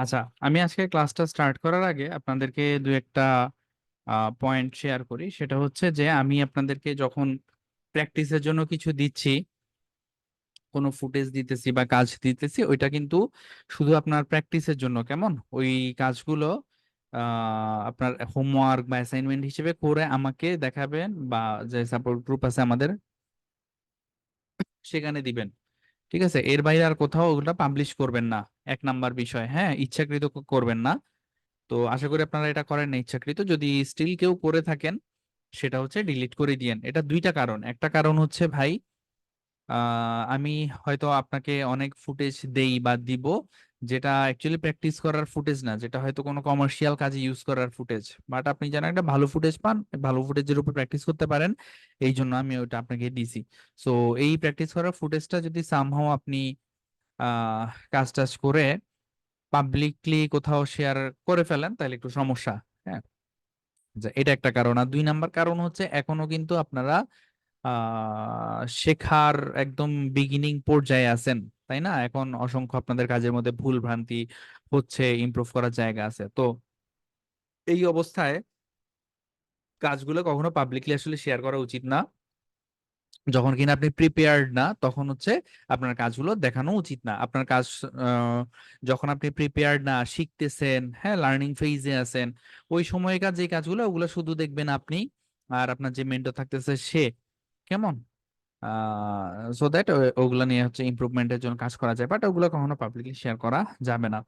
আচ্ছা, আমি আজকে ক্লাসটা স্টার্ট করার আগে আপনাদেরকে দু একটা পয়েন্ট শেয়ার করি। সেটা হচ্ছে যে আমি আপনাদেরকে যখন প্র্যাকটিসের জন্য কিছু দিচ্ছি, কোনো ফুটেজ দিতেছি বা কাজ দিতেছি, ওইটা কিন্তু শুধু আপনার প্র্যাকটিসের জন্য। কেমন? ওই কাজগুলো আপনার হোমওয়ার্ক বা অ্যাসাইনমেন্ট হিসেবে করে আমাকে দেখাবেন, বা যে সাপোর্ট গ্রুপ আছে আমাদের সেখানে দিবেন। ঠিক আছে? এর বাইরে আর কোথাও ওগুলা পাবলিশ করবেন না। এক নাম্বার বিষয়, হ্যাঁ, ইচ্ছাকৃত করবেন না। তো আশা করি আপনারা এটা করেন না ইচ্ছাকৃত। যদি স্টিল কেউ করে থাকেন, সেটা হচ্ছে ডিলিট করে দিয়েন। এটা দুইটা কারণ। একটা কারণ হচ্ছে ভাই, আমি হয়তো আপনাকে অনেক ফুটেজ দেই বা দিব, যেটা অ্যাকচুয়ালি প্র্যাকটিস করার ফুটেজ না, যেটা হয়তো কোনো কমার্শিয়াল কাজে ইউজ করার ফুটেজ। বাট আপনি যেন একটা ভালো ফুটেজ পান, ভালো ফুটেজের উপর প্র্যাকটিস করতে পারেন, এই জন্য আমি ওইটা আপনাকে দিছি। সো এই প্র্যাকটিস করার ফুটেজটা যদি সামহাও আপনি কাজ টাজ করে পাবলিকলি কোথাও শেয়ার করে ফেলেন, তাহলে একটু সমস্যা। হ্যাঁ, যে এটা একটা কারণ। আর দুই নাম্বার কারণ হচ্ছে এখনো কিন্তু আপনারা শেখার একদম বিগিনিং পর্যায়ে আছেন, তাই না? এখন অসংখ্য আপনাদের কাজের মধ্যে ভুল ভ্রান্তি হচ্ছে, ইমপ্রুভ করার জায়গা আছে। তো এই অবস্থায় কাজগুলো কখনো পাবলিকলি আসলে শেয়ার করা উচিত না। যখন কিনা আপনি প্রিপেয়ার্ড না, তখন হচ্ছে আপনার কাজগুলো দেখানো উচিত না। আপনার কাজ আহ, যখন আপনি প্রিপেয়ার্ড না, শিখতেছেন, হ্যাঁ, লার্নিং ফেজে আছেন, ওই সময়কার যে কাজগুলো, ওগুলো শুধু দেখবেন আপনি আর আপনার যে মেন্টর থাকতেছে সে। কেমন? সো দ্যাট ওগুলো নিয়ে হচ্ছে ইমপ্রুভমেন্টের জন্য কাজ করা যায়, বাট ওগুলো কখনো পাবলিকলি শেয়ার করা যাবে না।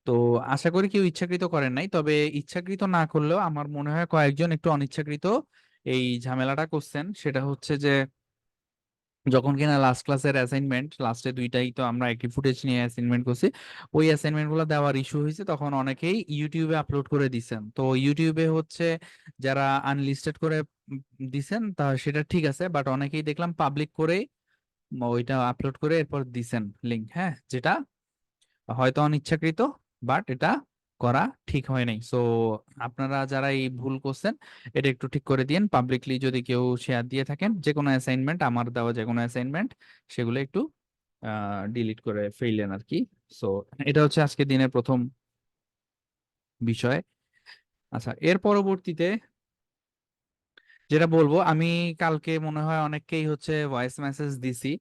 তো আশা করি কেউ ইচ্ছাকৃত করেন নাই। তবে ইচ্ছাকৃত না করলেও আমার মনে হয় কয়েকজন একটু অনিচ্ছাকৃত এই ঝামেলাটা করছেন। সেটা হচ্ছে যে যখন কিনা লাস্ট ক্লাসের অ্যাসাইনমেন্ট, লাস্টে দুইটাই তো আমরা একই ফুটেজ নিয়ে অ্যাসাইনমেন্ট করছি, ওই অ্যাসাইনমেন্ট গুলো দেওয়ার ইস্যু হয়েছে, তখন অনেকেই ইউটিউবে আপলোড করে দিছেন। তো ইউটিউবে হচ্ছে যারা আনলিস্টেড করে দিছেন, তা সেটা ঠিক আছে, বাট অনেকেই দেখলাম পাবলিক করে ওইটা আপলোড করে এরপর দিছেন লিংক, হ্যাঁ, যেটা হয়তো অনিচ্ছাকৃত, বাট এটা করা ঠিক হয় নাই। সো আপনারা যারা এই ভুল করছেন, এটা একটু ঠিক করে দিন। পাবলিকলি যদি কেউ শেয়ার দিয়ে থাকেন যে কোনো অ্যাসাইনমেন্ট, আমার দেওয়া যে কোনো অ্যাসাইনমেন্ট, সেগুলো একটু ডিলিট করে ফেললেন আর কি। সো এটা হচ্ছে আজকে দিনের প্রথম বিষয়। আচ্ছা, এর পরবর্তীতে যেটা বলবো, আমি কালকে মনে হয় অনেককেই হচ্ছে ভয়েস মেসেজ দিছি,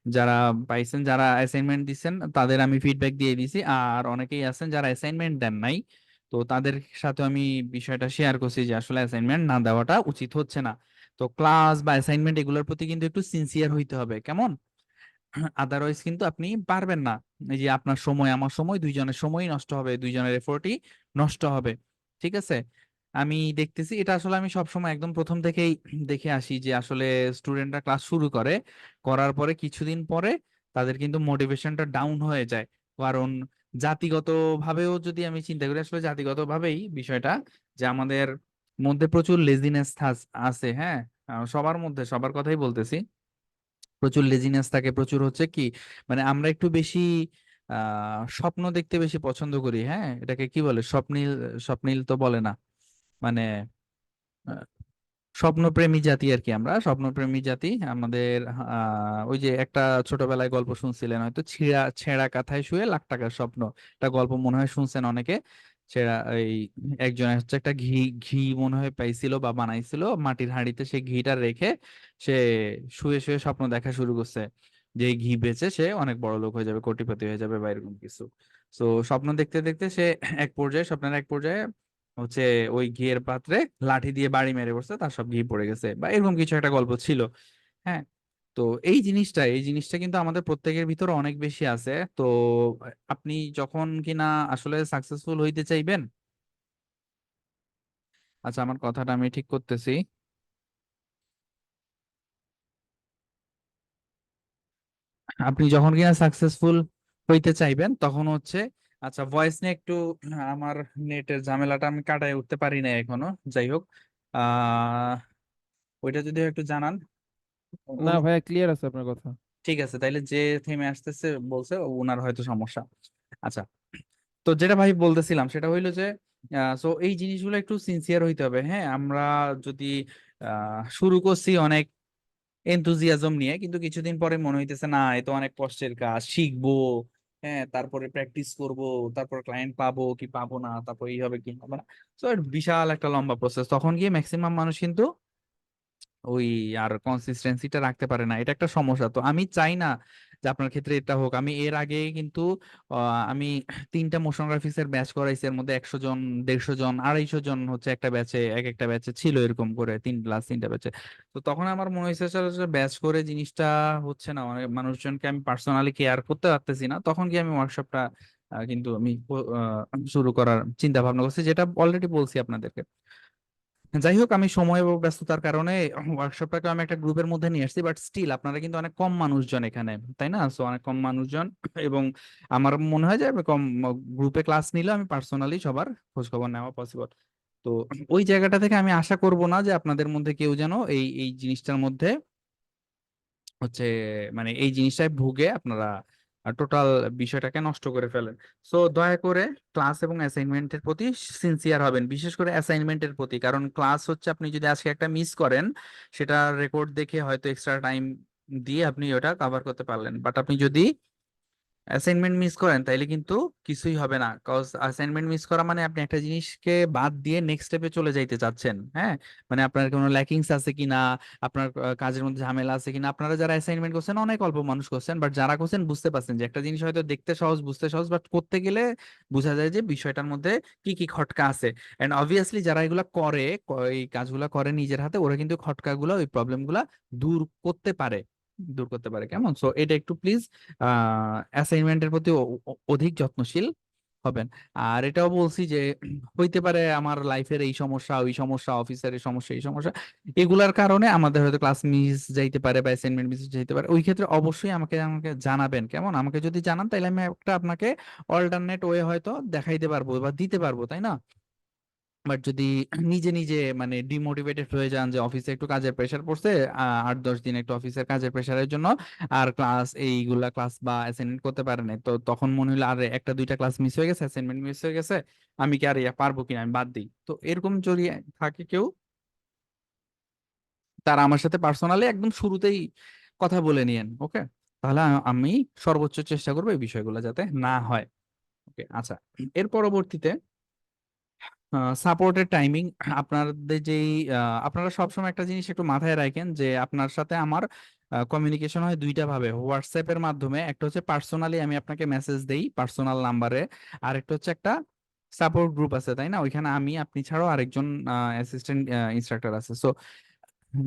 যারা পাইছেন, যারা অ্যাসাইনমেন্ট দিছেন তাদের আমি ফিডব্যাক দিয়ে দিছি। আর অনেকেই আছেন যারা অ্যাসাইনমেন্ট দেন নাই, তো তাদের সাথে আমি বিষয়টা শেয়ার করছি যে আসলে অ্যাসাইনমেন্ট না দেওয়াটা উচিত হচ্ছে না। তো ক্লাস বা অ্যাসাইনমেন্ট এগুলোর প্রতি কিন্তু একটু সিনসিয়ার হইতে হবে, কেমন? আদারওয়াইজ কিন্তু আপনি পারবেন না। এই যে আপনার সময়, আমার সময়, দুইজনের সময়ই নষ্ট হবে, দুইজনের এফোর্টই নষ্ট হবে। ঠিক আছে? আমি দেখতেছি এটা আসলে আমি সবসময় একদম প্রথম থেকেই দেখে আসি যে আসলে স্টুডেন্টরা ক্লাস শুরু করে, করার পরে কিছুদিন পরে তাদের কিন্তু মোটিভেশনটা ডাউন হয়ে যায়। কারণ জাতিগত ভাবেও যদি আমি চিন্তা করি, আসলে জাতিগত ভাবেই বিষয়টা, যে আমাদের মধ্যে প্রচুর লেজিনেস আছে, হ্যাঁ, সবার মধ্যে, সবার কথাই বলতেছি। প্রচুর লেজিনেস থাকে, প্রচুর হচ্ছে কি, মানে আমরা একটু বেশি স্বপ্ন দেখতে বেশি পছন্দ করি। হ্যাঁ, এটাকে কি বলে, স্বপ্নিল, স্বপ্নিল তো বলে না, মানে আহ, স্বপ্নপ্রেমী জাতি আর কি। আমরা স্বপ্নপ্রেমী জাতি আমাদের। ওই যে একটা ছোটবেলায় গল্প শুনছিলেন হয়তো, ছেঁড়া ছেঁড়া কাঁথায় শুয়ে লাখ টাকার স্বপ্ন, একটা গল্প মনে হয় শুনছেন অনেকে। ছেঁড়া এই একজন হচ্ছে একটা ঘি ঘি মনে হয় পাইছিল বা বানাইছিল মাটির হাঁড়িতে, সেই ঘিটা রেখে সে শুয়ে শুয়ে স্বপ্ন দেখা শুরু করছে যে এই ঘি বেচে সে অনেক বড় লোক হয়ে যাবে, কোটিপতি হয়ে যাবে বা এরকম কিছু। তো স্বপ্ন দেখতে দেখতে সে এক পর্যায়ে, স্বপ্নের এক পর্যায়ে হচ্ছে ওই ঘিয়ের পাত্রে লাঠি দিয়ে বাড়ি মেরে বসছে, তার সব ঘি পড়ে গেছে বা এরকম কিছু একটা গল্প ছিল। হ্যাঁ, তো এই জিনিসটা কিন্তু আমাদের প্রত্যেকের ভিতরে অনেক বেশি আছে। তো আপনি যখন কিনা আসলে সাকসেসফুল হইতে চাইবেন, আচ্ছা আমার কথাটা আমি ঠিক করতেছি, আপনি যখন কিনা সাকসেসফুল হইতে চাইবেন তখন হচ্ছে, আচ্ছা ভয়েস নিয়ে একটু আমার নেটের ঝামেলাটা আমি কাটায় উঠতে পারি না এখনো, যাই হোক, আহ ওইটা যদি একটু জানান। না ভাইয়া, ক্লিয়ার আছে আপনার কথা। ঠিক আছে, তাইলে যে থেমে আসতেছে বলছে ওনার হয়তো সমস্যা। আচ্ছা, তো যেটা ভাই বলতেছিলাম সেটা হইলো যে সো এই জিনিসগুলো একটু সিনসিয়ার হইতে হবে। হ্যাঁ, আমরা যদি শুরু করছি অনেক এনথুজিয়াজম নিয়ে, কিন্তু কিছুদিন পরে মনে হইতেছে না, এ তো অনেক কষ্টের কাজ, শিখবো, হ্যাঁ, তারপরে প্র্যাকটিস করব, তারপর ক্লায়েন্ট পাবো কি পাবো না, তারপর এই হবে কি হবে না। তো বিশাল একটা লম্বা প্রসেস, তখন গিয়ে ম্যাক্সিমাম মানুষ কিন্তু ওই আর কনসিস্টেন্সিটা রাখতে পারে না। এটা একটা সমস্যা। তো আমি চাই না যে আপনার ক্ষেত্রে এটা হোক। আমি এর আগে কিন্তু আমি 3টা মোশন গ্রাফিক্সের ব্যাচ করাইছি, এর মধ্যে 100 জন, 150 জন, 250 জন হচ্ছে একটা ব্যাচে, এক একটা ব্যাচে ছিল এরকম করে 3 ক্লাস 3টা ব্যাচে। তো তখন আমার মনে হয়েছে ব্যাচ করে জিনিসটা হচ্ছে না, অনেক মানুষজনকে আমি পার্সোনালি কেয়ার করতে পারতেছি না। তখন কি আমি ওয়ার্কশপটা কিন্তু আমি শুরু করার চিন্তা ভাবনা করছি, যেটা অলরেডি বলছি আপনাদেরকে। যাই হোক, আমি সময় ও ব্যস্ততার কারণে ওয়ার্কশপটাকে আমি একটা গ্রুপের মধ্যে নিয়ে আসছি, বাট স্টিল আপনারা কিন্তু অনেক কম মানুষজন এখানে, তাই না? সো অনেক কম মানুষজন, এবং আমার মনে হয় যে আমি কম গ্রুপে ক্লাস নিলে আমি পার্সোনালি সবার খোঁজ খবর নেওয়া পসিবল। তো ওই জায়গাটা থেকে আমি আশা করব না যে আপনাদের মধ্যে কেউ যেন এই এই জিনিসটার মধ্যে হচ্ছে মানে এই জিনিসটায় ভুগে আপনারা টোটাল বিষয়টাকে নষ্ট করে ফেলেন। সো দয়া করে ক্লাস এবং অ্যাসাইনমেন্টের প্রতি সিনসিয়ার হবেন, বিশেষ করে অ্যাসাইনমেন্টের প্রতি। কারণ ক্লাস হচ্ছে আপনি যদি আজকে একটা মিস করেন, সেটা রেকর্ড দেখে হয়তো এক্সট্রা টাইম দিয়ে আপনি ওটা কভার করতে পারলেন, বাট আপনি যদি অ্যাসাইনমেন্ট মিস করেন তাইলে কিন্তু কিছুই হবে না। কজ অ্যাসাইনমেন্ট মিস করা মানে আপনি একটা জিনিসকে বাদ দিয়ে নেক্সট স্টেপে চলে যাইতে চাচ্ছেন। হ্যাঁ, মানে আপনার কোনো ল্যাকিংস আছে কিনা, আপনার কাজের মধ্যে ঝামেলা আছে কিনা। আপনারা যারা অ্যাসাইনমেন্ট করছেন অনেক অল্প মানুষ করছেন, বাট যারা করছেন বুঝতে পারছেন যে একটা জিনিস হয়তো দেখতে সহজ, বুঝতে সহজ, বাট করতে গেলে বোঝা যায় যে বিষয়টার মধ্যে কি কি খটকা আছে। এন্ড অবভিয়াসলি যারা এগুলা করে, এই কাজগুলা করে নিজের হাতে, ওরা কিন্তু খটকাগুলো, ওই প্রবলেমগুলা দূর করতে পারে, দূর করতে পারে। কেমন? সো এটা একটু প্লিজ অ্যাসাইনমেন্টের প্রতি অধিক যত্নশীল হবেন। আর এটাও বলছি যে হইতে পারে আমার লাইফের এই সমস্যা, ওই সমস্যা, অফিসের এই সমস্যা, এই সমস্যা, এগুলার কারণে আমাদের হয়তো ক্লাস মিস যাইতে পারে বা অ্যাসাইনমেন্ট মিস যাইতে পারে। ওই ক্ষেত্রে অবশ্যই আমাকে আমাকে জানাবেন। কেমন? আমাকে যদি জানান তাহলে আমি একটা আপনাকে অল্টারনেট ওয়ে হয়তো দেখাইতে পারবো বা দিতে পারবো, তাই না? বাট যদি নিজে নিজে মানে ডিমোটিভেটেড হয়ে যান যে অফিসে একটু কাজের প্রেশার পড়ছে, 8-10 দিন একটু অফিসের কাজের প্রেশারের জন্য আর এইগুলা ক্লাস বা অ্যাসাইনমেন্ট করতে পারে নাই, তো তখন মনে হলো আরে একটা দুইটা ক্লাস মিস হয়ে গেছে, অ্যাসাইনমেন্ট মিস হয়ে গেছে, আমি কি আর পারবো কিনা, আমি বাদ দিই। তো এরকম যদি থাকে কেউ, তারা আমার সাথে পার্সোনালি একদম শুরুতেই কথা বলে নিয়েন, ওকে? তাহলে আমি সর্বোচ্চ চেষ্টা করবো এই বিষয়গুলো যাতে না হয়। ওকে, আচ্ছা। এর পরবর্তীতে সাপোর্টের টাইমিং, আপনাদের যেই আপনারা সবসময় একটা জিনিস একটু মাথায় রাখেন যে আপনার সাথে আমার কমিউনিকেশন হয় দুইটা ভাবে, হোয়াটসঅ্যাপের মাধ্যমে। একটা হচ্ছে পার্সোনালি আমি আপনাকে মেসেজ দেই পার্সোনাল নাম্বারে, আর একটা হচ্ছে একটা সাপোর্ট গ্রুপ আছে, তাই না? ওইখানে আমি, আপনি ছাড়াও আরেকজন অ্যাসিস্ট্যান্ট ইনস্ট্রাক্টর আছে। সো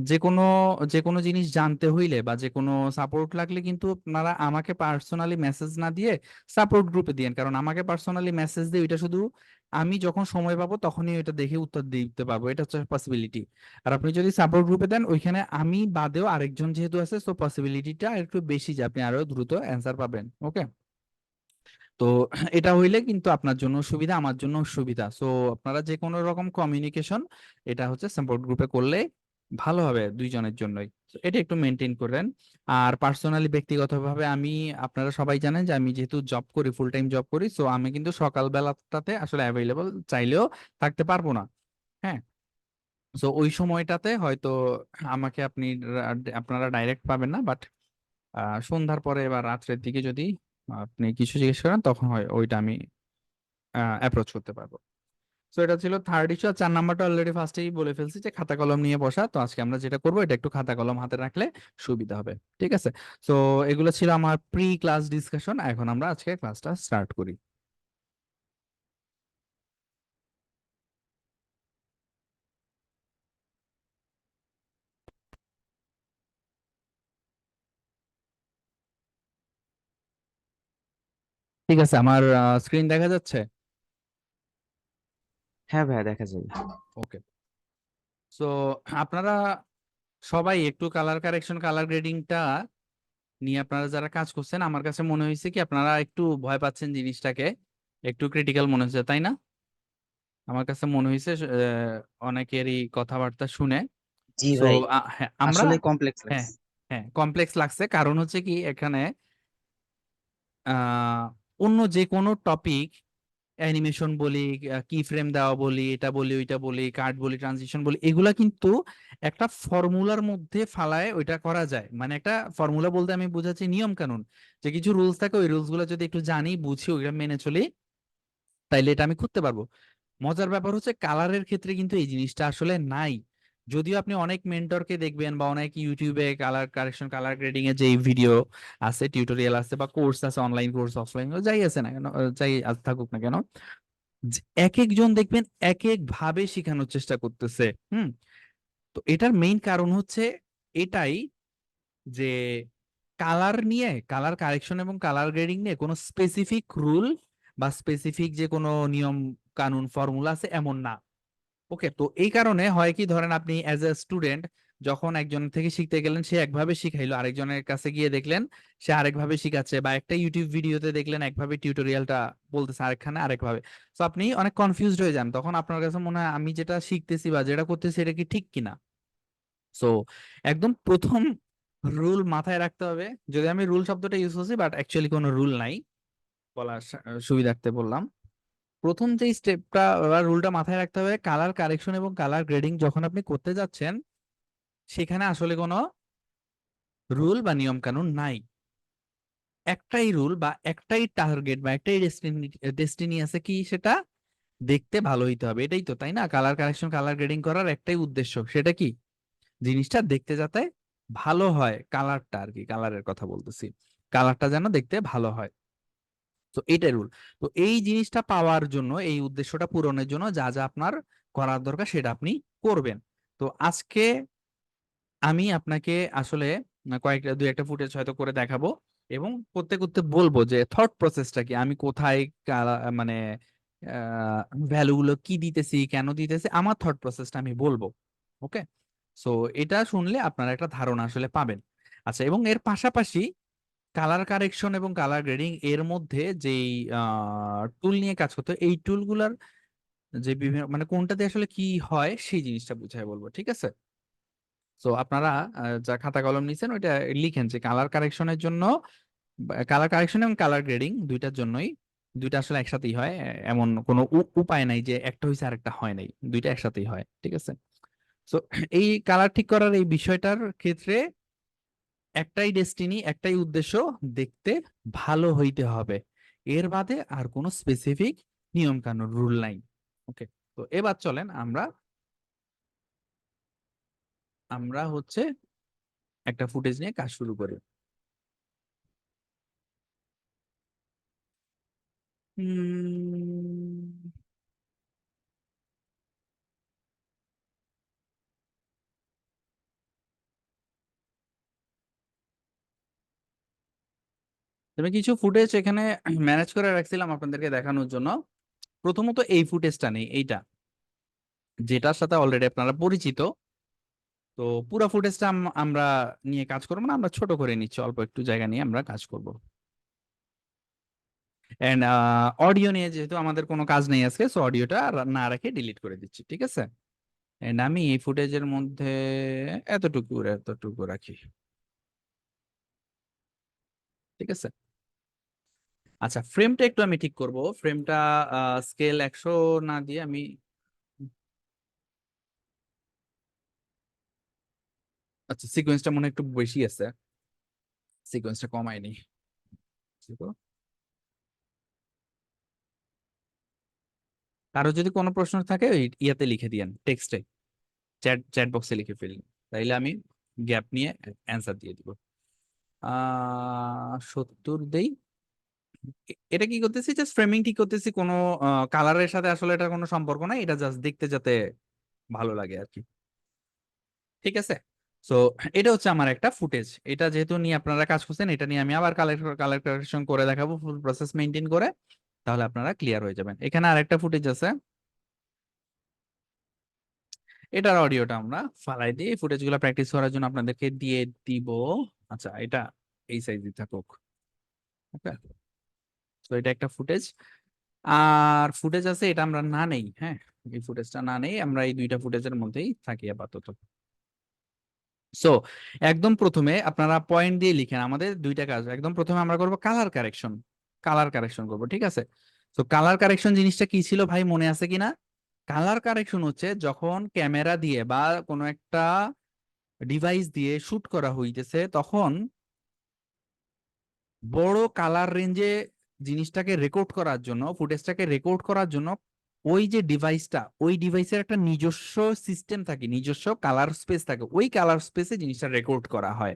যে কোনো যে কোনো জিনিস জানতে হইলে বা যে কোনো সাপোর্ট লাগলে কিন্তু আপনারা আমাকে পার্সোনালি মেসেজ না দিয়ে সাপোর্ট গ্রুপে দিয়েন। কারণ আমাকে পার্সোনালি মেসেজ দিয়ে ওইটা শুধু আমি যখন সময় পাবো তখনই ওইটা দেখে উত্তর দিতে পারবো, এটা হচ্ছে পসিবিলিটি। আর আপনি যদি সাপোর্ট গ্রুপে দেন, ওইখানে আমি বাদেও আরেকজন যেহেতু আছে, সো পসিবিলিটিটা একটু বেশি যে আপনি আরো দ্রুত অ্যান্সার পাবেন, ওকে? তো এটা হইলে কিন্তু আপনার জন্য সুবিধা, আমার জন্য সুবিধা। সো আপনারা যে কোনো রকম কমিউনিকেশন এটা হচ্ছে সাপোর্ট গ্রুপে করলে ভালো হবে দুইজনের জন্যই। So, এটা একটু মেনটেন করেন। আর পার্সোনালি ব্যক্তিগতভাবে আমি, আপনারা সবাই জানেন যে আমি যেহেতু জব করি, ফুল টাইম জব করি, সো আমি কিন্তু সকাল বেলাটাতে আসলে অ্যাভেলেবল চাইলেও থাকতে পারবো না। হ্যাঁ, সো ওই সময়টাতে হয়তো আমাকে আপনারা ডাইরেক্ট পাবেন না, বাট সন্ধ্যার পরে বা রাত্রের দিকে যদি আপনি কিছু জিজ্ঞেস করেন তখন হয় ওইটা আমি অ্যাপ্রোচ করতে পারবো। তো এটা ছিল থার্ড ইস্যু। আর 4 নাম্বারটা অলরেডি ফার্স্টেই বলে ফেলছি যে খাতা কলম নিয়ে বসা। তো আজকে আমরা যেটা করবো এটা একটু খাতা কলম হাতে রাখলে সুবিধা হবে, ঠিক আছে? তো এগুলো ছিল আমার প্রি ক্লাস ডিসকাশন। এখন আমরা আজকে ক্লাসটা স্টার্ট করি। ঠিক আছে, আমার স্ক্রিন দেখা যাচ্ছে? হ্যাঁ ভাইয়া, দেখা যায়। ওকে। সো আপনারা সবাই একটু কালার কারেকশন, কালার গ্রেডিংটা নিয়ে আপনারা যারা কাজ করছেন, আমার কাছে মনে হয়েছে কি আপনারা একটু ভয় পাচ্ছেন জিনিসটাকে, একটু ক্রিটিক্যাল মনে হচ্ছে, তাই না? আমার কাছে মনে হয়েছে অনেকেরই কথাবার্তা শুনে। জি সো ভাই, হ্যাঁ, আমরা, আসলে কমপ্লেক্স হ্যাঁ, লাগছে। হ্যাঁ, কমপ্লেক্স লাগছে। কারণ হচ্ছে কি এখানে আহ অন্য যে কোনো টপিক অ্যানিমেশন বলি, কি ফ্রেম দেওয়া বলি, এটা বলি, ওইটা বলি, কাট বলি, ট্রানজিশন বলি, এগুলা কিন্তু একটা ফর্মুলার মধ্যে ফালায় ওইটা করা যায়। মানে একটা ফর্মুলা বলতে আমি বুঝাচ্ছি নিয়ম কানুন, যে কিছু রুলস থাকে, ওই রুলস গুলো যদি একটু জানি, বুঝি, ওইটা মেনে চলি, তাইলে এটা আমি করতে পারবো। মজার ব্যাপার হচ্ছে কালারের ক্ষেত্রে কিন্তু এই জিনিসটা আসলে নাই। যদিও আপনি অনেক মেন্টরকে দেখবেন বা অনেক ইউটিউবে কালার কারেকশন, কালার গ্রেডিং এর যে ভিডিও আছে, টিউটোরিয়াল আছে, বা কোর্স আছে, অনলাইন কোর্স, অফলাইন, যাই আছে না কেন, যাই থাকুক না কেন, এক একজন দেখবেন এক এক ভাবে শেখানোর চেষ্টা করতেছে। হুম। তো এটার মেইন কারণ হচ্ছে এটাই, যে কালার নিয়ে, কালার কারেকশন এবং কালার গ্রেডিং নিয়ে কোনো স্পেসিফিক রুল বা স্পেসিফিক যে কোনো নিয়ম কানুন ফর্মুলা আছে এমন না। ওকে, তো এই কারণে হয় কি, ধরেন আপনি অ্যাজ এ স্টুডেন্ট যখন একজন থেকে শিখতে গেলেন, সে একভাবে শিখাইলো, আরেকজনের কাছে গিয়ে দেখলেন সে আরেকভাবে শিখাচ্ছে, বা একটা ইউটিউব ভিডিওতে দেখলেন একভাবে টিউটোরিয়ালটা বলতেছে, আরেকখানে আরেকভাবে। তো আপনি অনেক কনফিউজড হয়ে যান, তখন আপনার কাছে মনে হয় আমি যেটা শিখতেছি বা যেটা করতেছি এটা কি ঠিক কিনা। সো একদম প্রথম রুল মাথায় রাখতে হবে, যদি আমি রুল শব্দটা ইউজ করছি বাট অ্যাকচুয়ালি কোনো রুল নাই, বলার সুবিধার্থে বললাম। প্রথম যে স্টেপটা বা রুলটা মাথায় রাখতে হবে, কালার কারেকশন এবং কালার গ্রেডিং যখন আপনি করতে যাচ্ছেন, সেখানে আসলে কোনো রুল বা নিয়ম কানুন নাই। একটাই রুল বা একটাই টার্গেট বা একটাই ডেস্টিনি আছে, কি সেটা দেখতে ভালো হইতে হবে, এটাই তো, তাই না? কালার কারেকশন, কালার গ্রেডিং করার একটাই উদ্দেশ্য, সেটা কি? জিনিসটা দেখতে যাতে ভালো হয়, কালারটা আর কি, কালারের কথা বলতেছি, কালারটা যেন দেখতে ভালো হয়। তো এটাই রুল। তো এই জিনিসটা পাওয়ার জন্য, এই উদ্দেশ্যটা পূরণের জন্য যা যা আপনার করার দরকার সেটা আপনি করবেন। তো আজকে আমি আপনাকে আসলে কয়েকটা দুই একটা ফুটেজ হয়তো করে দেখাবো, এবং করতে করতে বলবো যে থট প্রসেসটা কি, আমি কোথায় মানে ভ্যালু গুলো কি দিতেছি, কেন দিতেছি, আমার থট প্রসেসটা আমি বলবো। ওকে, সো এটা শুনলে আপনারা একটা ধারণা আসলে পাবেন। আচ্ছা, এবং এর পাশাপাশি কালার কারেকশন এবং কালার গ্রেডিং এর মধ্যে যেই টুল নিয়ে কাজ করতে হয়, এই টুলগুলার যে বিভিন্ন মানে কোনটাতে আসলে কি হয় সেই জিনিসটা বুঝাই বলবো, ঠিক আছে? তো আপনারা যা খাতা কলম নিছেন ওইটা লিখেন যে কালার কারেকশনের জন্য, কালার কারেকশন এবং কালার গ্রেডিং দুইটার জন্যই, দুইটা আসলে একসাথেই হয়, এমন কোনো উপায় নাই যে একটা হয়েছে আর একটা হয় নাই, দুইটা একসাথেই হয়, ঠিক আছে? তো এই কালার ঠিক করার এই বিষয়টার ক্ষেত্রে একটাই ডেস্টিনি, একটাই উদ্দেশ্য, দেখতে ভালো হইতে হবে, এর বাদে আর কোনো স্পেসিফিক নিয়ম কানুন রুল নাই। ওকে, তো এবার চলেন আমরা আমরা হচ্ছে একটা ফুটেজ নিয়ে কাজ শুরু করি। উম, তবে কিছু ফুটেজ এখানে ম্যানেজ করে রাখছিলাম আপনাদেরকে দেখানোর জন্য। প্রথমত এই ফুটেজটা নেই, এইটা যেটার সাথে অলরেডি আপনারা পরিচিত। তো পুরো ফুটেজটা আমরা নিয়ে কাজ করবো না, আমরা ছোট করে নিচ্ছি, অল্প একটু জায়গা নিয়ে আমরা কাজ করব। এন্ড অডিও নিয়ে যেহেতু আমাদের কোনো কাজ নেই আজকে, সো অডিওটা না রেখে ডিলিট করে দিচ্ছি, ঠিক আছে? এন্ড আমি এই ফুটেজের মধ্যে এতটুকু রাখি, ঠিক আছে? আচ্ছা, ফ্রেমটা একটু আমি ঠিক করব, ফ্রেমটা স্কেল 100 না দিয়ে আমি, আচ্ছা সিকোয়েন্সটা মনে হয় একটু বেশি আছে, সিকোয়েন্সটা কমাইনি। কারো যদি কোনো প্রশ্ন থাকে ওই ইয়াতে লিখে দিয়েন, টেক্সটে, চ্যাট বক্সে লিখে ফেলুন, তাইলে আমি গ্যাপ নিয়ে অ্যান্সার দিয়ে দিব। 70 দেই। এটা কি করতেছি, জাস্ট ফ্রেমিং ঠিক করতেছি, কোনো কালারের সাথে আসলে এটা কোনো সম্পর্ক নাই, এটা জাস্ট দেখতে যাতে ভালো লাগে আর কি, ঠিক আছে? সো এটা হচ্ছে আমার একটা ফুটেজ, এটা যেহেতু নিয়ে আপনারা কাজ করছেন, এটা নিয়ে আমি আবার কালার কারেকশন করে দেখাবো, ফুল প্রসেস মেনটেন করে, তাহলে আপনারা ক্লিয়ার হয়ে যাবেন। এখানে আরেকটা ফুটেজ আছে, এটার অডিওটা আমরা ফালাই দিয়ে ফুটেজ গুলা প্র্যাকটিস করার জন্য আপনাদেরকে দিয়ে দিব। আচ্ছা, এটা এই সাইজে থাকুক। ওকে, তো এটা একটা ফুটেজ, আর ফুটেজ আছে, এটা আমরা না নেই, হ্যাঁ, এই ফুটেজটা না নেই, আমরা এই দুইটা ফুটেজের মধ্যেই থাকি আপাতত। সো একদম প্রথমে আপনারা পয়েন্ট দিয়ে লিখেন, আমাদের দুইটা কাজ, একদম প্রথমে আমরা করব কালার কারেকশন, কালার কারেকশন করব, ঠিক আছে? তো কালার কারেকশন জিনিসটা কি ছিল ভাই, মনে আছে কিনা? কালার কারেকশন হচ্ছে যখন ক্যামেরা দিয়ে বা কোনো একটা ডিভাইস দিয়ে শুট করা হইতেছে, তখন বড় কালার রেঞ্জে জিনিসটাকে রেকর্ড করার জন্য, ফুটেজটাকে রেকর্ড করার জন্য ওই যে ডিভাইসটা, ওই ডিভাইসের একটা নিজস্ব সিস্টেম থাকে, নিজস্ব কালার স্পেস থাকে, ওই কালার স্পেসে জিনিসটা রেকর্ড করা হয়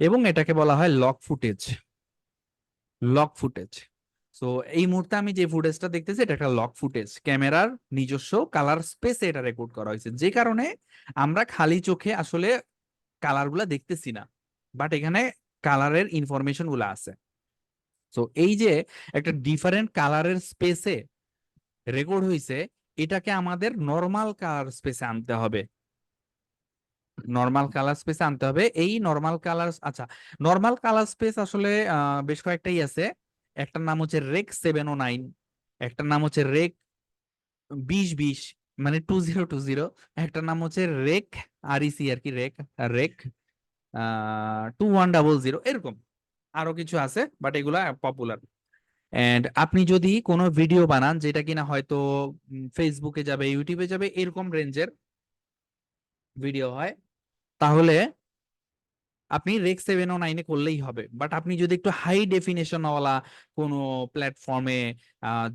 এবং এটাকে বলা হয় lock footage. Lock footage. So এই মুহূর্তে আমি যে ফুটেজটা দেখতেছি এটা একটা লক ফুটেজ, ক্যামেরার নিজস্ব কালার স্পেসে এটা রেকর্ড করা হয়েছে, যে কারণে আমরা খালি চোখে আসলে কালার গুলা দেখতেছি না, বাট এখানে কালারের ইনফরমেশন গুলা আছে। তো এই যে একটা ডিফারেন্ট কালারের স্পেসে রেকর্ড হয়েছে, এটাকে আমাদের নর্মাল কালার স্পেসে আনতে হবে। নর্মাল কালার স্পেসে আনতে হবে। এই নর্মাল কালার, আচ্ছা, নর্মাল কালার স্পেস আসলে বেশ কয়েকটাই আছে। একটার নাম হচ্ছে রেক 709, একটার নাম হচ্ছে রেক 2020, মানে 2020, একটার নাম হচ্ছে রেক REC আর কি, রেক রেক 2100, এরকম আরো কিছু আছে, বাট এগুলা পপুলার। এন্ড আপনি যদি কোনো ভিডিও বানান যেটা কিনা হয়তো ফেসবুকে যাবে, ইউটিউবে যাবে, এরকম রেঞ্জের ভিডিও হয়, তাহলে আপনি রেক 709-এ করলেই হবে। বাট আপনি যদি একটু হাই ডেফিনেশন ওয়ালা কোনো প্ল্যাটফর্মে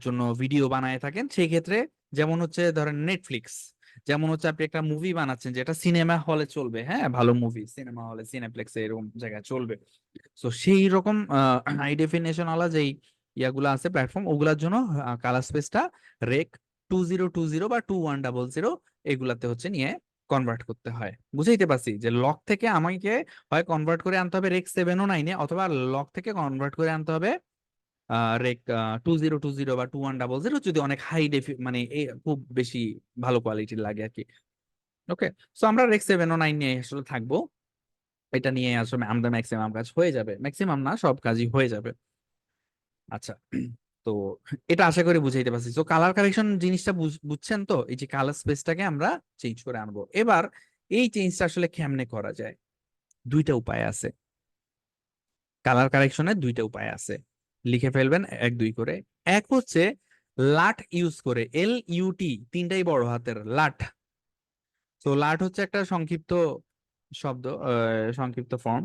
জন্য ভিডিও বানায় থাকেন, সেই ক্ষেত্রে যেমন হচ্ছে ধরেন নেটফ্লিক্স, যেমন হচ্ছে আপনি একটা মুভি বানাচ্ছেন যেটা সিনেমা হলে চলবে, হ্যাঁ, ভালো মুভি সিনেমা হলে, সিনেপ্লেক্সে, এরকম জায়গায় চলবে। তো সেই রকম হাই ডেফিনেশন ওয়ালা যেই ইয়াগুলো আছে প্ল্যাটফর্ম, ওগুলার জন্য কালার স্পেসটা রেক 2020 বা 2100 এগুলাতে হচ্ছে নিয়ে কনভার্ট করতে হয়। বুঝাইতে পারছি যে লক থেকে আমাকে হয় কনভার্ট করে আনতে হবে রেক 709-এ, অথবা লক থেকে কনভার্ট করে আনতে হবে রেক 2020 বা 2100, যদি অনেক হাই মানে খুব বেশি ভালো কোয়ালিটির লাগে আর কি। ওকে, সো আমরা রেক 709 নিয়ে আসলে থাকবো। এটা নিয়ে আসলে আমাদের ম্যাক্সিমাম কাজ হয়ে যাবে, ম্যাক্সিমাম না, সব কাজই হয়ে যাবে। আচ্ছা, তো এটা আশা করি বুঝাইতে পারছি। তো কালার কারেকশন জিনিসটা বুঝছেন তো, এই যে কালার স্পেসটাকে আমরা চেঞ্জ করে আনবো। এবার এই চেঞ্জটা আসলে কেমনে করা যায়? দুইটা উপায় আছে। কালার কারেকশনের দুইটা উপায় আছে, লিখে ফেলবেন এক দুই করে। এক হচ্ছে লাট ইউজ করে, LUT, তিনটাই বড় হাতের, লাট। তো লাট হচ্ছে একটা সংক্ষিপ্ত শব্দ, সংক্ষিপ্ত ফর্ম।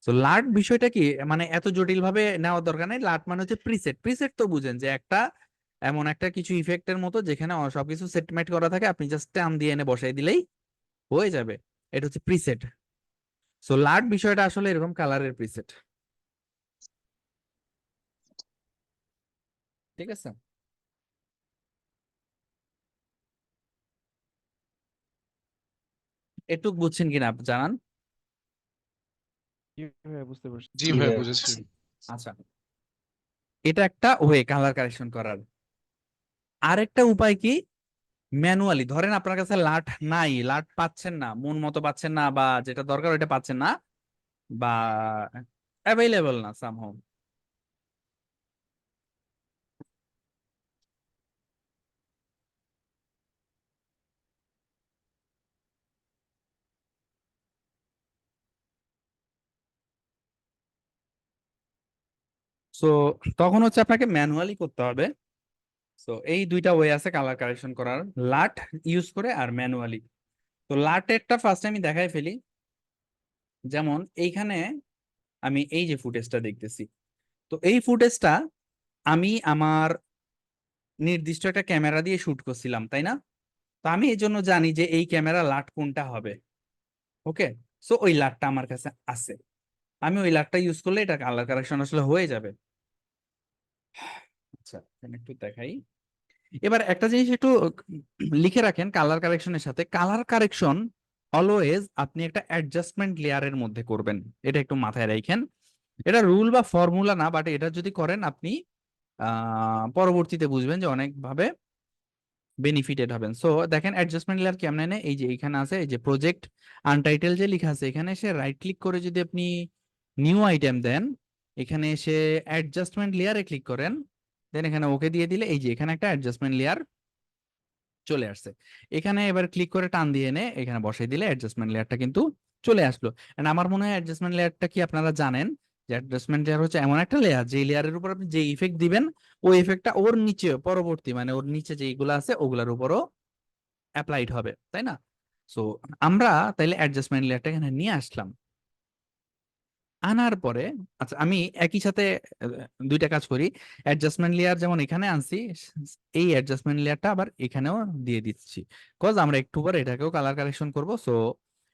তো লাট বিষয়টা কি, মানে এত জটিল ভাবে নেওয়ার দরকার নেই। লাট মানে হচ্ছে প্রিসেট। প্রিসেট তো বুঝেন যে একটা এমন একটা কিছু ইফেক্টের মতো যেখানে সবকিছু সেটমেট করা থাকে, আপনি জাস্ট টান দিয়ে এনে বসাই দিলেই হয়ে যাবে। এটা হচ্ছে প্রিসেট। সো লাট বিষয়টা আসলে এরকম কালারের প্রিসেট। ঠিক আছে? এটুক বুঝছেন কিনা জানান। জি ভাইয়া, বুঝতে পারছি। জি জি ভাই, ভাইয়া বুঝেছি। বুঝছি। আচ্ছা, এটা একটা ওয়ে কালার কারেকশন করার। আরেকটা উপায় কি, ম্যানুয়ালি ধরেন আপনার কাছে লাট নাই, লাট পাচ্ছেন না, মন মতো পাচ্ছেন না, বা যেটা দরকার ওইটা পাচ্ছেন না, বা অ্যাভেলেবল না সামহাউ। সো তখন হচ্ছে আপনাকে ম্যানুয়ালি করতে হবে। তো এই দুইটা ওয়ে আছে কালার কারেকশন করার, লাট ইউজ করে আর ম্যানুয়ালি। তো লাটেরটা ফার্স্ট আমি দেখাই ফেলি। যেমন এইখানে আমি এই যে ফুটেজটা দেখতেছি, তো এই ফুটেজটা আমি আমার নির্দিষ্ট একটা ক্যামেরা দিয়ে শুট করছিলাম, তাই না? তো আমি এই জন্য জানি যে এই ক্যামেরা লাট কোনটা হবে। ওকে, সো ওই লাটটা আমার কাছে আছে, আমি ওই লাটটা ইউজ করলে এটা কালার কারেকশন আসলে হয়ে যাবে। আচ্ছা, এখানে একটু দেখাই। এবার একটা জিনিস একটু লিখে রাখেন, কালার কারেকশনের সাথে কালার কারেকশন অলওয়েজ আপনি একটা অ্যাডজাস্টমেন্ট লেয়ারের মধ্যে করবেন। এটা একটু মাথায় রাখেন। এটা রুল বা ফর্মুলা না, বাট এটা যদি করেন আপনি পরবর্তীতে বুঝবেন যে অনেক ভাবে বেনিফিটেড হবেন। সো দেখেন অ্যাডজাস্টমেন্ট লেয়ার কেমন, নেয় এই যে এখানে আছে, এই যে প্রজেক্ট আনটাইটেল যে লেখা আছে, এখানে এসে রাইট ক্লিক করে যদি আপনি নিউ আইটেম দেন, এখানে এসে অ্যাডজাস্টমেন্ট লেয়ারে ক্লিক করেন, দেন এখানে ওকে দিয়ে দিলে এই যে এখানে একটা অ্যাডজাস্টমেন্ট লেয়ার চলে আসছে। এখানে এবার ক্লিক করে টান দিয়ে এনে এখানে বসাই দিলে অ্যাডজাস্টমেন্ট লেয়ারটা কিন্তু চলে আসলো। And আমার মনে হয় অ্যাডজাস্টমেন্ট লেয়ারটা কি আপনারা জানেন, যে অ্যাডজাস্টমেন্ট লেয়ার হচ্ছে এমন একটা লেয়ার যে লেয়ারের উপর আপনি যে ইফেক্ট দিবেন ওই ইফেক্টটা ওর নিচে পরবর্তী মানে ওর নিচে যেগুলো আছে ওগুলার উপরও অ্যাপ্লাইড হবে, তাই না? সো আমরা তাইলে অ্যাডজাস্টমেন্ট লেয়ারটা এখানে নিয়ে আসলাম। আনার পরে আচ্ছা আমি একই সাথে আহ, দুইটা কাজ করি। অ্যাডজাস্টমেন্ট লেয়ার যেমন এখানে আনছি, এই অ্যাডজাস্টমেন্ট লেয়ারটা আবার এখানেও দিয়ে দিচ্ছি, কজ আমরা একটু পরে এটাকেও কালার কারেকশন করব। সো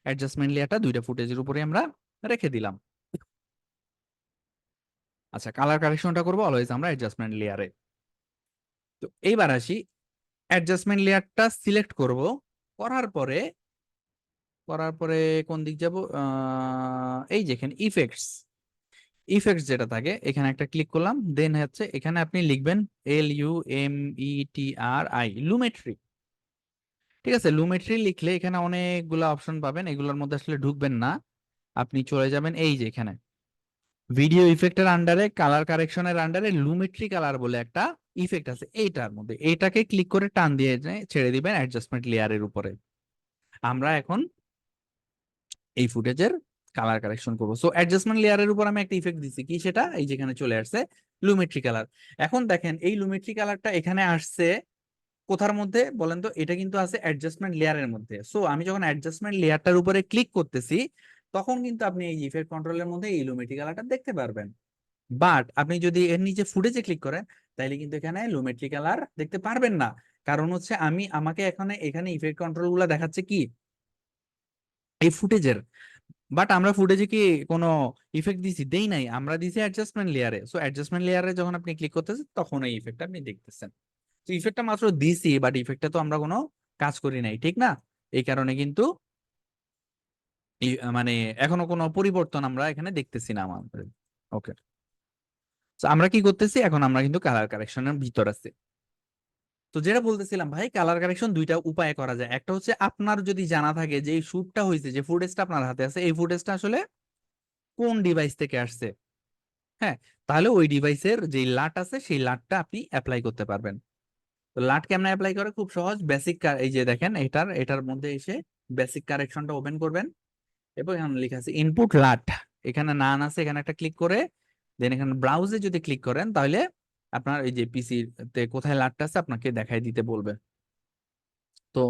অ্যাডজাস্টমেন্ট লেয়ারটা দুইটা ফুটেজের উপরে আমরা রেখে দিলাম। আচ্ছা, কালার কারেকশনটা করবো অলওয়েজ আমরা অ্যাডজাস্টমেন্ট লেয়ারে। তো এইবার আসি, অ্যাডজাস্টমেন্ট লেয়ারটা সিলেক্ট করব, করার পরে কোন দিক যাব, এই যেখানে ইফেক্টস, ইফেক্টস যেটা থাকে এখানে একটা ক্লিক করলাম, দেন হচ্ছে এখানে আপনি লিখবেন LUMETRI, লুমেট্রি। ঠিক আছে, লুমেট্রি লিখলে এখানে অনেকগুলো অপশন পাবেন, এগুলোর মধ্যে আসলে ঢুকবেন না। আপনি চলে যাবেন এই যে এখানে ভিডিও ইফেক্টের আন্ডারে, কালার কারেকশনের আন্ডারে লুমেট্রি কালার বলে একটা ইফেক্ট আছে, এইটার মধ্যে এইটাকে ক্লিক করে টান দিয়ে ছেড়ে দিবেন অ্যাডজাস্টমেন্ট লেয়ারের উপরে। আমরা এখন এই ফুটেজের কালার কারেকশন করবো। সো অ্যাডজাস্টমেন্ট লেয়ারের উপর আমি একটা ইফেক্ট দিচ্ছি, কি সেটা এই যেখানে চলে আসছে লুমেট্রি কালার। এখন দেখেন এই লুমেট্রি কালারটা এখানে আসছে কোথার মধ্যে বলেন তো? এটা কিন্তু আছে অ্যাডজাস্টমেন্ট লেয়ারের মধ্যে। সো আমি যখন অ্যাডজাস্টমেন্ট লেয়ারটার উপরে ক্লিক করতেছি তখন কিন্তু আপনি এই ইফেক্ট কন্ট্রোলের মধ্যে এই লুমেট্রি কালারটা দেখতে পারবেন। বাট আপনি যদি এর নিচে ফুটেজে ক্লিক করেন তাহলে কিন্তু এখানে লুমেট্রি কালার দেখতে পারবেন না। কারণ হচ্ছে আমাকে এখানে এখানে ইফেক্ট কন্ট্রোল গুলা দেখাচ্ছে কি এই ফুটেজের। বাট আমরা ফুটেজে কি কোনো ইফেক্ট দিছি? দেই নাই, আমরা দিছি অ্যাডজাস্টমেন্ট লেয়ারে। সো অ্যাডজাস্টমেন্ট লেয়ারে যখন আপনি ক্লিক করতেছেন তখন এই ইফেক্টটা আপনি দেখতেছেন। তো ইফেক্টটা মাত্র দিছি, বাট ইফেক্টটা তো আমরা কোনো কাজ করি নাই, ঠিক না? এই কারণে কিন্তু মানে এখনো কোনো পরিবর্তন আমরা এখানে দেখতেছি না আমাদের। ওকে, আমরা কি করতেছি এখন? আমরা কিন্তু কালার কারেকশনের ভিতর আছি। তো যেটা বলতেছিলাম ভাই, কালার কারেকশন দুইটা উপায়ে করা যায়। একটা হচ্ছে আপনার যদি জানা থাকে যে এই শুটটা হয়েছে, যে ফুটেজটা আপনার হাতে আছে, এই ফুটেজটা আসলে কোন ডিভাইস থেকে আসছে, হ্যাঁ, তাহলে ওই ডিভাইসের যে লাট আছে সেই লাটটা আপনি অ্যাপ্লাই করতে পারবেন। তো লাট কেমনে অ্যাপ্লাই করে? খুব সহজ, বেসিক। এই যে দেখেন এটার মধ্যে এসে বেসিক কারেকশনটা ওপেন করবেন এবং এখানে লেখা আছে ইনপুট লাট, এখানে নান আছে, এখানে একটা ক্লিক করে দেন এখানে ব্রাউজে যদি ক্লিক করেন তাহলে আপনার এই যে পিসি তে কোথায় লাটটা আছে আপনাকে দেখাই দিতে বলবে। তো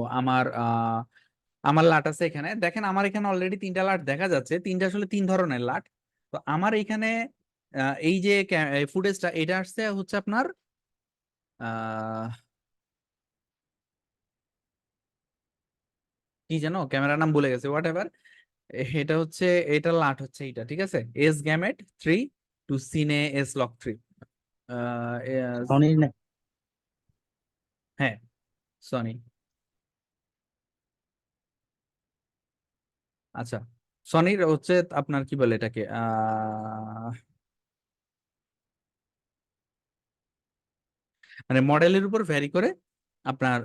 আমার লাট আছে এখানে, দেখেন আমার এখানে অলরেডি তিনটা লাট দেখা যাচ্ছে, তিনটা আসলে তিন ধরনের লাট। তো আমার এখানে এই যে ফুটেজটা এটা আসছে হচ্ছে আপনার আহ কি জানো ক্যামেরার নাম ভুলে গেছে, হোয়াট এভার। এটা হচ্ছে, এটা লাট হচ্ছে এটা, ঠিক আছে, এস গ্যামেট 3 টু সিনে এস লক 3। সনির না? হ্যাঁ, সনি। আচ্ছা, সনির হচ্ছে আপনার কি বলে এটাকে মানে মডেলের উপর ভ্যারি করে আপনার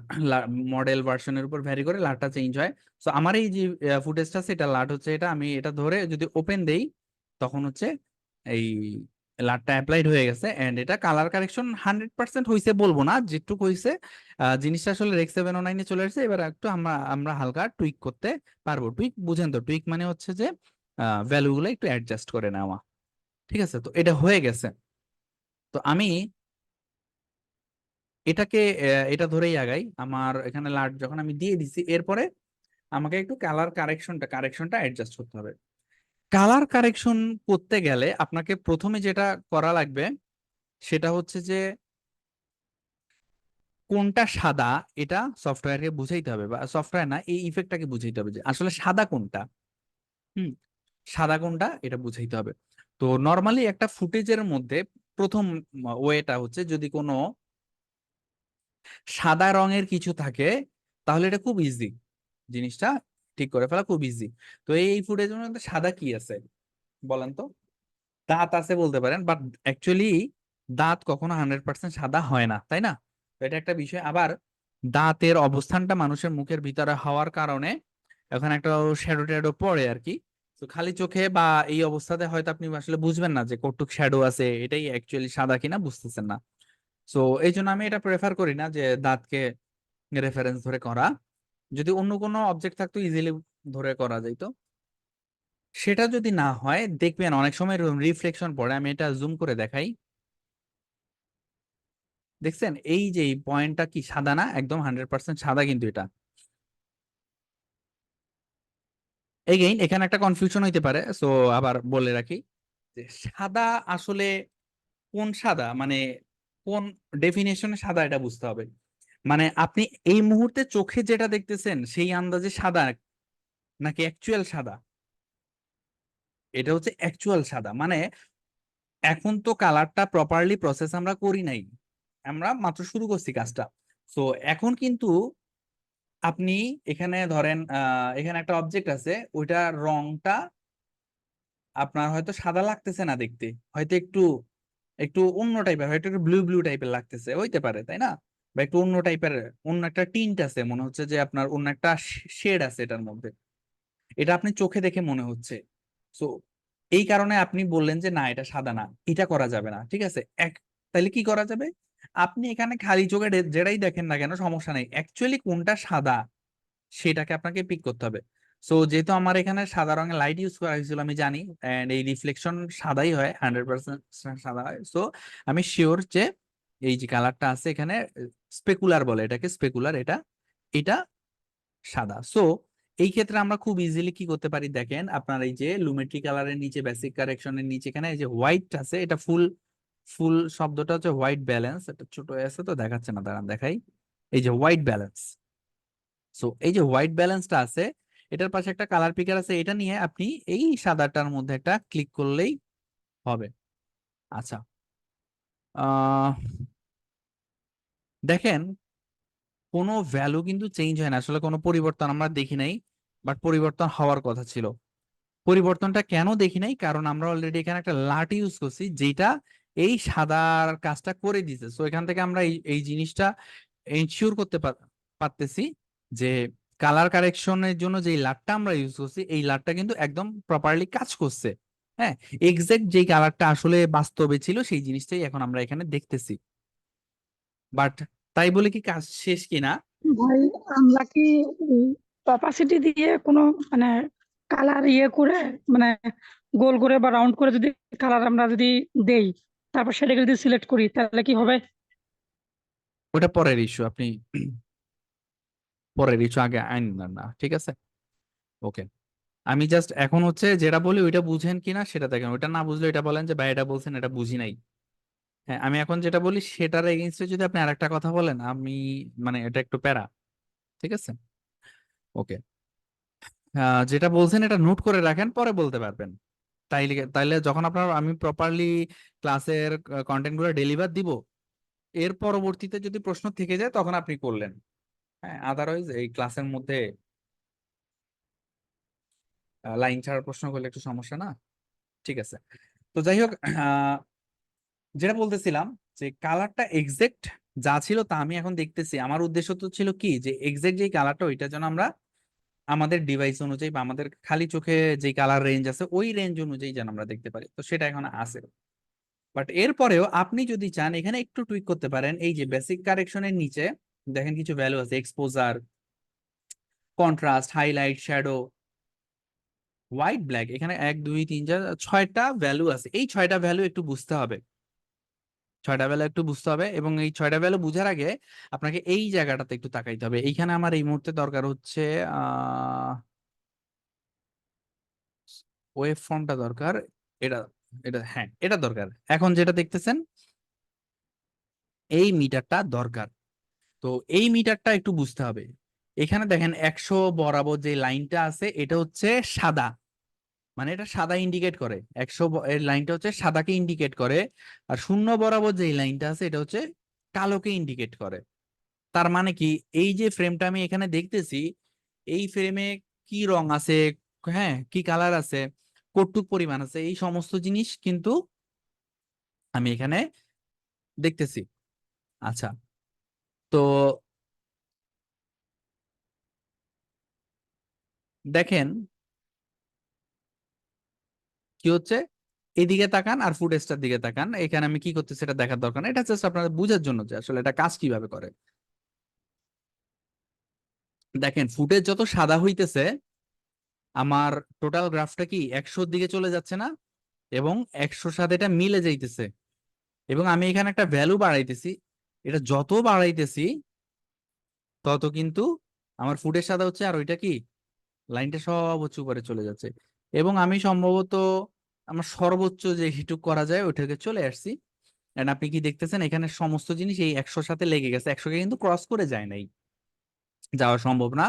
মডেল ভার্সনের উপর ভ্যারি করে লাটটা চেঞ্জ হয়। সো আমার এই যে ফুটেজটা সেটা লাট হচ্ছে এটা, আমি এটা ধরে যদি ওপেন দেই তখন হচ্ছে এই লাটটা অ্যাপ্লাইড হয়ে গেছে। এন্ড এটা কালার কারেকশন 100% হয়েছে বলবো না, যেটুকু হয়েছে জিনিসটা আসলে রেক 709-এ চলে আসছে। এবার একটু আমরা আমরা হালকা টুইক করতে পারবো। টুইক বুঝেন তো? টুইক মানে হচ্ছে যে ভ্যালু গুলো একটু অ্যাডজাস্ট করে নেওয়া। ঠিক আছে, তো এটা হয়ে গেছে। তো আমি এটাকে এটা ধরেই আগাই। আমার এখানে লাট যখন আমি দিয়ে দিছি এরপরে আমাকে একটু কারেকশনটা অ্যাডজাস্ট করতে হবে। কালার কারেকশন করতে গেলে আপনাকে প্রথমে যেটা করা লাগবে সেটা হচ্ছে যে কোনটা সাদা এটা সফটওয়্যারকে বুঝাইতে হবে, বা সফটওয়্যার না, এই ইফেক্টটাকে বুঝাইতে হবে যে আসলে সাদা কোনটা। হুম, সাদা কোনটা এটা বুঝাইতে হবে। তো নর্মালি একটা ফুটেজের মধ্যে প্রথম ওয়েটা হচ্ছে যদি কোনো সাদা রঙের কিছু থাকে তাহলে এটা খুব ইজি, জিনিসটা ঠিক করে ফেলা খুব ইজি। তো এই ফুটেজের মধ্যে সাদা কি আছে বলেন তো? দাঁত আছে বলতে পারেন, বাট অ্যাকচুয়ালি দাঁত কখনো 100% সাদা হয় না, তাই না? তো এটা একটা বিষয়। আবার দাঁতের অবস্থানটা মানুষের মুখের ভিতরে হওয়ার কারণে এখন একটা শ্যাডো ট্যাডো পড়ে আর কি। তো খালি চোখে বা এই অবস্থাতে হয়তো আপনি আসলে বুঝবেন না যে কতটুক শ্যাডো আছে, এটাই অ্যাকচুয়ালি সাদা কিনা বুঝতেছেন না। সো এই জন্য আমি এটা প্রেফার করি না যে দাঁতকে রেফারেন্স ধরে করা। যদি অন্য কোনো অবজেক্ট থাকতো ইজিলি ধরে করা যাইতো। সেটা যদি না হয় দেখবেন অনেক সময় রিফ্লেকশন পড়ে। আমি এটা জুম করে দেখাই। দেখছেন এই যে এই পয়েন্টটা কি সাদা না? একদম 100% সাদা কিন্তু এটা। এগেইন এখানে একটা কনফিউশন হইতে পারে, সো আবার বলে রাখি যে সাদা আসলে কোন সাদা, মানে কোন ডেফিনেশনে সাদা এটা বুঝতে হবে। মানে আপনি এই মুহূর্তে চোখে যেটা দেখতেছেন সেই আন্দাজে সাদা নাকি অ্যাকচুয়াল সাদা, এটা হচ্ছে অ্যাকচুয়াল সাদা। মানে এখন তো কালারটা প্রপারলি প্রসেস আমরা করি নাই, আমরা মাত্র শুরু করছি কাজটা। তো এখন কিন্তু আপনি এখানে ধরেন এখানে একটা অবজেক্ট আছে, ওইটার রংটা আপনার হয়তো সাদা লাগতেছে না দেখতে, হয়তো একটু একটু অন্য টাইপের, হয়তো একটু ব্লু ব্লু টাইপের লাগতেছে, হইতে পারে তাই না? বা একটু অন্য টাইপের, অন্য একটা টিন্ট আছে, মনে হচ্ছে যে আপনার অন্য একটা শেড আছে এটার মধ্যে, এটা আপনি চোখে দেখে মনে হচ্ছে। সো এই কারণে আপনি বললেন যে না এটা সাদা না, এটা করা যাবে না, ঠিক আছে। তাহলে কি করা যাবে? আপনি এখানে খালি চোখে যেটাই দেখেন না কেন সমস্যা নেই, অ্যাকচুয়ালি কোনটা সাদা সেটাকে আপনাকে পিক করতে হবে। সো যেহেতু আমার এখানে সাদা রঙের লাইট ইউজ করা হয়েছিল আমি জানি, এন্ড এই রিফ্লেকশন সাদাই হয়, 100% সাদা হয়। সো আমি শিওর যে এই যে কালারটা আছে এখানে, স্পেকুলার বলে এটাকে, স্পেকুলার, এটা এটা সাদা। সো এই ক্ষেত্রে আমরা খুব ইজিলি কি করতে পারি দেখেন, আপনার এই যে লুমেট্রি কালারের নিচে, বেসিক কারেকশনের নিচে এখানে এই যে হোয়াইট আছে, এটা ফুল ফুল শব্দটা হচ্ছে হোয়াইট ব্যালেন্স, এটা ছোট আছে তো দেখাচ্ছে না, দাঁড়ান দেখাই। এই যে হোয়াইট ব্যালেন্স, সো এই যে হোয়াইট ব্যালেন্সটা আছে, এটার পাশে একটা কালার পিকার আছে, এটা নিয়ে আপনি এই সাদাটার মধ্যে একটা ক্লিক করলেই হবে। আচ্ছা, আহ দেখেন কোনো ভ্যালু কিন্তু চেঞ্জ হয় না, আসলে কোনো পরিবর্তন আমরা দেখি নাই, বাট পরিবর্তন হওয়ার কথা ছিল। পরিবর্তনটা কেন দেখি নাই? কারণ আমরা অলরেডি এখানে একটা লাট ইউজ করছি যেটা এই সাদার কাজটা করে দিছে। সো এখান থেকে আমরা এই এই জিনিসটা এনশিওর করতে পারতেছি যে কালার কারেকশনের জন্য যে লাটটা আমরা ইউজ করছি এই লাটটা কিন্তু একদম প্রপারলি কাজ করছে। হ্যাঁ, এক্সাক্ট যেই কালারটা আসলে বাস্তবে ছিল সেই জিনিসটাই এখন আমরা এখানে দেখতেছি। বাট তাই বলে কি কাজ শেষ কিনা? ভাই আমরা কি অপাসিটি দিয়ে কোনো মানে কালার ইয়ে করে, মানে গোল করে বা রাউন্ড করে যদি কালার আমরা যদি দেই, তারপর সেটাকে যদি সিলেক্ট করি তাহলে কি হবে? ওটা পরের ইস্যু, আপনি পরের ইস্যু আগে আইন না, ঠিক আছে। ওকে, আমি জাস্ট এখন হচ্ছে যেটা বলি ওইটা বুঝেন কিনা সেটা দেখেন, ওইটা না বুঝলে এটা বলেন যে ভাই এটা বলছেন এটা বুঝি নাই। হ্যাঁ, আমি এখন যেটা বলি সেটার এগেইনস্টে যদি আপনি আরেকটা কথা বলেন, আমি মানে এটা একটু প্যারা, ঠিক আছে। ওকে, যেটা বলছেন এটা নোট করে রাখেন, পরে বলতে পারবেন। তাইলে তাইলে যখন আপনার আমি প্রপারলি ক্লাসের কন্টেন্ট গুলো ডেলিভার দিব, এর পরবর্তীতে যদি প্রশ্ন থেকে যায় তখন আপনি করলেন। হ্যাঁ, আদারওয়াইজ এই ক্লাসের মধ্যে লাইন ছাড়া প্রশ্ন করলে একটু সমস্যা না? ঠিক আছে। তো যাই হোক, যেটা বলতেছিলাম যে কালারটা এক্সাক্ট যা ছিল তা আমি এখন দেখতেছি। আমার উদ্দেশ্য তো ছিল কি যে এক্সাক্ট যে কালারটা ওইটা যেন আমরা আমাদের ডিভাইস অনুযায়ী বা আমাদের খালি চোখে যে কালার রেঞ্জ আছে ওই রেঞ্জ অনুযায়ী যেন আমরা দেখতে পারি, তো সেটা এখন আছে। বাট এরপরেও আপনি যদি চান এখানে একটু টুইক করতে পারেন। এই যে বেসিক কারেকশনের নিচে দেখেন কিছু ভ্যালু আছে, exposure, contrast, highlight, shadow, white, black, এখানে 1 2 3 4 6টা ভ্যালু আছে। এই 6টা ভ্যালু একটু বুঝতে হবে, 6টা ভ্যালু একটু বুঝতে হবে, এবং এই 6টা ভ্যালু বুঝার আগে আপনাকে এই জায়গাটাতে একটু তাকাইতে হবে। এইখানে আমার এই মুহূর্তে দরকার হচ্ছে ওয়েভ ফর্মটা দরকার, এটা এটা হ্যাঁ এটা দরকার। এখন যেটা দেখতেছেন এই মিটারটা দরকার, তো এই মিটারটা একটু বুঝতে হবে। এখানে দেখেন 100 বরাবর যে লাইনটা আছে এটা হচ্ছে সাদা, মানে এটা সাদা ইন্ডিকেট করে, 100 এর লাইনটা হচ্ছে সাদাকে ইন্ডিকেট করে। আর 0 বরাবর যে লাইনটা আছে এটা হচ্ছে কালোকে ইন্ডিকেট করে। তার মানে কি, এই যে ফ্রেমটা আমি এখানে দেখতেছি, এই ফ্রেমে কি রং আছে, হ্যাঁ কি কালার আছে, কতটুক পরিমাণ আছে, এই সমস্ত জিনিস কিন্তু আমি এখানে দেখতেছি। আচ্ছা, তো দেখেন কি হচ্ছে, এদিকে তাকান আর ফুটেজটার দিকে তাকান, এখানে আমি কি করতেছি এটা দেখার দরকার নেই, এটা জাস্ট আপনাদের বোঝার জন্য যে আসলে এটা কাজ কিভাবে করে। দেখেন ফুটেজ যত সাদা হইতেছে আমার টোটাল গ্রাফটা কি 100-র দিকে চলে যাচ্ছে না, এবং 100-র সাথে এটা মিলে যাইতেছে, এবং আমি এখানে একটা ভ্যালু বাড়াইতেছি। এটা যত বাড়াইতেছি তত কিন্তু আমার ফুটের সাথে হচ্ছে, আর ওইটা কি লাইনটা সব হচ্ছে উপরে চলে যাচ্ছে, এবং আমি সম্ভবত আমার সর্বোচ্চ যে হিটুক করা যায় ওইটাকে চলে আসছি। এন্ড আপনি কি দেখতেছেন এখানে সমস্ত জিনিস এই 100-র সাথে লেগে গেছে, 100-কে কিন্তু ক্রস করে যায় নাই, যাওয়া সম্ভব না,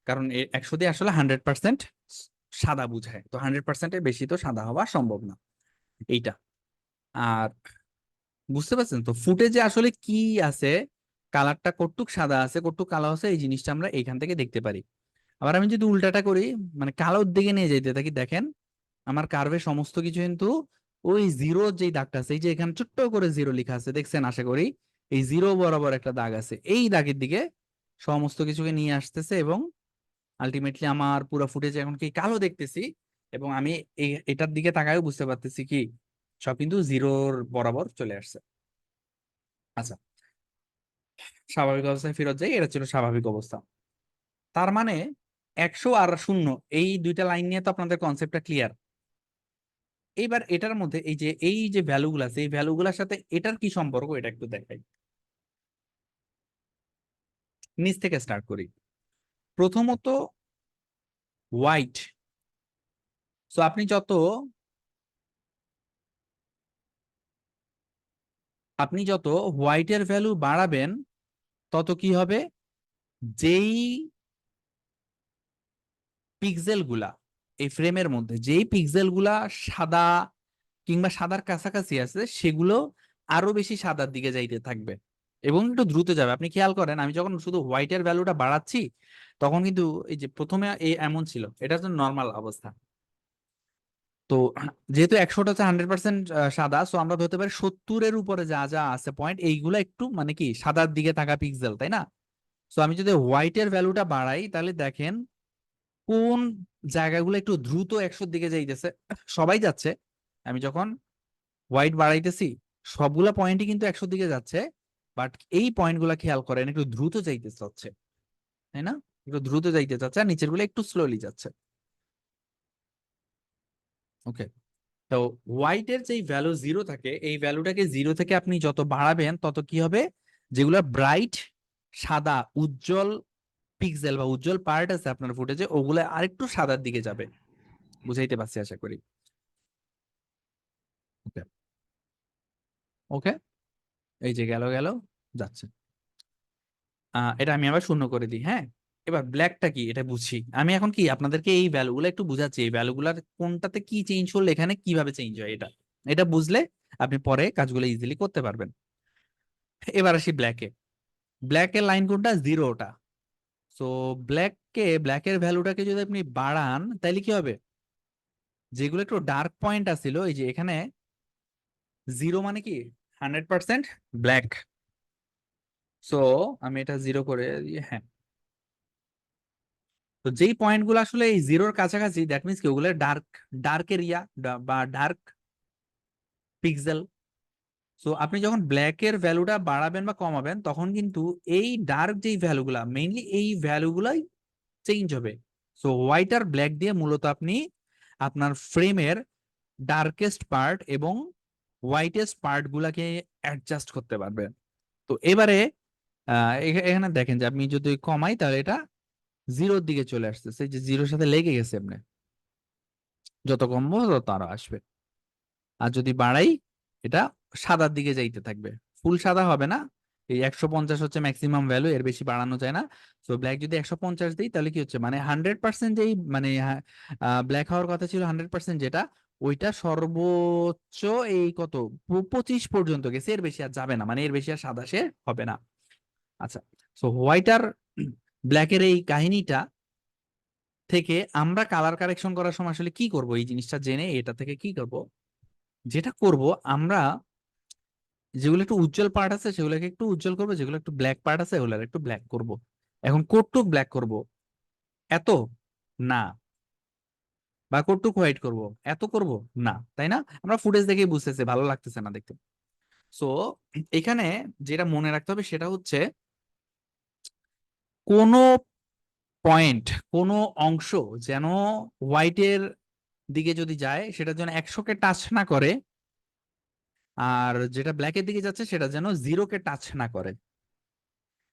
কারণ 100 দিয়ে আসলে 100% সাদা বুঝায়, তো 100%-এর বেশি তো সাদা হওয়া সম্ভব না এইটা। আর বুঝতে পারছেন তো ফুটেজে আসলে কি আছে, কালারটা কতটুক সাদা আছে কতটুক কালো আছে, এই জিনিসটা আমরা এইখান থেকে দেখতে পারি। আবার আমি যদি উল্টাটা করি, মানে কালোর দিকে নিয়ে যাইতে থাকি, দেখেন আমার কার্ভে সমস্ত কিছু কিন্তু ওই জিরো যেই দাগটা আছে, এই যে এখানে ছোট্ট করে জিরো লেখা আছে দেখছেন আশা করি, এই জিরো বরাবর একটা দাগ আছে, এই দাগের দিকে সমস্ত কিছুকে নিয়ে আসতেছে, এবং আলটিমেটলি আমার পুরো ফুটেজ এখন কি কালো দেখতেছি, এবং আমি এটার দিকে তাকায় বুঝতে পারতেছি কি সব কিন্তু জিরোর বরাবর চলে আসছে। আচ্ছা, স্বাভাবিক অবস্থায় ফেরত যাই, এটা ছিল স্বাভাবিক অবস্থা। তার মানে 100 আর 0 এই দুইটা লাইন নিয়ে তো আপনাদের কনসেপ্টটা ক্লিয়ার। এইবার এটার মধ্যে এই যে ভ্যালুগুলো আছে, এই ভ্যালুগুলোর সাথে এটার কি সম্পর্ক এটা একটু দেখাই। নিচ থেকে স্টার্ট করি। প্রথমত হোয়াইট, সো আপনি যত হোয়াইটের ভ্যালু বাড়াবেন তত কি হবে, যেই পিক্সেল গুলা এই ফ্রেমের মধ্যে যেই পিক্সেল গুলা সাদা কিংবা সাদার কাছাকাছি আছে, সেগুলো আরো বেশি সাদার দিকে যাইতে থাকবে এবং একটু দ্রুত যাবে। আপনি খেয়াল করেন আমি যখন শুধু হোয়াইটের ভ্যালুটা বাড়াচ্ছি, তখন কিন্তু এই যে প্রথমে এমন ছিল, এটা তো নর্মাল অবস্থা। তো যেহেতু 100টা হচ্ছে 100% সাদা, সো আমরা ধরতে পারি 70-এর উপরে যা যা আছে পয়েন্ট, এইগুলা একটু মানে কি সাদার দিকে থাকা পিক্সেল, তাই না? সো আমি যদি হোয়াইটের ভ্যালুটা বাড়াই, তাহলে দেখেন কোন জায়গাগুলো একটু দ্রুত 100-র দিকে যাইতেছে, সবাই যাচ্ছে। আমি যখন হোয়াইট বাড়াইতেছি সবগুলা পয়েন্টই কিন্তু 100-র দিকে যাচ্ছে, বাট এই পয়েন্টগুলা খেয়াল করেন একটু দ্রুত যাইতে চাচ্ছে, তাই না? একটু দ্রুত যাইতে চাচ্ছে, আর নিচের গুলো একটু স্লোলি যাচ্ছে। ওকে, তো হোয়াইটের যেই ভ্যালু জিরো থাকে, এই ভ্যালুটাকে জিরো থেকে আপনি যত বাড়াবেন তত কি হবে, যেগুলো ব্রাইট সাদা উজ্জ্বল পিক্সেল বা উজ্জ্বল পার্ট আছে আপনার ফুটেজে, ওগুলো আরেকটু সাদার দিকে যাবে। বুঝাইতে পারছি আশা করি। ওকে, ওকে, এই যে গেল গেল যাচ্ছে। এটা আমি আবার শূন্য করে দিই, হ্যাঁ। এবার ব্ল্যাকটা কি এটা বুঝছি, আমি এখন কি আপনাদেরকে এই ভ্যালুগুলো একটু বুঝাচ্ছি, এই ভ্যালুগুলার কোনটাতে কি চেঞ্জ হলে এখানে কিভাবে চেঞ্জ হয়, এটা এটা বুঝলে আপনি পরে কাজগুলো ইজিলি করতে পারবেন। এবার আসি ব্ল্যাকে। ব্ল্যাকের লাইন কোনটা, জিরোটা। সো ব্ল্যাকের ভ্যালুটাকে যদি আপনি বাড়ান, তাইলে কি হবে, যেগুলো একটু ডার্ক পয়েন্ট আছিল, এই যে এখানে জিরো মানে কি 100% ব্ল্যাক। সো আমি এটা জিরো করে দিই, হ্যাঁ। তো যেই পয়েন্ট গুলো আসলে এই জিরোর কাছাকাছি, দ্যাট মিনস কি ওগুলো ডার্ক এরিয়া বা ডার্ক পিক্সেল। সো আপনি যখন ব্ল্যাকের ভ্যালুটা বাড়াবেন বা কমাবেন, তখন কিন্তু এই ডার্ক যেই ভ্যালুগুলা, মেইনলি এই ভ্যালুগুলাই চেঞ্জ হবে। সো হোয়াইট আর ব্ল্যাক দিয়ে মূলত আপনি আপনার ফ্রেমের ডার্কেস্ট পার্ট এবং হোয়াইটেস্ট পার্ট গুলাকে অ্যাডজাস্ট করতে পারবেন। তো এবারে এখানে দেখেন যে আপনি যদি কমাই, তাহলে এটা জিরোর দিকে চলে আসতেছে, এই যে জিরোর সাথে লেগে গেছে এমনি, যত কমবো তত আরো আসবে। আর যদি বাড়াই, এটা সাদার দিকে যাইতে থাকবে, ফুল সাদা হবে না। এই 150 হচ্ছে ম্যাক্সিমাম ভ্যালু, এর বেশি বাড়ানো যায় না। তো ব্ল্যাক যদি 150 দিই, তাহলে কি হচ্ছে, মানে 100% যেই মানে ব্ল্যাক হওয়ার কথা ছিল 100% যেটা, ওইটা সর্বোচ্চ এই কত 25 পর্যন্ত গেছে, এর বেশি আর যাবে না, মানে এর বেশি আর সাদা সে হবে না। আচ্ছা, সো হোয়াইট আর ব্ল্যাকের এই কাহিনীটা থেকে আমরা কালার কারেকশন করার সময় আসলে কি করব, এই জিনিসটা জেনে এটা থেকে কি করব, যেটা করব আমরা, যেগুলো একটু উজ্জ্বল পার্ট আছে সেগুলোকে একটু উজ্জ্বল করবো, যেগুলো একটু ব্ল্যাক পার্ট আছে ওগুলো একটু ব্ল্যাক করব। এখন কতটুক ব্ল্যাক করব, এত না, বা কতটুক হোয়াইট করব, এত করব না, তাই না? আমরা ফুটেজ দেখেই বুঝতেছি ভালো লাগতেছে না দেখতে। সো এখানে যেটা মনে রাখতে হবে সেটা হচ্ছে, কোন পয়েন্ট, কোনো অংশ যেন হোয়াইটের দিকে যদি যায় সেটা যেন 100-কে টাচ না করে, আর যেটা ব্ল্যাকের দিকে যাচ্ছে সেটা যেন 0-কে টাচ না করে।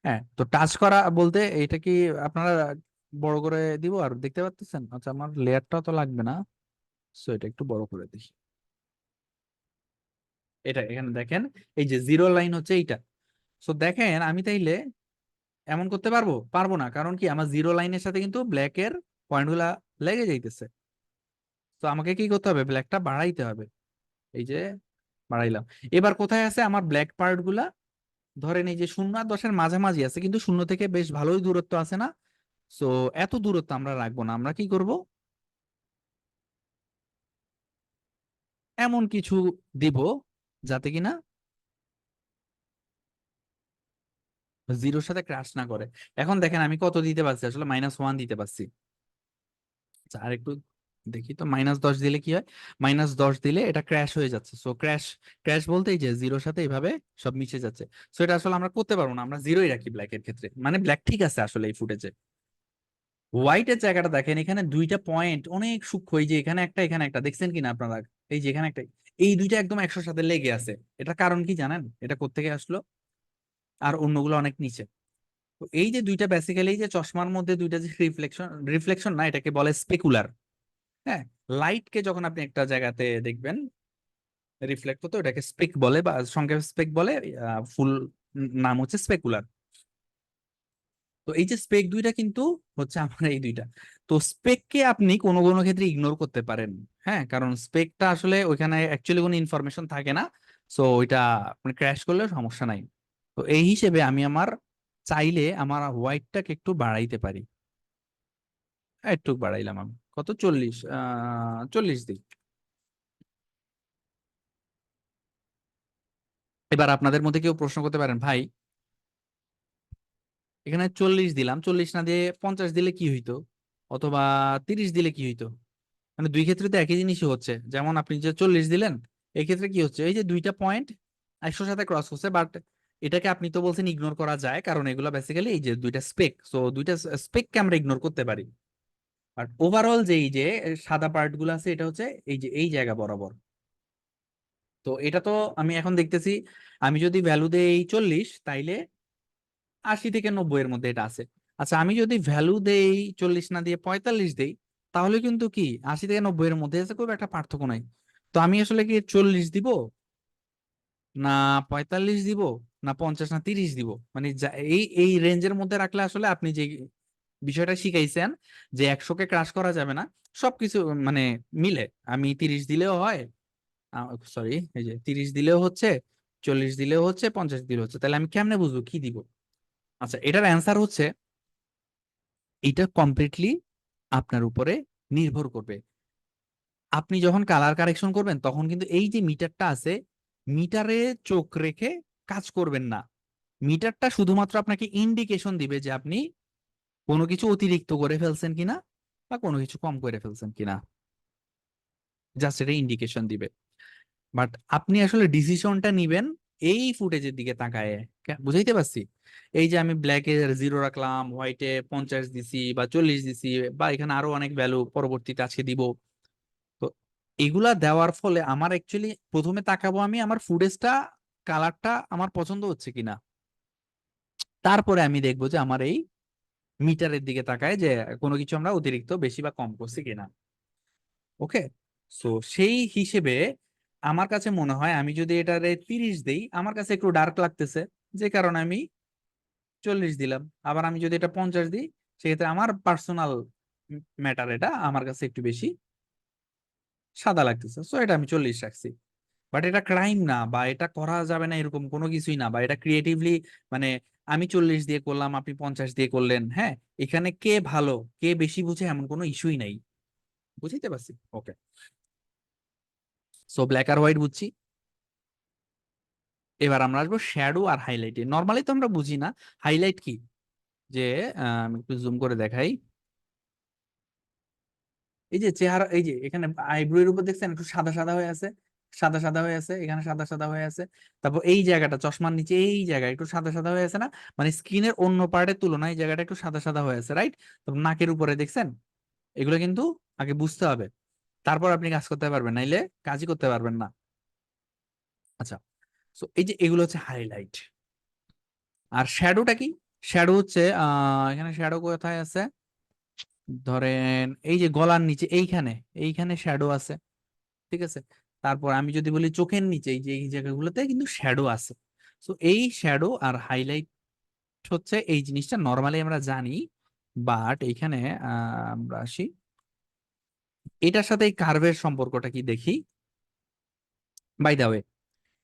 হ্যাঁ, তো টাচ করা বলতে এটা কি আপনারা বড় করে দিব আর দেখতে পাচ্ছেন? আচ্ছা, আমার লেয়ারটা তো লাগবে না, সো এটা একটু বড় করে দিই। এটা এখানে দেখেন, এই যে জিরো লাইন হচ্ছে এইটা। সো দেখেন আমি তাইলে এমন করতে পারবো? পারবো না, কারণ কি আমার জিরো লাইনের সাথে কিন্তু ব্ল্যাকের পয়েন্ট গুলা লেগে যাইতেছে। তো আমাকে কি করতে হবে? ব্ল্যাকটা বাড়াইতে হবে। এই যে বাড়াইলাম। এবার কোথায় আছে আমার ব্ল্যাক পার্ট গুলা? ধরেন এই যে 0 আর 10-এর মাঝামাঝি আছে, কিন্তু 0 থেকে বেশ ভালোই দূরত্ব আছে না? সো এত দূরত্ব আমরা রাখবো না, আমরা কি করব? এমন কিছু দিব যাতে কিনা জিরোর সাথে ক্র্যাশ না করে। এখন দেখেন আমি কত দিতে পারছি, আসলে -1 দিতে পারছি। আচ্ছা, আর একটু দেখি তো, -10 দিলে কি হয়? -10 দিলে এটা ক্র্যাশ হয়ে যাচ্ছে। সো ক্র্যাশ, ক্র্যাশ বলতে এই যে জিরোর সাথে এইভাবে সব মিশে যাচ্ছে। সো এটা আসলে আমরা করতে পারবো না, আমরা জিরোই রাখি ব্ল্যাকের ক্ষেত্রে। মানে ব্ল্যাক ঠিক আছে আসলে এই ফুটেজে। হোয়াইটের জায়গাটা দেখেন, এখানে দুইটা পয়েন্ট অনেক সূক্ষ্ম। এই যে এখানে একটা, এখানে একটা, দেখছেন কিনা আপনারা? এই যে এখানে একটা, এই দুইটা একদম 100-র সাথে লেগে আছে। এটা কারণ কি জানেন? এটা কোত্থেকে আসলো? আর অন্যগুলো অনেক নিচে। তো এই যে দুইটা বেসিক্যালি, এই যে চশমার মধ্যে দুইটা যে রিফ্লেকশন, রিফ্লেকশন না, এটাকে বলে স্পেকুলার। হ্যাঁ, লাইটকে যখন আপনি একটা জায়গাতে দেখবেন রিফ্লেক্ট হতো, এটাকে স্পেক বলে, বা সংক্ষেপে স্পেক বলে। ফুল নাম হচ্ছে স্পেকুলার। তো এই যে স্পেক দুইটা কিন্তু হচ্ছে আমার এই দুইটা। তো স্পেককে আপনি কোনো কোনো ক্ষেত্রে ইগনোর করতে পারেন। হ্যাঁ, কারণ স্পেকটা আসলে ওইখানে অ্যাকচুয়ালি কোনো ইনফরমেশন থাকে না। সো ওইটা আপনি ক্র্যাশ করলে সমস্যা নাই। তো এই হিসেবে আমি আমার চাইলে আমার হোয়াইটটাকে একটু বাড়াইতে পারি। একটু বাড়াইলাম আমি, কত, 40, 40 দিই। এবার আপনাদের মধ্যে কেউ প্রশ্ন করতে পারেন, ভাই এখানে 40 দিলাম, 40 না দিয়ে 50 দিলে কি হইতো, অথবা 30 দিলে কি হইতো? মানে দুই ক্ষেত্রে তো একই জিনিসই হচ্ছে। যেমন আপনি যে 40 দিলেন, এই ক্ষেত্রে কি হচ্ছে? এই যে দুইটা পয়েন্ট 100-র সাথে ক্রস হচ্ছে, বাট এটাকে আপনি তো বলছেন ইগনোর করা যায়, কারণ এগুলো বেসিক্যালি এই যে দুইটা স্পেক। সো দুইটা স্পেককে আমরা ইগনোর করতে পারি। বাট ওভারঅল যে এই যে সাদা পার্ট গুলো আছে, এটা হচ্ছে এই যে এই জায়গা বরাবর। তো এটা তো আমি এখন দেখতেছি, আমি যদি ভ্যালু দেই 40, তাইলে 80 থেকে 90 এর মধ্যে এটা আছে। আচ্ছা, আমি যদি ভ্যালু দেই 40 না দিয়ে 45 দেই, তাহলে কিন্তু কি 80 থেকে 90 এর মধ্যে আছে, খুব একটা পার্থক্য নাই। তো আমি আসলে কি 40 দিব, না 45 দিব, না 50, না 30 দিব? মানে এই এই রেঞ্জের মধ্যে রাখলে আসলে আপনি যে বিষয়টা শিখাইছেন যে 100-কে ক্রাশ করা যাবে না, সবকিছু মানে মিলে। আমি 30 দিলেও হয়, সরি, এই যে 30 দিলেও হচ্ছে, 40 দিলেও হচ্ছে, 50 দিলেও হচ্ছে। তাহলে আমি কেমনে বুঝবো কি দিব? আচ্ছা, এটার অ্যান্সার হচ্ছে, এটা কমপ্লিটলি আপনার উপরে নির্ভর করবে। আপনি যখন কালার কারেকশন করবেন তখন কিন্তু এই যে মিটারটা আছে, মিটারে চোখ রেখে কাজ করবেন না। মিটারটা শুধুমাত্র আপনাকে ইন্ডিকেশন দিবে যে আপনি কোনো কিছু অতিরিক্ত করে ফেলছেন কিনা, বা কোনো কিছু কম করে ফেলছেন কিনা, জাস্ট এটা ইন্ডিকেশন দিবে। বাট আপনি আসলে ডিসিশনটা নিবেন এই ফুটেজের দিকে তাকায়। বুঝাইতে পারছি? এই যে আমি ব্ল্যাকে 0 রাখলাম, হোয়াইটে 50 দিছি বা 40 দিছি, বা এখানে আরো অনেক ভ্যালু পরবর্তীতে আজকে দিব। তো এগুলা দেওয়ার ফলে আমার অ্যাকচুয়ালি প্রথমে তাকাবো আমি আমার ফুটেজটা, কালারটা আমার পছন্দ হচ্ছে কিনা। তারপরে আমি দেখবো যে আমার এই মিটারের দিকে তাকায় যে কোনো কিছু আমরা অতিরিক্ত বেশি বা কম করছি কিনা। ওকে, সো সেই হিসেবে আমার কাছে মনে হয় আমি যদি এটারে 30 দেই, আমার কাছে একটু ডার্ক লাগতেছে, যে কারণে আমি 40 দিলাম। আবার আমি যদি এটা 50 দিই, সেক্ষেত্রে আমার পার্সোনাল ম্যাটার, এটা আমার কাছে একটু বেশি সাদা লাগতেছে, সো এটা আমি 40 রাখছি। বাট এটা ক্রাইম না, বা এটা করা যাবে না এরকম কোনো কিছুই না, বা এটা ক্রিয়েটিভলি মানে আমি 40 দিয়ে করলাম, আপনি 50 দিয়ে করলেন। হ্যাঁ, এখানে কে ভালো কে বেশি বুঝে এমন কোনো ইস্যুই নাই। বুঝতে পারছি? ওকে, সো ব্ল্যাক আর হোয়াইট বুঝছি। এবার আমরা আসবো শ্যাডো আর হাইলাইটে। নর্মালি তো আমরা বুঝি না হাইলাইট কি। যে আমি একটু জুম করে দেখাই, এই যে চেহারা, এই যে এখানে আইব্রোর উপর দেখছেন একটু সাদা সাদা হয়ে আছে, সাদা সাদা হয়ে আছে, এখানে সাদা সাদা হয়ে আছে, তারপর এই জায়গাটা চশমার নিচে এই জায়গায় একটু সাদা সাদা হয়ে আছে না, মানে স্কিনের অন্য পার্টের তুলনায় এই জায়গাটা একটু সাদা সাদা হয়ে আছে, রাইট? তারপর নাকের উপরে দেখছেন, এগুলো কিন্তু আগে বুঝতে হবে, তারপর আপনি কাজ করতে পারবেন, নাইলে কাজই করতে পারবেন না। আচ্ছা, তো এই যে এগুলো হচ্ছে হাইলাইট। আর শ্যাডোটা কি? শ্যাডো হচ্ছে এখানে শ্যাডো কোথায় আছে, ধরেন এই যে গলার নিচে এইখানে, এইখানে শ্যাডো আছে, ঠিক আছে? তারপর আমি যদি বলি চোখের নিচে, এই যে এই জায়গাগুলোতে কিন্তু শ্যাডো আছে। তো এই শ্যাডো আর হাইলাইট হচ্ছে এই জিনিসটা নর্মালি আমরা জানি, বাট এইখানে আমরা আসি, এটার সাথে এই কার্ভের সম্পর্কটা কি দেখি। বাই দা ওয়ে,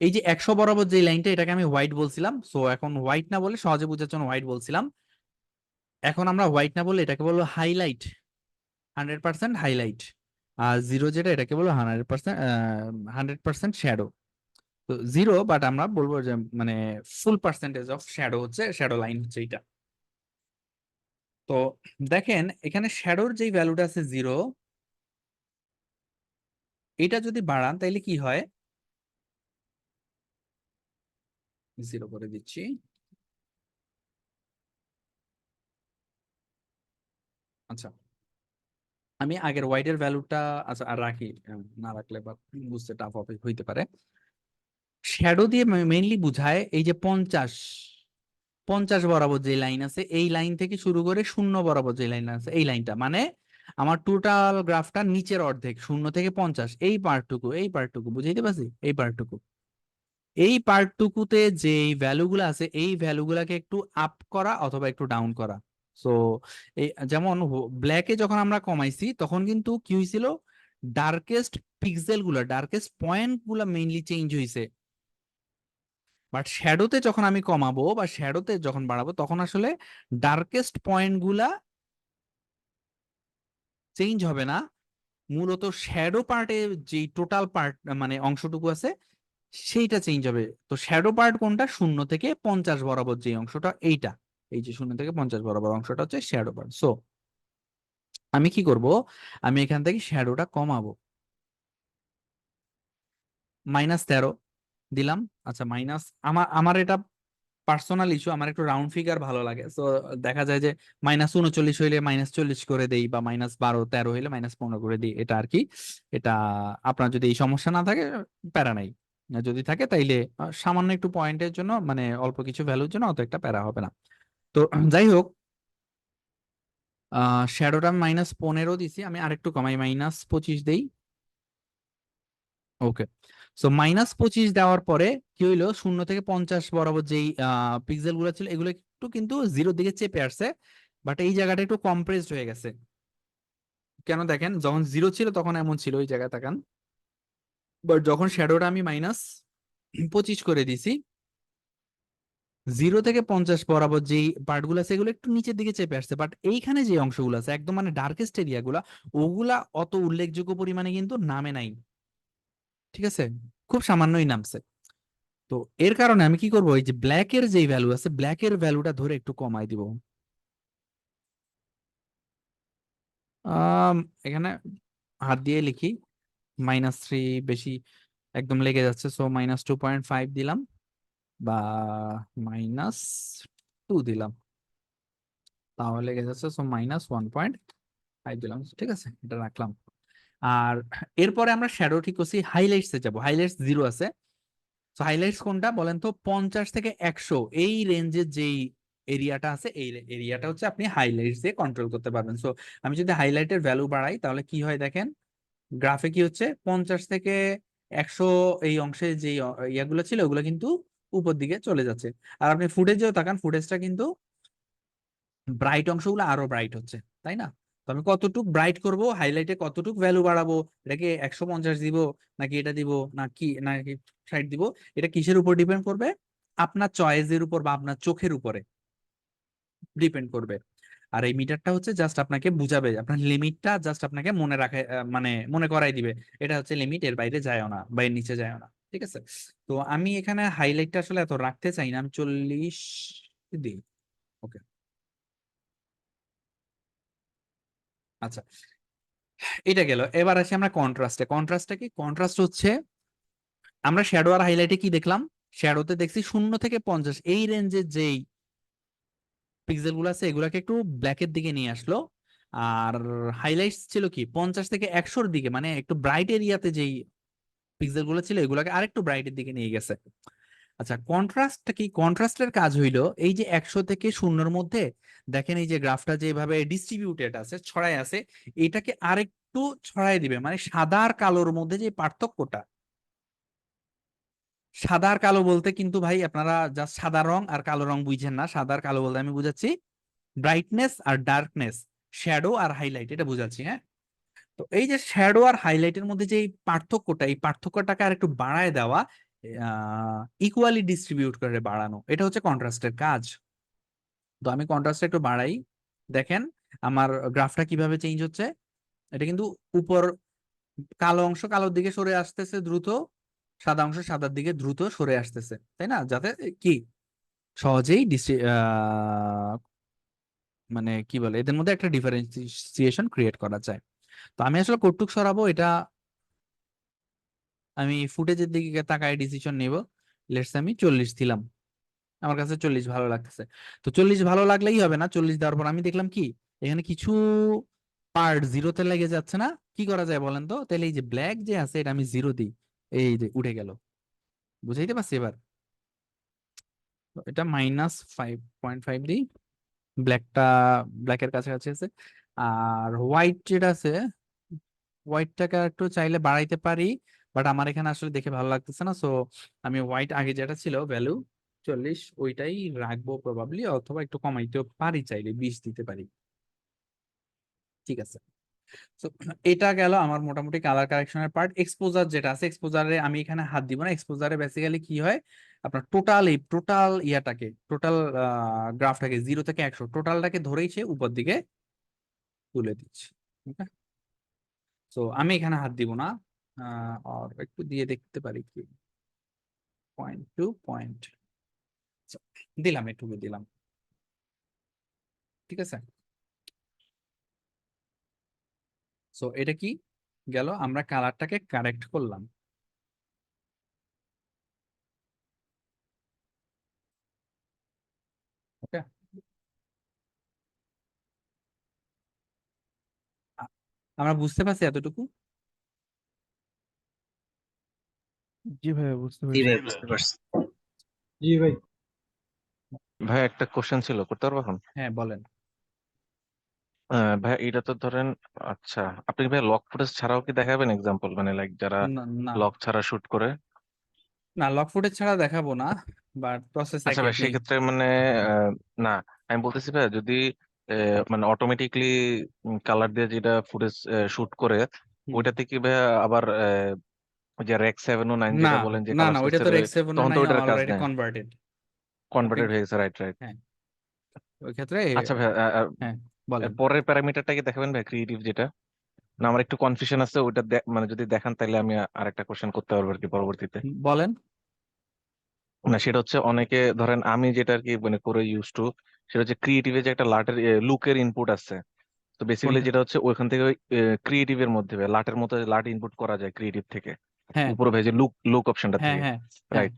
এই যে 100 বরাবর যে লাইনটা, এটাকে আমি হোয়াইট বলছিলাম, সো এখন হোয়াইট না বলে সহজে বোঝার জন্য হোয়াইট বলছিলাম, এখন আমরা হোয়াইট না বলে এটাকে বলবো হাইলাইট, 100% হাইলাইট। আর জিরো যেটা, এটাকে বলবো 100% শ্যাডো। তো জিরো, বাট আমরা বলবো যে মানে ফুল পার্সেন্টেজ অফ শ্যাডো হচ্ছে, শ্যাডো লাইন হচ্ছে এটা। তো দেখেন এখানে শ্যাডোর যেই ভ্যালুটা আছে 0, এটা যদি বাড়ান তাইলে কি হয়, 0 করে দিচ্ছি। আচ্ছা, আমি আগের হোয়াইটের ভ্যালুটা আচ্ছা আর রাখি, না রাখলে বা বুঝতে টাফ হইতে পারে। শ্যাডো দিয়ে মেইনলি বুঝায় এই যে 50 50 বরাবর যে লাইন আছে, এই লাইন থেকে শুরু করে 0 বরাবর যে লাইন আছে, এই লাইনটা মানে আমার টোটাল গ্রাফটা নিচের অর্ধেক, 0 থেকে 50, এই পার্টটুকু, এই পার্টটুকু বুঝাইতে পারছি, এই পার্টটুকু, এই পার্টটুকুতে যে ভ্যালুগুলো আছে, এই ভ্যালুগুলাকে একটু আপ করা অথবা একটু ডাউন করা। সো এই যেমন ব্ল্যাকে যখন আমরা কমাইছি, তখন কিন্তু কি হয়েছিল, ডার্কেস্ট পিক্সেল গুলা, ডার্কেস্ট পয়েন্ট গুলা মেইনলি চেঞ্জ হয়েছে। বাট শ্যাডোতে যখন আমি কমাবো বা শ্যাডোতে যখন বাড়াবো, তখন আসলে ডার্কেস্ট পয়েন্ট গুলা চেঞ্জ হবে না, মূলত শ্যাডো পার্টে যে টোটাল পার্ট মানে অংশটুকু আছে সেইটা চেঞ্জ হবে। তো শ্যাডো পার্ট কোনটা, 0 থেকে 50 বরাবর যে অংশটা, এইটা, এই যে 0 থেকে 50 বরাবর অংশটা হচ্ছে শ্যাডো পার্ট। সো আমি কি করব, আমি এখান থেকে শ্যাডোটা কমাবো, -13 দিলাম। আচ্ছা মাইনাস, আমার আমার এটা পার্সোনাল ইস্যু, আমার একটু রাউন্ড ফিগার ভালো লাগে, তো দেখা যায় যে -39 হইলে -40 করে দেই, বা -12 13 হইলে -15 করে দিই, এটা আর কি। এটা আপনার যদি এই সমস্যা না থাকে, প্যারা নাই। আর যদি থাকে তাইলে সামান্য একটু পয়েন্টের জন্য, মানে অল্প কিছু ভ্যালুর জন্য অত একটা প্যারা হবে না। তো যাই হোক, শ্যাডোটা আমি -15 দিছি, আমি আরেকটু কমাই, -25 দেই। ওকে, সো -25 দেওয়ার পরে কি হইলো, 0 থেকে 50 বরাবর যেই পিক্সেল গুলো ছিল, এগুলো একটু কিন্তু 0 দিকে চেপে আসছে, বাট এই জায়গাটা একটু কম্প্রেসড হয়ে গেছে। কেন দেখেন, যখন 0 ছিল তখন এমন ছিল, ওই জায়গায় তাকান, বাট যখন শ্যাডোটা আমি -25 করে দিছি, 0 থেকে 50 বরাবর যেই পার্ট গুলো আছে, এগুলো একটু নিচের দিকে চেপে আসছে, বাট এইখানে যে অংশগুলো আছে একদম মানে ডার্কেস্ট এরিয়া গুলা, ওগুলা অত উল্লেখযোগ্য পরিমাণে কিন্তু নামে নাই, ঠিক আছে, খুব সামান্যই নামছে। তো এর কারণে আমি কি করবো, এই যে ব্ল্যাক এর যে ভ্যালু আছে, ব্ল্যাক এর ভ্যালুটা ধরে একটু কমাই দিব। আম, এখানে হাত দিয়ে লিখি, -3 বেশি একদম লেগে যাচ্ছে, সো -2.5 দিলাম, বা -2 দিলাম, তাও লেগে যাচ্ছে, সো -1.5 দিলাম, ঠিক আছে, এটা রাখলাম। আর এরপরে আমরা শ্যাডো ঠিক করছি, হাইলাইটস এ যাবো, হাইলাইটস 0 আছে। তো হাইলাইটস কোনটা বলেন তো, 50 থেকে 100 এই রেঞ্জের যেই এরিয়াটা আছে, এই এরিয়াটা হচ্ছে আপনি হাইলাইটস দিয়ে কন্ট্রোল করতে পারবেন। সো আমি যদি হাইলাইটের ভ্যালু বাড়াই, তাহলে কি হয় দেখেন, গ্রাফে কি হচ্ছে, 50 থেকে 100 এই অংশে যে ইয়াগুলো ছিল, ওগুলো কিন্তু উপর দিকে চলে যাচ্ছে। আর আপনি ফুটেজেও তাকান, ফুটেজটা কিন্তু ব্রাইট অংশগুলো আরো ব্রাইট হচ্ছে, তাই না? তো আমি কতটুক ব্রাইট করব, হাইলাইটে কতটুক ভ্যালু বাড়াবো, এটাকে 150 দিব, নাকি এটা দিব, নাকি 60 দিব, এটা কিসের উপর ডিপেন্ড করবে, আপনার চয়েসের উপর বা আপনার চোখের উপরে ডিপেন্ড করবে। আর এই মিটারটা হচ্ছে জাস্ট আপনাকে বুঝাবে, আপনার লিমিটটা জাস্ট আপনাকে মনে রাখে, মানে মনে করাই দিবে, এটা হচ্ছে লিমিট, এর বাইরে যায়ও না বা এর নিচে যায়ও না, ঠিক আছে? তো আমি এখানে হাইলাইটটা আসলে এত রাখতে চাই না, আমি 40 দিই। ওকে, আচ্ছা, এটা গেল। এবার আসি আমরা কন্ট্রাস্টে। কন্ট্রাস্টটা কি, কন্ট্রাস্ট হচ্ছে আমরা শ্যাডো আর হাইলাইটে কি দেখলাম? শ্যাডোতে দেখছি 0 থেকে 50 এই রেঞ্জের যেই পিক্সেল গুলো আছে এগুলাকে একটু ব্ল্যাকের দিকে নিয়ে আসলো। আর হাইলাইটস ছিল কি 50 থেকে 100-র দিকে, মানে একটু ব্রাইট এরিয়াতে যেই পিক্সেল গুলো ছিল এগুলাকে আরেকটু ব্রাইটের দিকে নিয়ে গেছে। আচ্ছা, কন্ট্রাস্টটা কি? কন্ট্রাস্টের কাজ হইলো এই যে 100 থেকে 0-র মধ্যে দেখেন এই যে গ্রাফটা যেভাবে ডিস্ট্রিবিউটেড আছে, ছড়ায় আছে, এটাকে আরেকটু ছড়ায় দিবে, মানে সাদা আর কালোর মধ্যে যে পার্থক্যটা। সাদা আর কালো বলতে কিন্তু ভাই আপনারা জাস্ট সাদা রং আর কালো রং বুঝছেন না। সাদা আর কালো বলতে আমি বুঝাচ্ছি ব্রাইটনেস আর ডার্কনেস, শ্যাডো আর হাইলাইট, এটা বুঝাচ্ছি। হ্যাঁ, তো এই যে শ্যাডো আর হাইলাইটের মধ্যে যে এই পার্থক্যটা, এই পার্থক্যটাকে আর একটু বাড়ায় দেওয়া, ইকুয়ালি ডিস্ট্রিবিউট করে বাড়ানো, এটা হচ্ছে কন্ট্রাস্টের কাজ। তো আমি কন্ট্রাস্টটা একটু বাড়াই, দেখেন আমার গ্রাফটা কিভাবে চেঞ্জ হচ্ছে। এটা কিন্তু উপর কালো অংশ কালোর দিকে সরে আসতেছে দ্রুত, সাদা অংশ সাদার দিকে দ্রুত সরে আসতেছে, তাই না? যাতে কি সহজেই মানে কি বলে এদের মধ্যে একটা ডিফারেন্সিয়েশন ক্রিয়েট করা যায়। তো আমি আসলে কতটুক সরাবো এটা আমি ফুটেজের দিকে তাকায় ডিসিশন নেব। লেটস আমি 40 দিলাম, আমার কাছে 40 ভালো লাগতেছে। তো 40 ভালো লাগলেই হবে না, 40 দেওয়ার পর আমি দেখলাম কি এখানে কিছু পার্ট জিরোতে লেগে যাচ্ছে না। কি করা যায় বলেন তো? তাহলে এই যে ব্ল্যাক যে আছে এটা আমি 0 দিই, এই যে উঠে গেল। বুঝাইতে পারছি এবার? তো এটা -5.5 দিই, ব্ল্যাকটা ব্ল্যাকের কাছাকাছি আছে। আর হোয়াইট যেটা আছে, হোয়াইটটাকে একটু চাইলে বাড়াইতে পারি, বাট আমার এখানে আসলে দেখে ভালো লাগতেছে না। সো আমি হোয়াইট আগে যেটা ছিল ভ্যালু 40 ওইটাই রাখবো প্রবাবলি, অথবা একটু কমাইতেও পারি, চাইলে 20 দিতে পারি। ঠিক আছে, তো এটা গেল আমার মোটামুটি কালার কারেকশনের পার্ট। এক্সপোজার যেটা আছে, এক্সপোজারে আমি এখানে হাত দিব না। এক্সপোজারে বেসিক্যালি কি হয়, আপনার টোটাল ইয়াটাকে, টোটাল গ্রাফটাকে 0 থেকে 100 টোটালটাকে ধরেই সে উপর দিকে তুলে দিচ্ছে। তো আমি এখানে হাত দিব না, আর একটু দিয়ে দেখতে পারি কি, পয়েন্ট টু পয়েন্ট দিলাম, এটুকু দিলাম। ঠিক আছে, সো এটা কি গেল, আমরা কালারটাকে কারেক্ট করলাম। ওকে, আমরা বুঝতে পারছি এতটুকু। জি ভাইয়া, বুঝতে জি পারছি। ভাই, বুঝতে পারছি। জি ভাই। ভাই একটা কোশ্চেন ছিল, করতে পারবো এখন? হ্যাঁ বলেন। ভাই এটা তো ধরেন, আচ্ছা আপনি কি ভাই লক ফুটেজ ছাড়াও কি দেখাবেন এক্সাম্পল, মানে লাইক যারা না না লক ছাড়া শুট করে? না, লক ফুটেজ ছাড়া দেখাবো না, বাট প্রসেস আচ্ছা ভাই, একই। সেক্ষেত্রে মানে না, আমি বলতেছি ভাই যদি মানে অটোমেটিকলি কালার দিয়ে যেটা ফুটেজ শুট করে, হুম। ওইটাতে কি ভাই আবার ওই যে রেক 709 না যেটা বলেন যে না কালার না, ওইটা সোর্সের, তো রেক্স 7 তখন তো নাই, ওইটার কাজ অলরেডি নেই, কনভার্টেড। আপনি কনভার্টেড হয়ে গেছে, রাইট রাইট। হ্যাঁ, ওই ক্ষেত্রে আচ্ছা ভাই, হ্যাঁ বলেন। পরের প্যারামিটারটা কি দেখাবেন ভাই, ক্রিয়েটিভ যেটা? না আমার একটু কনফিউশন আছে ওটা, মানে যদি দেখান তাহলে আমি আরেকটা কোশ্চেন করতে পারবো আর কি পরবর্তীতে। বলেন। না সেটা হচ্ছে অনেকে ধরেন, আমি যেটা আর কি মানে করে ইউজ টু, সেটা হচ্ছে ক্রিয়েটিভে যে একটা লাটের লুকের ইনপুট আছে। তো বেসিক্যালি কোনটা? যেটা হচ্ছে ওইখান থেকে ক্রিয়েটিভ এর মধ্যে লাটের মতো লাট ইনপুট করা যায় ক্রিয়েটিভ থেকে, হ্যাঁ উপরে ভেজে লুক লুক অপশনটা হ্যাঁ থেকে, হ্যাঁ হ্যাঁ রাইট?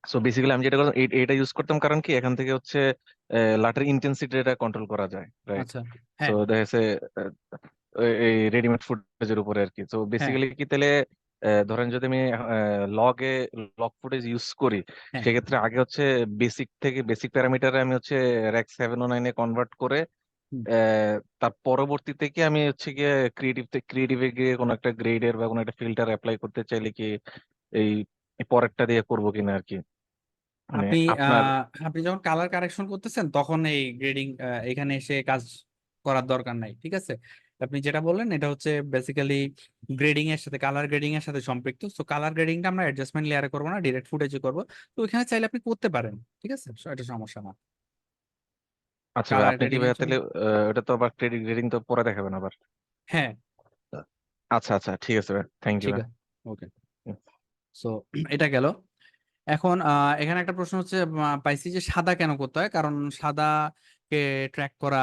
সো বেসিক্যালি আমি যেটা করতাম এটা ইউজ করতাম, কারণ কি এখান থেকে হচ্ছে লাটের ইন্টেন্সিটিটা কন্ট্রোল করা যায়, রাইট? আচ্ছা। সো হ্যাঁ দেখা যাচ্ছে এই রেডিমেড ফুটেজের উপরে আর কি। তো হ্যাঁ বেসিক্যালি কি তাহলে ধরেন যদি আমি লগে লগ ফুটেজ ইউজ করি, হ্যাঁ সেক্ষেত্রে আগে হচ্ছে বেসিক প্যারামিটারে আমি হচ্ছে র্যাক 709-এ কনভার্ট করে হুম। তার পরবর্তীতে কি আমি হচ্ছে গিয়ে ক্রিয়েটিভে গিয়ে কোনো একটা গ্রেডের বা কোনো একটা ফিল্টার অ্যাপ্লাই করতে চাইলে কি এই এই পরেরটা দিয়ে করবো কিনা আর কি, মানে আপনি আপনার। আপনি যখন কালার কারেকশন করতেছেন তখন এই গ্রেডিং এখানে এসে কাজ করার দরকার নাই। ঠিক আছে, আপনি যেটা বললেন এটা হচ্ছে বেসিক্যালি গ্রেডিং এর সাথে, কালার গ্রেডিং এর সাথে সম্পৃক্ত। সো কালার গ্রেডিংটা আমরা অ্যাডজাস্টমেন্ট লেয়ারে করবো না, ডিরেক্ট ফুটেজে করবো। তো ওইখানে চাইলে আপনি করতে পারেন, ঠিক আছে, so এটা সমস্যা না। আচ্ছা ভাই, কালার আপনি কি গ্রেডিং এর ভাই জন্য তাহলে ওটা তো আবার ক্রেডিট গ্রেডিং তো পরে দেখাবেন আবার? হ্যাঁ আচ্ছা আচ্ছা, ঠিক আছে ভাই, থ্যাংক ইউ ঠিক ভাই। আছে। ওকে, সো এটা গেল। এখন এখানে একটা প্রশ্ন হচ্ছে, পাইছি যে সাদা কেন করতে হয়, কারণ সাদাকে ট্র্যাক করা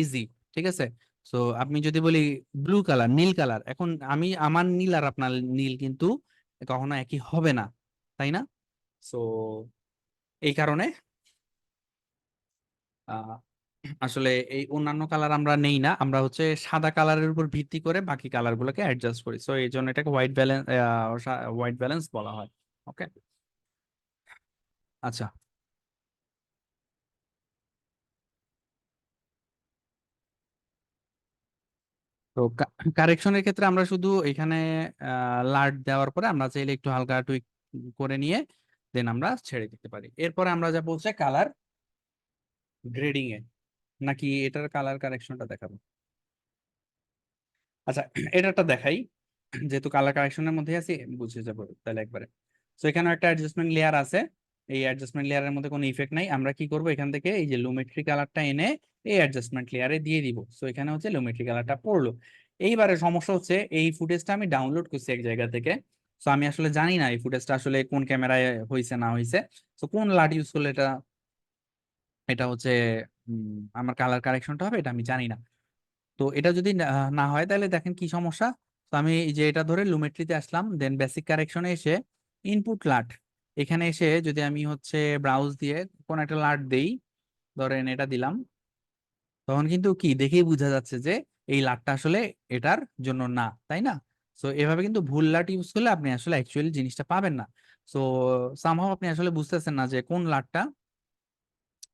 ইজি। ঠিক আছে, সো আপনি যদি বলি ব্লু কালার, নীল কালার, এখন আমার নীল আর আপনার নীল কিন্তু কখনো একই হবে না, তাই না? সো এই কারণে আহ, আসলে এই অন্যান্য কালার আমরা নেই না, আমরা হচ্ছে সাদা কালারের উপর ভিত্তি করে বাকি কালার গুলোকে অ্যাডজাস্ট করি। সো এই জন্য এটাকে হোয়াইট ব্যালেন্স বলা হয়। ওকে, আচ্ছা। তো কারেকশনের ক্ষেত্রে আমরা শুধু এখানে লাট দেওয়ার পরে আমরা চাইলে একটু হালকা টুইক করে নিয়ে দেন আমরা ছেড়ে দিতে পারি। এরপরে আমরা যা বলছে কালার গ্রেডিং এ, নাকি এটার কালার কারেকশনটা দেখাবো? আচ্ছা, এটাটা দেখাই, যেহেতু কালার কারেকশনের মধ্যে আছি বুঝে যাবো তাহলে একবারে। তো এখানে একটা অ্যাডজাস্টমেন্ট লেয়ার আছে, এই অ্যাডজাস্টমেন্ট লেয়ারের মধ্যে কোনো ইফেক্ট নাই। আমরা কি করব, এখান থেকে এই যে লুমেট্রি কালারটা এনে এই অ্যাডজাস্টমেন্ট লেয়ারে দিয়ে দিব। সো এখানে হচ্ছে লুমেট্রি কালারটা পড়লো। এইবারে সমস্যা হচ্ছে এই ফুটেজটা আমি ডাউনলোড করছি এক জায়গা থেকে। সো আমি আসলে জানি না এই ফুটেজটা আসলে কোন ক্যামেরায় হয়েছে না হয়েছে। সো কোন লাট ইউজ করলে এটা এটা হচ্ছে আমার কালার কারেকশনটা হবে এটা আমি জানি না। তো এটা যদি না হয় তাহলে দেখেন কি সমস্যা। তো আমি এই যে এটা ধরে লুমেট্রিতে আসলাম, দেন বেসিক কারেকশনে এসে ইনপুট লাট, এখানে এসে যদি আমি হচ্ছে ব্রাউজ দিয়ে কোন একটা লাট দেই, ধরেন এটা দিলাম, তখন কিন্তু কি দেখেই বোঝা যাচ্ছে যে এই লাটটা আসলে এটার জন্য না, তাই না? সো এভাবে কিন্তু ভুল লাট ইউজ করলে আপনি আসলে অ্যাকচুয়ালি জিনিসটা পাবেন না। সো সামহাও আপনি আসলে বুঝতেছেন না যে কোন লাটটা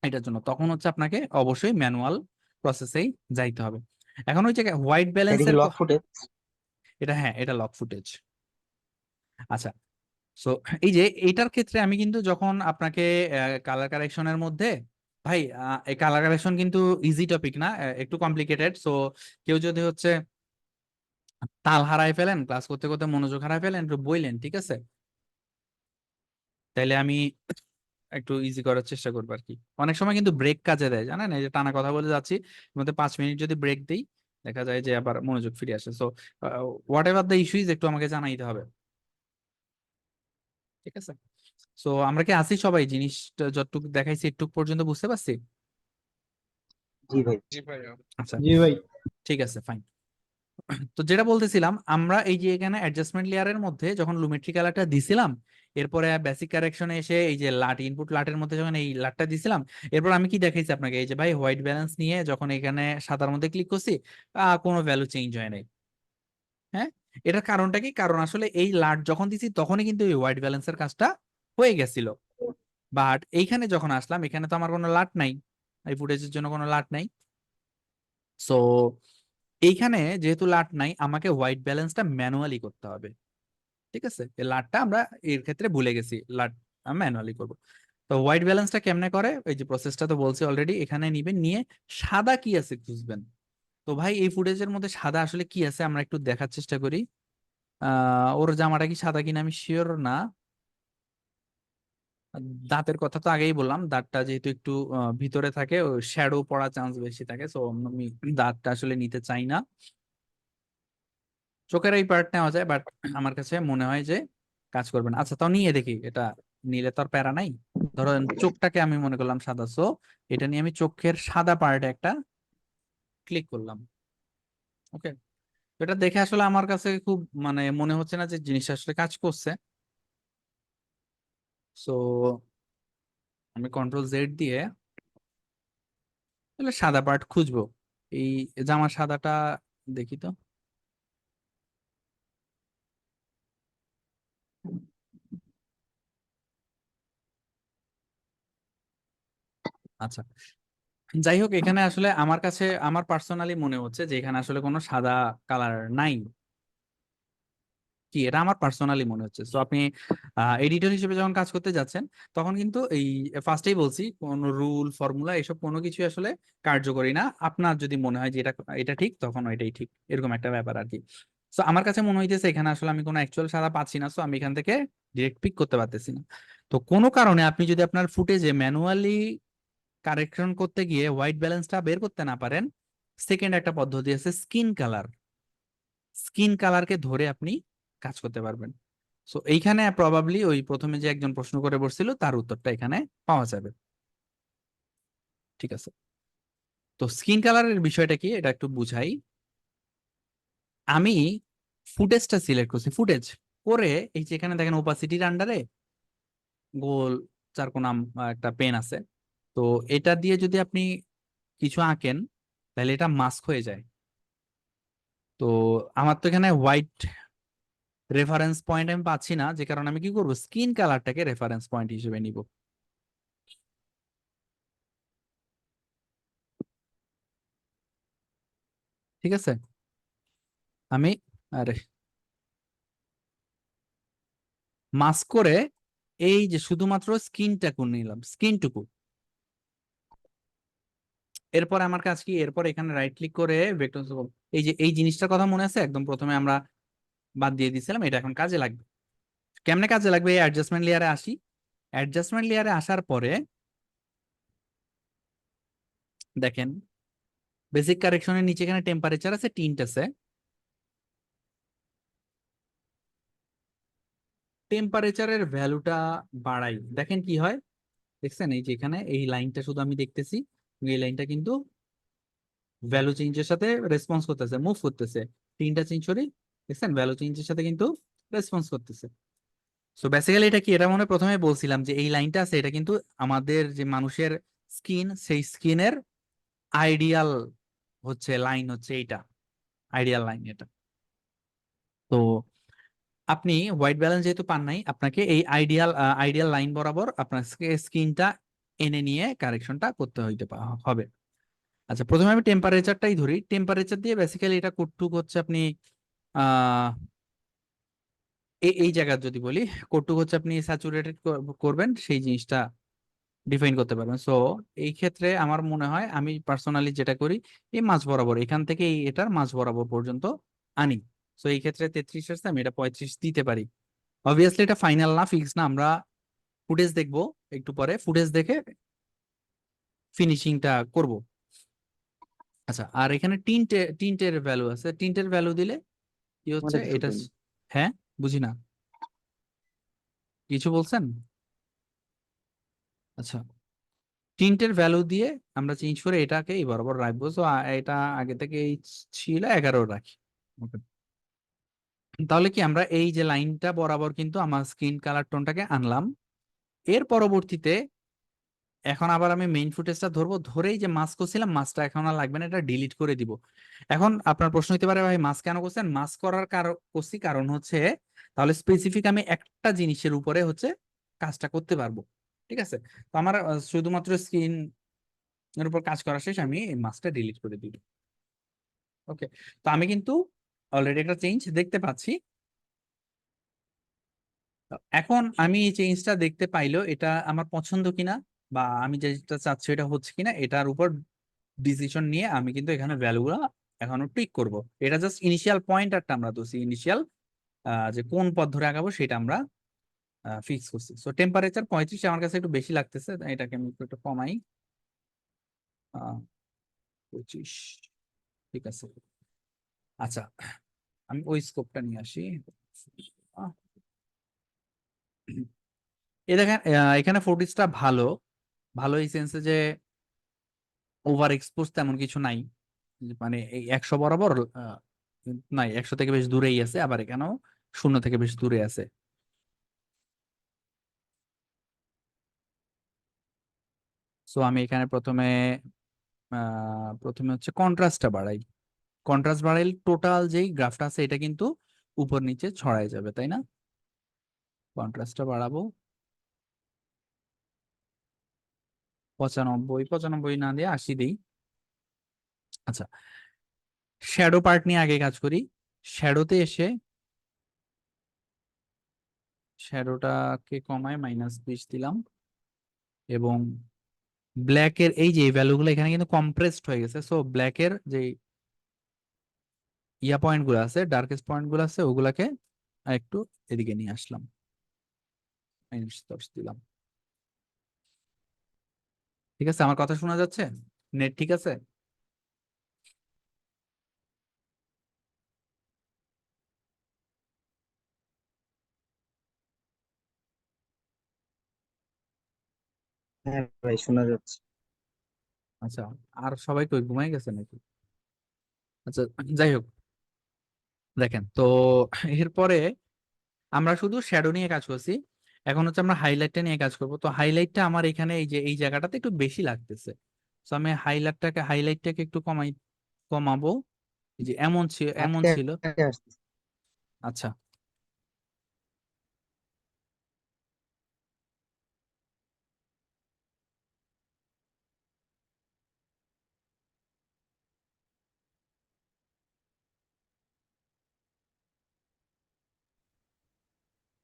এটার জন্য, তখন হচ্ছে আপনাকে অবশ্যই ম্যানুয়াল প্রসেসেই যাইতে হবে। এখন ওই জায়গায় হোয়াইট এটা কি ব্যালেন্সের, লক ফুটেজ? এটা হ্যাঁ এটা লক ফুটেজ। আচ্ছা, সো এই যে এইটার ক্ষেত্রে আমি কিন্তু যখন আপনাকে কালার কারেকশনের মধ্যে, ভাই এই কালার কারেকশন কিন্তু ইজি টপিক না, একটু কমপ্লিকেটেড। সো কেউ যদি হচ্ছে তাল হারায় ফেলেন, ক্লাস করতে করতে মনোযোগ হারায় ফেলেন, একটু বইলেন, ঠিক আছে? তাইলে আমি একটু ইজি করার চেষ্টা করবো আর কি। অনেক সময় কিন্তু ব্রেক কাজে দেয়, জানেন? এই যে টানা কথা বলে যাচ্ছি, এর মধ্যে 5 মিনিট যদি ব্রেক দিই, দেখা যায় যে আবার মনোযোগ ফিরে আসে। So what ever the issue is, একটু আমাকে জানাইতে হবে, ঠিক আছে? সো আমরা কি আছি সবাই? জিনিসটা যতটুকু দেখাইছি একটু পর্যন্ত বুঝতে পারছি? জি ভাই। আচ্ছা, জি ভাই। ঠিক আছে, ফাইন। তো যেটা বলতেছিলাম, আমরা এই যে এখানে অ্যাডজাস্টমেন্ট লেয়ারের মধ্যে যখন লুমেট্রি কালারটা দিছিলাম, এরপরে বেসিক কারেকশনে এসে এই যে লাট ইনপুট লাটের মধ্যে যখন এই লাটটা দিছিলাম, এরপর আমি কি দেখাইছি আপনাকে, এই যে ভাই হোয়াইট ব্যালেন্স নিয়ে যখন এখানে সাদার মধ্যে ক্লিক করছি, কোনো ভ্যালু চেঞ্জ হয় নাই। হ্যাঁ, এটার কারণটা কি? কারণ আসলে এই লাট যখন দিছি তখনই কিন্তু এই হোয়াইট ব্যালেন্সের কাজটা হয়ে গেছিল। বাট এইখানে যখন আসলাম, এখানে তো আমার কোনো লাট নাই, এই ফুটেজের জন্য কোনো লাট নাই। সো এইখানে যেহেতু লাট নাই, আমাকে হোয়াইট ব্যালেন্সটা ম্যানুয়ালি করতে হবে, ঠিক আছে? এই লাটটা আমরা এর ক্ষেত্রে ভুলে গেছি, লাট ম্যানুয়ালি করব। তো হোয়াইট ব্যালেন্সটা কেমনে করে, এই যে প্রসেসটা তো বলছি অলরেডি, এখানে নিবেন, নিয়ে সাদা কি আছে খুঁজবেন। তো ভাই এই ফুটেজের মধ্যে সাদা আসলে কি আছে আমরা একটু দেখার চেষ্টা করি। ওর জামাটা কি সাদা কিনা আমি শিওর না। দাঁতের কথা তো আগেই বললাম, দাঁতটা যেহেতু একটু ভিতরে থাকে, ও শ্যাডো পড়ার চান্স বেশি থাকে, তো আমি দাঁতটা আসলে নিতে চাই না। চোখের এই পার্ট নেওয়া যায়, বাট আমার কাছে মনে হয় যে কাজ করবে না। আচ্ছা, তাও নিয়ে দেখি, এটা নিলে তো আর প্যারা নাই। ধরেন চোখটাকে আমি মনে করলাম সাদা, সো এটা নিয়ে আমি চোখের সাদা পার্টে একটা ক্লিক করলাম। ওকে, এটা দেখে আসলে আমার কাছে খুব মানে মনে হচ্ছে না যে জিনিসটা আসলে কাজ করছে। সো আমি কন্ট্রোল Z দিয়ে তাহলে সাদা পার্ট খুঁজবো। এই জামার সাদাটা দেখি তো। আচ্ছা, যাই হোক, এখানে আসলে আমার কাছে আমার পার্সোনালি মনে হচ্ছে যে এখানে আসলে কোনো সাদা কালার নাই। কি, এটা আমার পার্সোনালি মনে হচ্ছে। তো আপনি এডিটর হিসেবে যখন কাজ করতে যাচ্ছেন, তখন কিন্তু এই ফার্স্টেই বলছি, কোনো রুল ফর্মুলা এসব কোনো কিছু আসলে কার্যকরী না। আপনার যদি মনে হয় যে এটা এটা ঠিক, তখন এটাই ঠিক, এরকম একটা ব্যাপার আর কি। তো আমার কাছে মনে হইতেছে এখানে আসলে আমি কোনো অ্যাকচুয়াল সাদা পাচ্ছি না, তো আমি এখান থেকে ডিরেক্ট পিক করতে পারতেছি না। তো কোনো কারণে আপনি যদি আপনার ফুটেজে ম্যানুয়ালি কারেকশন করতে গিয়ে হোয়াইট ব্যালেন্সটা বের করতে না পারেন, সেকেন্ড একটা পদ্ধতি আছে স্কিন কালার। স্কিন কালারকে ধরে আপনি কাজ করতে পারবেন। সো এইখানে প্রবাবলি ওই প্রথমে যে একজন প্রশ্ন করে বসছিল তার উত্তরটা এখানে পাওয়া যাবে, ঠিক আছে? তো স্কিন কালারের বিষয়টা কি এটা একটু বুঝাই। আমি ফুটেজটা সিলেক্ট করছি, ফুটেজ করে এই যে এখানে দেখেন ওপাসিটির আন্ডারে গোল চারকোনা একটা পেন আছে, তো এটা দিয়ে যদি আপনি কিছু আঁকেন তাহলে এটা মাস্ক হয়ে যায়। তো আমার তো এখানে হোয়াইট রেফারেন্স পয়েন্ট আমি পাচ্ছি না, যে কারণে আমি কি করব, স্কিন কালারটাকে রেফারেন্স পয়েন্ট হিসেবে নিব। ঠিক আছে, আমি আরে মাস্ক করে এই যে শুধুমাত্র স্কিনটাকু নিলাম, স্কিনটুকু। এরপর আমার কাজ কি, এরপর এখানে রাইট ক্লিক করে ভেক্টর, এই যে এই জিনিসটার কথা মনে আছে, একদম প্রথমে আমরা বাদ দিয়ে দিয়েছিলাম, এটা এখন কাজে লাগবে। কেমনে কাজে লাগবে, এই অ্যাডজাস্টমেন্ট লেয়ারে আসি। অ্যাডজাস্টমেন্ট লেয়ারে আসার পরে দেখেন বেসিক কারেকশনের নিচে এখানে টেম্পারেচার আছে, টিন্ট আছে। টেম্পারেচারের ভ্যালুটা বাড়াই, দেখেন কি হয়। দেখছেন এই যে এখানে এই লাইনটা শুধু আমি দেখতেছি, এই লাইনটা কিন্তু ভ্যালু চেঞ্জের সাথে রেসপন্স করতেছে, মুভ করতেছে। তিনটা চেঞ্জ করি, দেখছেন ভ্যালু চেঞ্জের সাথে কিন্তু রেসপন্স করতেছে। সো বেসিক্যালি এটা কি, এটা মনে হয় প্রথমে বলছিলাম যে এই লাইনটা আছে, এটা কিন্তু আমাদের যে মানুষের স্কিন, সেই স্কিনের আইডিয়াল হচ্ছে লাইন, হচ্ছে এইটা আইডিয়াল লাইন এটা। তো আপনি হোয়াইট ব্যালেন্স যেহেতু পান নাই, আপনাকে এই আইডিয়াল লাইন বরাবর আপনার স্কিনটা এনে নিয়ে কারেকশনটা করতে হবে। আচ্ছা, প্রথমে আমি টেম্পারেচারটাই ধরি। টেম্পারেচার দিয়ে বেসিক্যালি এটা কতটুক হচ্ছে আপনি আহ এই জায়গার যদি বলি, কতটুক হচ্ছে আপনি স্যাচুরেটেড করবেন সেই জিনিসটা ডিফাইন করতে পারবেন। সো এই ক্ষেত্রে আমার মনে হয় আমি পার্সোনালি যেটা করি, এই মাঝ বরাবর এখান থেকে এটার মাঝ বরাবর পর্যন্ত আনি। সো এই ক্ষেত্রে 33 আছে, আমি এটা 35 দিতে পারি। অবভিয়াসলি এটা ফাইনাল না, ফিক্স না, আমরা ফুটেজ দেখবো একটু পরে, ফুটেজ দেখে ফিনিশিংটা করব। আচ্ছা, আর এখানে টিন্টের ভ্যালু আছে, টিন্টের ভ্যালু দিলে কি হচ্ছে মানে কিছু এটা? বলুন। হ্যাঁ, বুঝি না, কিছু বলছেন? আচ্ছা, টিন্টের ভ্যালু দিয়ে আমরা চেঞ্জ করে এটাকে এই বরাবর রাখবো। তো এটা আগে থেকে ছিল 11 রাখি। Okay. তাহলে কি আমরা এই যে লাইনটা বরাবর কিন্তু আমার স্কিন কালার টোনটাকে আনলাম। এর পরবর্তীতে এখন আবার আমি মেইন ফুটেজটা ধরবো, ধরেই যে মাস্ক করছিলাম, মাস্কটা এখন আর লাগবে না, এটা ডিলিট করে দিব। এখন আপনার প্রশ্ন হতে পারে, ভাই মাস্ক কেন করছেন? মাস্ক করার করছি কারণ হচ্ছে তাহলে স্পেসিফিক আমি একটা জিনিসের উপরে হচ্ছে কাজটা করতে পারবো। ঠিক আছে, তো আমার শুধুমাত্র স্কিন এর উপর কাজ করা শেষ, আমি এই মাস্কটা ডিলিট করে দিব। ওকে, তো আমি কিন্তু অলরেডি একটা চেঞ্জ দেখতে পাচ্ছি। তো এখন আমি এই চেঞ্জটা দেখতে পাইলেও এটা আমার পছন্দ কিনা, বা আমি যেটা চাচ্ছি এটা হচ্ছে কিনা, এটার উপর ডিসিশন নিয়ে আমি কিন্তু এখানে ভ্যালুগুলো এখনো টুইক করব। এটা জাস্ট ইনিশিয়াল পয়েন্টারটা আমরা ধরছি, ইনিশিয়াল যে কোন পথ ধরে আগাবো সেটা আমরা ফিক্স করছি। সো টেম্পারেচার 35 আমার কাছে একটু বেশি লাগতেছে, তাই এটাকে আমি একটু কমাই। 25, ঠিক আছে। আচ্ছা, আমি ওই স্কোপটা নিয়ে আসি। আহ, এই দেখেন এখানে ফুটেজটা ভালো, ভালো এই সেন্সে যে ওভার এক্সপোজ তেমন কিছু নাই। মানে এই 100 বরাবর নাই, 100 থেকে বেশ দূরেই আছে, আবার এখানেও 0 থেকে বেশ দূরে আছে। সো আমি এখানে প্রথমে হচ্ছে কন্ট্রাস্টটা বাড়াই। কন্ট্রাস্ট বাড়াইলে টোটাল যেই গ্রাফটা আছে এটা কিন্তু উপর নিচে ছড়াই যাবে, তাই না? কন্ট্রাস্টটা বাড়াবো 95, 95 না দিয়ে 80 দিই। আচ্ছা, শ্যাডো পার্ট নিয়ে আগে কাজ করি। শ্যাডোতে এসে শ্যাডোটাকে কমায় -20 দিলাম, এবং ব্ল্যাকের এই যে ভ্যালুগুলো এখানে কিন্তু কম্প্রেসড হয়ে গেছে। সো ব্ল্যাকের যে পয়েন্ট গুলো আছে, ডার্কেস্ট পয়েন্ট গুলো আছে, ওগুলাকে একটু এদিকে নিয়ে আসলাম, -10 দিলাম। ঠিক আছে, আমার কথা শোনা যাচ্ছে? নেট ঠিক আছে? হ্যাঁ ভাই, শোনা যাচ্ছে। আচ্ছা, আর সবাই কই, ঘুমাই গেছে নাকি? আচ্ছা, যাই হোক, দেখেন তো এরপরে আমরা শুধু শ্যাডো নিয়ে কাজ করছি, এখন হচ্ছে আমরা হাইলাইটটা নিয়ে কাজ করব। তো হাইলাইটটা আমার এখানে এই যে এই জায়গাটাতে একটু বেশি লাগতেছে, তো আমি হাইলাইটটাকে একটু কমাবো। এই যে এমন আটকে ছিল। আটকে আসছে। আচ্ছা,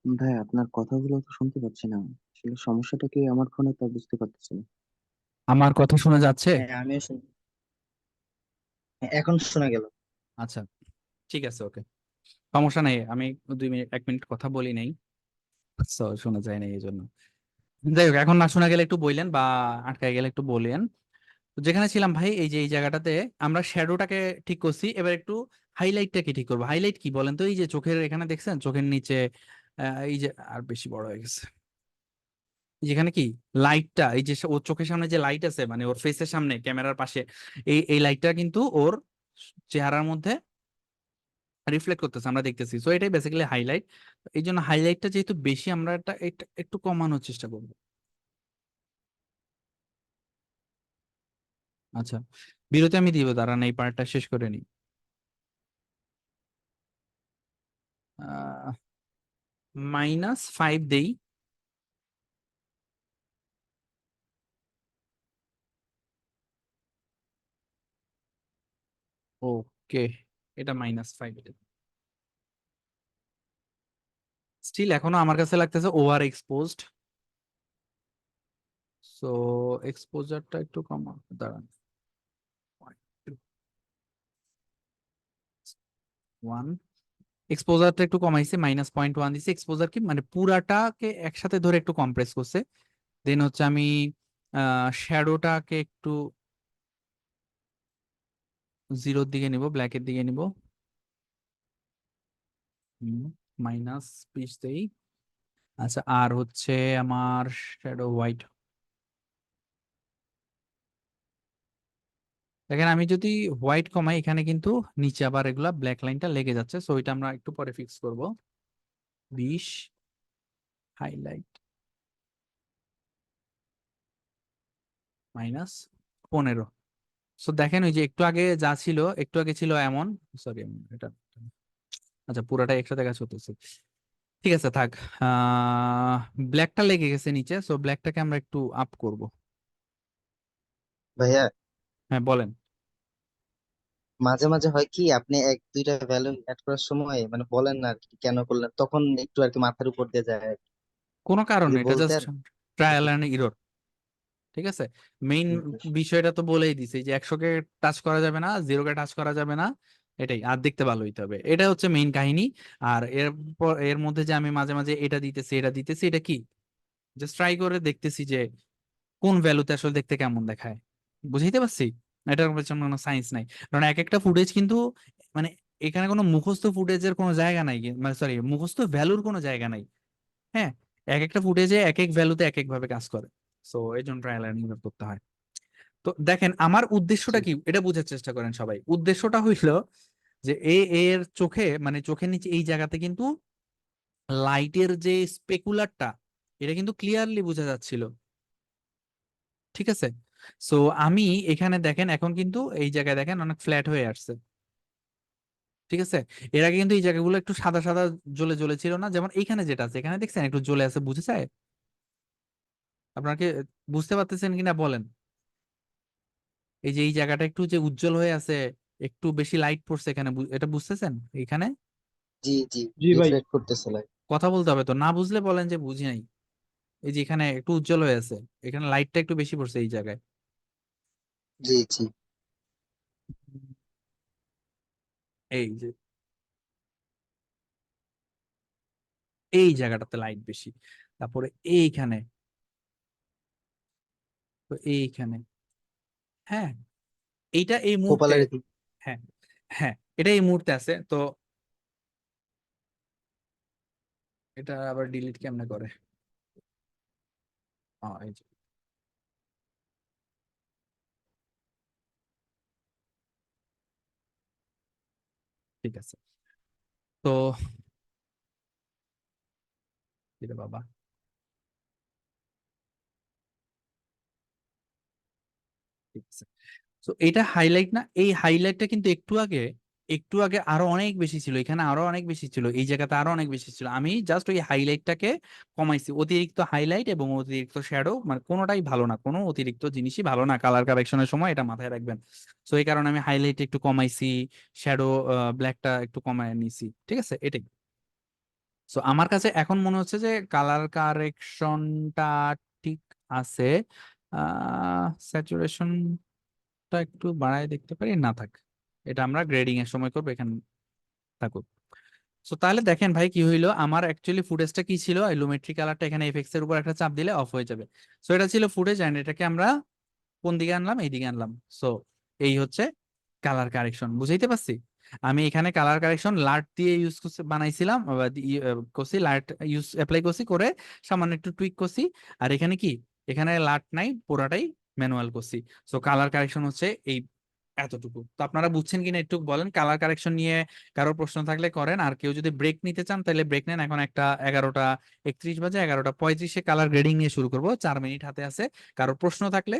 ভাই আপনার কথাগুলো তো শুনতে পাচ্ছি না, আসলে সমস্যাটা কি আমার ফোনে তা বুঝতে পারতেছি না। আমার কথা শোনা যাচ্ছে? হ্যাঁ আমিও শুনি। হ্যাঁ, এখন শোনা গেল। আচ্ছা, ঠিক আছে, ওকে, সমস্যা নেই। আমি 1 মিনিট কথা বলি নাই, তো শোনা যায় না এই জন্য। যাই হোক, এখন না শোনা গেলে একটু বললেন, বা আটকায় গেলে একটু বললেন। তো যেখানে ছিলাম ভাই, এই যে এই জায়গাটাতে আমরা শ্যাডোটাকে ঠিক করছি, এবার একটু হাইলাইটটাকে ঠিক করবো। হাইলাইট কি বলেন তো? এই যে চোখের এখানে দেখছেন, চোখের নিচে এই যে আর বেশি বড় হয়ে গেছে, যেখানে কি লাইটটা, এই যে ওর চোখের সামনে যে লাইট আছে, মানে ওর ফেসের সামনে ক্যামেরার পাশে, এই লাইটটা কিন্তু ওর চেহারার মধ্যে রিফ্লেক্ট করতেছে, আমরা দেখতেছি। সো এটাই বেসিক্যালি হাইলাইট। এই জন্য হাইলাইটটা যেহেতু বেশি, আমরা এটা একটু কমানোর চেষ্টা করবো। আচ্ছা, বিরতি আমি দিব, দাঁড়ান এই পার্টটা শেষ করে নিই। -5 দেই। ওকে, এটা -5। স্টিল এখনো আমার কাছে লাগতেছে ওভার এক্সপোজড। সো এক্সপোজারটা একটু কমা, দাঁড়ান, 1। এক্সপোজারটা একটু কমাইছে, -0.1 দিছে। এক্সপোজার কি মানে পুরাটাকে একসাথে ধরে একটু কম্প্রেস করছে। দেন হচ্ছে আমি শ্যাডোটাকে একটু জিরোর দিকে নিব, ব্ল্যাকের দিকে নিব। -20 দেই। আচ্ছা, আর হচ্ছে আমার শ্যাডো হোয়াইট। দেখেন, আমি যদি হোয়াইট কমাই, এখানে কিন্তু নিচে আবার এগুলা ব্ল্যাক লাইনটা লেগে যাচ্ছে, সো এটা আমরা একটু পরে ফিক্স করব। 20 হাইলাইট -15। সো দেখেন, ওই যে একটু আগে যা ছিল, একটু আগে ছিল এমন, সরি এটা, আচ্ছা পুরাটা একসাথে কাজ করতেছে। ঠিক আছে, থাক। ব্ল্যাকটা লেগে গেছে নিচে, সো ব্ল্যাকটাকে আমরা একটু আপ করব। ভাইয়া হ্যাঁ, বলেন। মাঝে মাঝে হয় কি আপনি এক দুইটা ভ্যালু অ্যাড করার সময় মানে বলেন না আর কি কেন করলেন, তখন একটু আর কি মাথার উপর দিয়ে যায় আর কি। কোনো কারণ যদি নেই, এটা জাস্ট বলতেন ট্রায়াল একটু। And error. ঠিক আছে, মেইন হুম, হুম। বিষয়টা তো বলেই দিছে যে 100-কে টাচ করা যাবে না, 0-কে টাচ করা যাবে না। এটাই, আর দেখতে ভালো হইতে হবে, এটা হচ্ছে মেইন কাহিনী। আর এর মধ্যে যে আমি মাঝে মাঝে এটা দিতেছি, এটা কি জাস্ট ট্রাই করে দেখতেছি যে কোন ভ্যালুতে আসলে দেখতে কেমন দেখায়। বুঝাইতে পারছি? এটার পেছনে কোনো সায়েন্স নাই, কারণ এক একটা ফুটেজ কিন্তু, মানে এখানে কোনো মুখস্থ ফুটেজের কোনো জায়গা নাই, মানে সরি, মুখস্থ ভ্যালুর কোনো জায়গা নাই। হ্যাঁ, এক একটা ফুটেজে এক এক ভ্যালুতে এক এক ভাবে কাজ করে। সো এই জন্য ট্রায়াল এন্ড এরর করতে হয়। তো দেখেন, আমার উদ্দেশ্যটা জি কি এটা বোঝার চেষ্টা করেন সবাই। উদ্দেশ্যটা হইলো যে এর চোখে, মানে চোখের নিচে এই জায়গাতে কিন্তু লাইটের যে স্পেকুলারটা, এটা কিন্তু ক্লিয়ারলি বোঝা যাচ্ছিল। ঠিক আছে, সো আমি এখানে দেখেন, এখন কিন্তু এই জায়গায় দেখেন অনেক ফ্ল্যাট হয়ে আসছে। ঠিক আছে, এর আগে কিন্তু এই জায়গাগুলো একটু সাদা সাদা জ্বলে জ্বলে ছিল না, যেমন এইখানে যেটা আছে, এখানে দেখছেন একটু জ্বলে আছে, বুঝেছে? আপনাকে বুঝতে পারতেছেন কিনা বলেন? এই যে এই জায়গাটা একটু যে উজ্জ্বল হয়ে আছে, একটু বেশি লাইট পড়ছে এখানে, এটা বুঝতেছেন এখানে? জি জি। জি ভাই। রিফ্লেক্ট করতেছে লাইট। কথা বলতে হবে তো, না বুঝলে বলেন যে বুঝি নাই। এই যে এখানে একটু উজ্জ্বল হয়ে আছে, এখানে লাইটটা একটু বেশি পড়ছে এই জায়গায়। জি জি। এই যে এই জায়গাটাতে লাইট বেশি, তারপরে এইখানে, তো এইখানে। হ্যাঁ, এইটা এই মুহূর্তে, কপালের দিক। হ্যাঁ হ্যাঁ, এটা এই মুহূর্তে আছে। তো এটা আবার ডিলিট কেমনে করে? এই যে, ঠিক আছে। তো এরে বাবা, ঠিক আছে। তো এটা হাইলাইট না, এই হাইলাইটটা কিন্তু একটু আগে আরো অনেক বেশি ছিল, এখানে আরো অনেক বেশি ছিল, এই জায়গাতে আরো অনেক বেশি ছিল। আমি জাস্ট ওই হাইলাইটটাকে কমাইছি। অতিরিক্ত হাইলাইট এবং অতিরিক্ত শ্যাডো মানে কোনোটাই ভালো না, কোনো অতিরিক্ত জিনিসই ভালো না কালার কারেকশনের সময়, এটা মাথায় রাখবেন। তো এই কারণে আমি হাইলাইট একটু কমাইছি, শ্যাডো ব্ল্যাকটা একটু কমায় নিছি, ঠিক আছে এটাই। সো আমার কাছে এখন মনে হচ্ছে যে কালার কারেকশনটা ঠিক আছে। স্যাচুরেশনটা একটু বাড়ায় দেখতে পারি, না থাক, এটা আমরা গ্রেডিং এর সময় করবো, এখানে থাকুক। তো তাহলে দেখেন ভাই কি হইলো, আমার অ্যাকচুয়ালি ফুটেজটা কি ছিল, লুমেট্রি কালারটা এখানে এফএক্স এর উপর একটা চাপ দিলে অফ হয়ে যাবে। সো এটা ছিল ফুটেজ, এন্ড এটাকে আমরা কোন দিকে আনলাম, এইদিকে আনলাম। সো এই হচ্ছে কালার কারেকশন, বুঝাইতে পারছি? আমি এখানে কালার কারেকশন লার্ট দিয়ে ইউজ করছি, বানাইছিলাম করছি, লার্ট ইউজ অ্যাপ্লাই করছি, করে সামান্য একটু টুইক করছি। আর এখানে কি, এখানে লার্ট নাই, পুরাটাই ম্যানুয়াল করছি। সো কালার কারেকশন হচ্ছে এই এতটুকু। তো আপনারা বুঝছেন কিনা একটু বলেন। কালার কারেকশন নিয়ে কারো প্রশ্ন থাকলে করেন, আর কেউ যদি ব্রেক নিতে চান তাহলে ব্রেক নেন। এখন একটা 11:31 বাজে, 11:35-এ কালার গ্রেডিং নিয়ে শুরু করবো, 4 মিনিট হাতে আছে। কারো প্রশ্ন থাকলে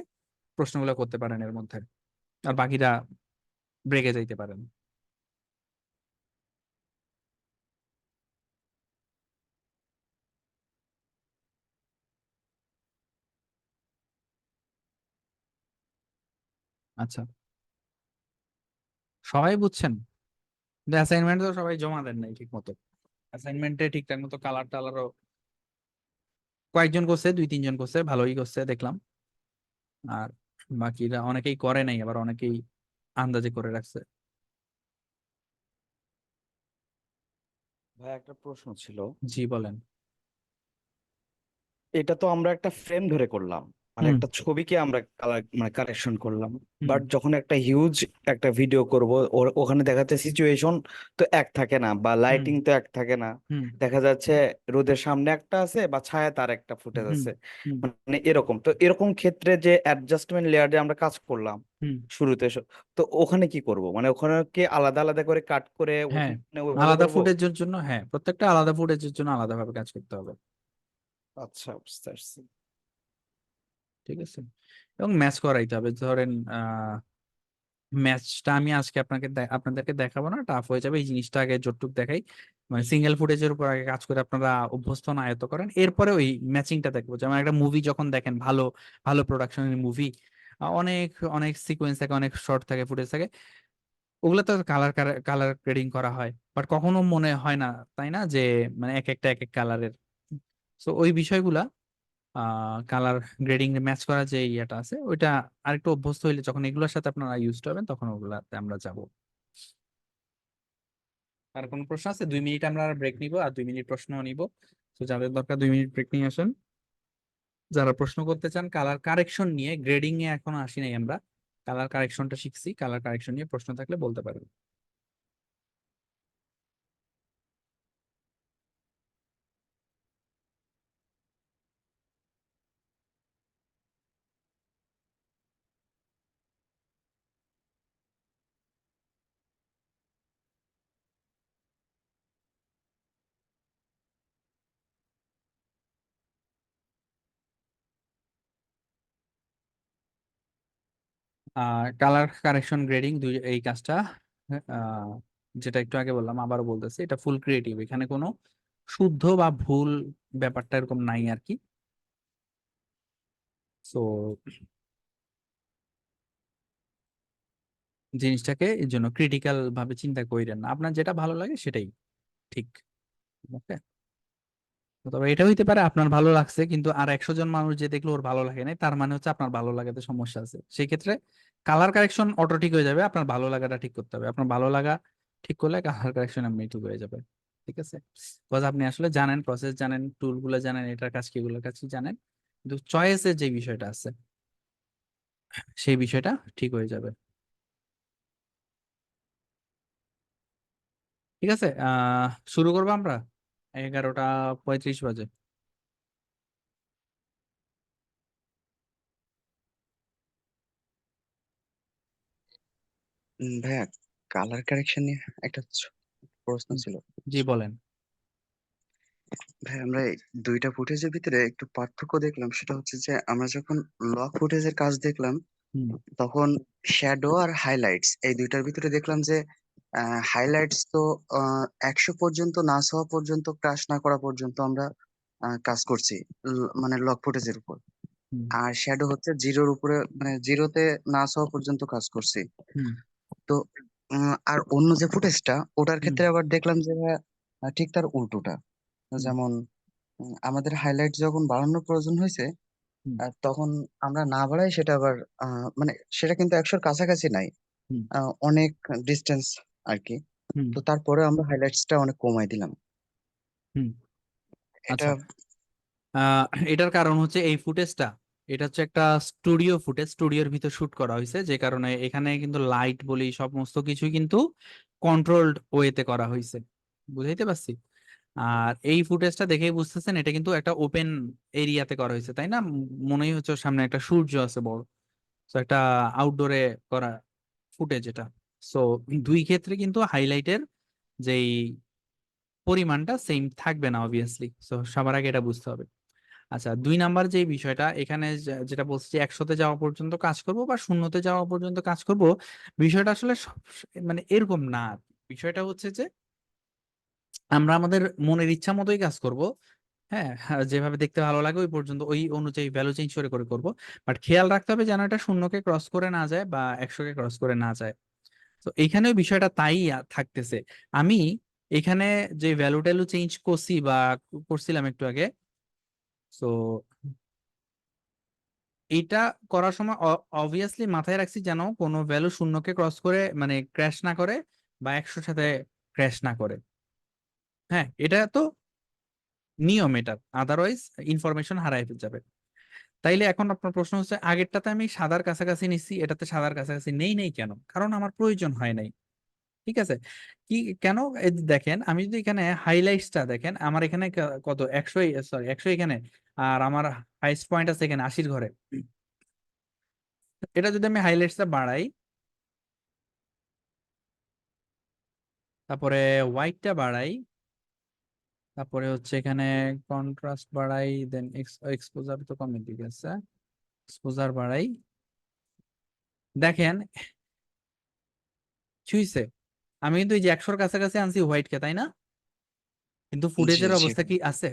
প্রশ্নগুলো করতে পারেন এর মধ্যে, আর বাকিরা ব্রেকে যাইতে পারেন। আচ্ছা, সবাই বুঝছেন? অ্যাসাইনমেন্ট তো সবাই জমা দেন নাই ঠিক মতো। অ্যাসাইনমেন্টে ঠিকঠাক মতো কালার টালারও কয়েকজন করছে, 2-3 জন করছে, ভালোই করছে দেখলাম। আর বাকিরা অনেকেই করে নাই, আবার অনেকেই আন্দাজে করে রাখছে। ভাই একটা প্রশ্ন ছিল। জি বলেন। এটা তো আমরা একটা ফ্রেম ধরে করলাম, মানে হুম একটা ছবিকে আমরা কালার মানে কারেকশন করলাম। হুম বাট যখন একটা হিউজ একটা ভিডিও করব, ওখানে দেখা যাচ্ছে সিচুয়েশন তো এক থাকে না, বা হুম লাইটিং তো এক থাকে না। হুম দেখা যাচ্ছে রোদের সামনে একটা আছে বা ছায়া তার একটা ফুটেজ হুম আছে। হুম মানে এরকম তো, এরকম ক্ষেত্রে যে অ্যাডজাস্টমেন্ট লেয়ারে আমরা কাজ করলাম হুম শুরুতে, তো ওখানে কি করব? মানে ওখানে কি আলাদা আলাদা করে কাট করে হ্যাঁ, ওখানে ওইভাবে আলাদা করব? ফুটেজের জন্য, হ্যাঁ প্রত্যেকটা আলাদা ফুটেজের জন্য আলাদাভাবে কাজ করতে হবে। আচ্ছা, বুঝতে পারছি। ঠিক আছে, এবং ম্যাচ করাইতে হবে। ধরেন ম্যাচটা আমি আজকে আপনাদেরকে দেখাবো না, টাফ হয়ে যাবে। এই জিনিসটা আগে যতটুকু দেখাই, মানে সিঙ্গেল ফুটেজের উপর আগে কাজ করে আপনারা অভ্যস্ত না আয়ত্ত করেন, এরপরে ওই ম্যাচিংটা দেখবো। যেমন একটা মুভি যখন দেখেন, ভালো ভালো প্রোডাকশনের মুভি, অনেক অনেক সিকোয়েন্স থাকে, অনেক শর্ট থাকে, ফুটেজ থাকে, ওগুলো তো কালার গ্রেডিং করা হয়, বাট কখনো মনে হয় না, তাই না, যে মানে এক একটা এক এক কালারের। তো ওই বিষয়গুলা কালার গ্রেডিং ম্যাচ করা যে ইয়েটা আছে, ওইটা আরেকটু অভ্যস্ত হইলে, যখন এগুলোর সাথে আপনারা ইউজ হবেন, তখন ওগুলাতে আমরা যাব। আর কোনো প্রশ্ন আছে? 2 মিনিট আমরা ব্রেক নিব, আর 2 মিনিট প্রশ্ন নিব। তো যাদের দরকার 2 মিনিট ব্রেক নিয়ে আসেন। যারা প্রশ্ন করতে চান কালার কারেকশন নিয়ে, গ্রেডিং এ এখনো আসি নাই আমরা, কালার কারেকশনটা শিখছি, কালার কারেকশন নিয়ে প্রশ্ন থাকলে বলতে পারেন। কালার কারেকশন গ্রেডিং দুই, এই কাজটা আহ, যেটা একটু আগে বললাম আবারও বলতেছি, এটা ফুল ক্রিয়েটিভ, এখানে কোনো শুদ্ধ বা ভুল ব্যাপারটা এরকম নাই আর কি। তো জিনিসটাকে এই জন্য ক্রিটিক্যাল ভাবে চিন্তা কইরেন না, আপনার যেটা ভালো লাগে সেটাই ঠিক। ওকে, তবে এটা হইতে পারে আপনার ভালো লাগছে, কিন্তু আর 100 জন মানুষ যে দেখলো ওর ভালো লাগে নাই, তার মানে হচ্ছে আপনার ভালো লাগাতে সমস্যা আছে। সেই ক্ষেত্রে কালার কারেকশন অটো ঠিক হয়ে যাবে, আপনার ভালো লাগাটা ঠিক করতে হবে। আপনার ভালো লাগা ঠিক করলে কালার কারেকশন এমনি ঠিক হয়ে যাবে। ঠিক আছে, বিকজ আপনি আসলে জানেন, প্রসেস জানেন, টুল গুলো জানেন, এটার কাজ কি, এগুলোর কাজ কি জানেন, কিন্তু চয়েসের যে বিষয়টা আছে, সেই বিষয়টা ঠিক হয়ে যাবে। ঠিক আছে, শুরু করবো আমরা। 11:35 বাজে। ভাইয়া, কালার কারেকশন নিয়ে একটা প্রশ্ন হুম, ছিল। জি বলেন। ভাই আমরা এই দুইটা ফুটেজের ভিতরে একটু পার্থক্য দেখলাম, সেটা হচ্ছে যে আমরা যখন লক ফুটেজের কাজ দেখলাম হুম তখন শ্যাডো আর হাইলাইটস এই দুইটার ভিতরে দেখলাম যে হাইলাইটস তো 100 পর্যন্ত না হওয়া পর্যন্ত, ক্রাশ না করা পর্যন্ত আমরা কাজ করছি মানে লক ফুটেজের উপর। হুম আর শ্যাডো হচ্ছে জিরোর উপরে, মানে জিরোতে না হওয়া পর্যন্ত কাজ করছি। হুম তো আর অন্য যে ফুটেজটা ওটার হুম ক্ষেত্রে আবার দেখলাম যে ঠিক তার উল্টোটা। হুম যেমন আমাদের হাইলাইট যখন বাড়ানোর প্রয়োজন হয়েছে হুম তখন আমরা না বাড়াই সেটা আবার মানে সেটা কিন্তু 100-র কাছাকাছি নাই, হুম অনেক ডিস্টেন্স আর কি। হুম তো তারপরে আমরা হাইলাইটসটা অনেক কমাই দিলাম। হুম। এটা আচ্ছা, আহ এটার কারণ হচ্ছে এই ফুটেজটা, এটা হচ্ছে একটা স্টুডিও ফুটেজ, স্টুডিওর ভিতর শুট করা হয়েছে, যে কারণে এখানে কিন্তু লাইট বলি সমস্ত কিছুই কিন্তু কন্ট্রোলড ওয়েতে করা হয়েছে, বুঝাইতে পারছি? আর এই ফুটেজটা দেখেই বুঝতেছেন এটা কিন্তু একটা ওপেন এরিয়াতে করা হয়েছে, তাই না? মনেই হচ্ছে ওর সামনে একটা সূর্য আছে বড়, তো একটা আউটডোরে করা ফুটেজ এটা। সো দুই ক্ষেত্রে কিন্তু হাইলাইটের যেই পরিমাণটা সেম থাকবে না অবভিয়াসলি, সো সবার আগে এটা বুঝতে হবে। আচ্ছা, 2 নাম্বার যে বিষয়টা এখানে যেটা বলছি যে 100-তে যাওয়া পর্যন্ত কাজ করব বা 0-তে যাওয়া পর্যন্ত কাজ করব, বিষয়টা আসলে মানে এরকম না। বিষয়টা হচ্ছে যে আমরা আমাদের মনের ইচ্ছা মতোই কাজ করব। হ্যাঁ, হ্যাঁ, যেভাবে দেখতে ভালো লাগে ওই পর্যন্ত ওই অনুযায়ী ভ্যালু চেঞ্জ করে করে করব। বাট খেয়াল রাখতে হবে যেন এটা 0-কে ক্রস করে না যায় বা 100-কে ক্রস করে না যায়। তো এখানেও বিষয়টা তাই থাকতেছে। আমি এখানে যে ভ্যালু ট্যালু চেঞ্জ করছি বা করছিলাম একটু আগে, তো এইটা করার সময় অবভিয়াসলি মাথায় রাখছি যেন কোনো ভ্যালু 0-কে ক্রস করে মানে ক্র্যাশ না করে বা 100-র সাথে ক্র্যাশ না করে। হ্যাঁ, এটা তো নিয়ম, এটা আদারওয়াইজ ইনফরমেশন হারায় যাবে। তাইলে এখন আপনার প্রশ্ন হচ্ছে, আগেরটাতে আমি সাদার কাছাকাছি নিচ্ছি, এটাতে সাদার কাছাকাছি নেই নেই কেন? কারণ আমার প্রয়োজন হয় নাই। ঠিক আছে, কি কেন? এই যে দেখেন, আমি যদি এখানে হাইলাইটসটা দেখেন, আমার এখানে কত 100, সরি 100 এখানে, আর আমার হাইস্ট পয়েন্ট আছে এখানে 80-র ঘরে। এটা যদি আমি হাইলাইটসটা বাড়াই, তারপরে হোয়াইটটা বাড়াই, তারপরে হচ্ছে এখানে কন্ট্রাস্ট বাড়াই, দেন এক্সপোজার তো কমের দিকে আছে, এক্সপোজার বাড়াই, দেখেন ছুঁইছে। আমি কিন্তু এই যে 100-র কাছাকাছি আনছি হোয়াইটকে, তাই না? কিন্তু জি ফুটেজের জি অবস্থা কি আছে?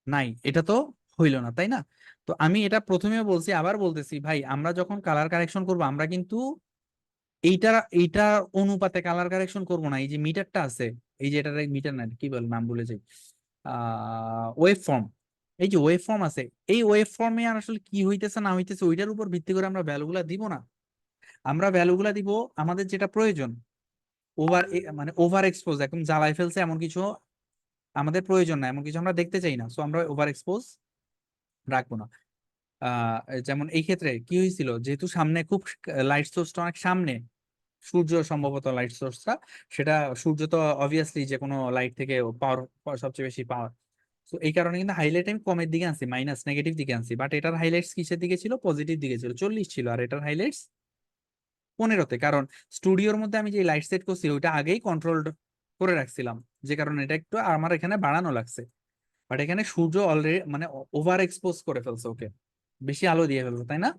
নাই, এটা তো হইল না, তাই না? তো আমি এটা প্রথমে বলছি, আবার বলতেছি ভাই, আমরা যখন কালার কারেকশন করব আমরা কিন্তু এইটা এইটা অনুপাতে কালার কারেকশন করব না। এই যে মিটারটা আছে, এই যে এটা মিটার না, কি বল নাম ভুলে যাই, ওয়েভ ফর্ম, এই যে ওয়েভ ফর্ম আছে, এই ওয়েভ ফর্মে আর আসলে কি হইতেছে না হইতেছে ওইটার উপর ভিত্তি করে আমরা ভ্যালুগুলা দিব না। আমরা ভ্যালুগুলা দিব আমাদের যেটা প্রয়োজন। মানে ওভার এক্সপোজ, একদম জ্বালায় ফেলছে এমন কিছু আমাদের প্রয়োজন না, এমন কিছু আমরা দেখতে চাই না, সো আমরা ওভার এক্সপোজ রাখবো না। যেমন এই ক্ষেত্রে কি হয়েছিল, যেহেতু সামনে খুব লাইট সোর্সটা অনেক সামনে, সূর্য সম্ভবত লাইট সোর্সটা, সেটা সূর্য তো অবভিয়াসলি যে কোনো লাইট থেকে পাওয়ার সবচেয়ে বেশি পাওয়ার। তো এই কারণে কিন্তু হাইলাইট আমি কমের দিকে আনছি, মাইনাস নেগেটিভ দিকে আনছি, বাট এটার হাইলাইটস কিসের দিকে ছিল? পজিটিভ দিকে ছিল, 40 ছিল, আর এটার হাইলাইটস 15-তে। কারণ স্টুডিওর মধ্যে আমি যে লাইট সেট করছি ওইটা আগেই কন্ট্রোল করে রাখছিলাম, যে কারণে এটা একটু আমার এখানে বাড়ানো লাগছে। বাট এখানে সূর্য অলরেডি মানে ওভার এক্সপোজ করে ফেলছে ওকে, বেশি আলো দিয়ে ফেলছে, তাই না?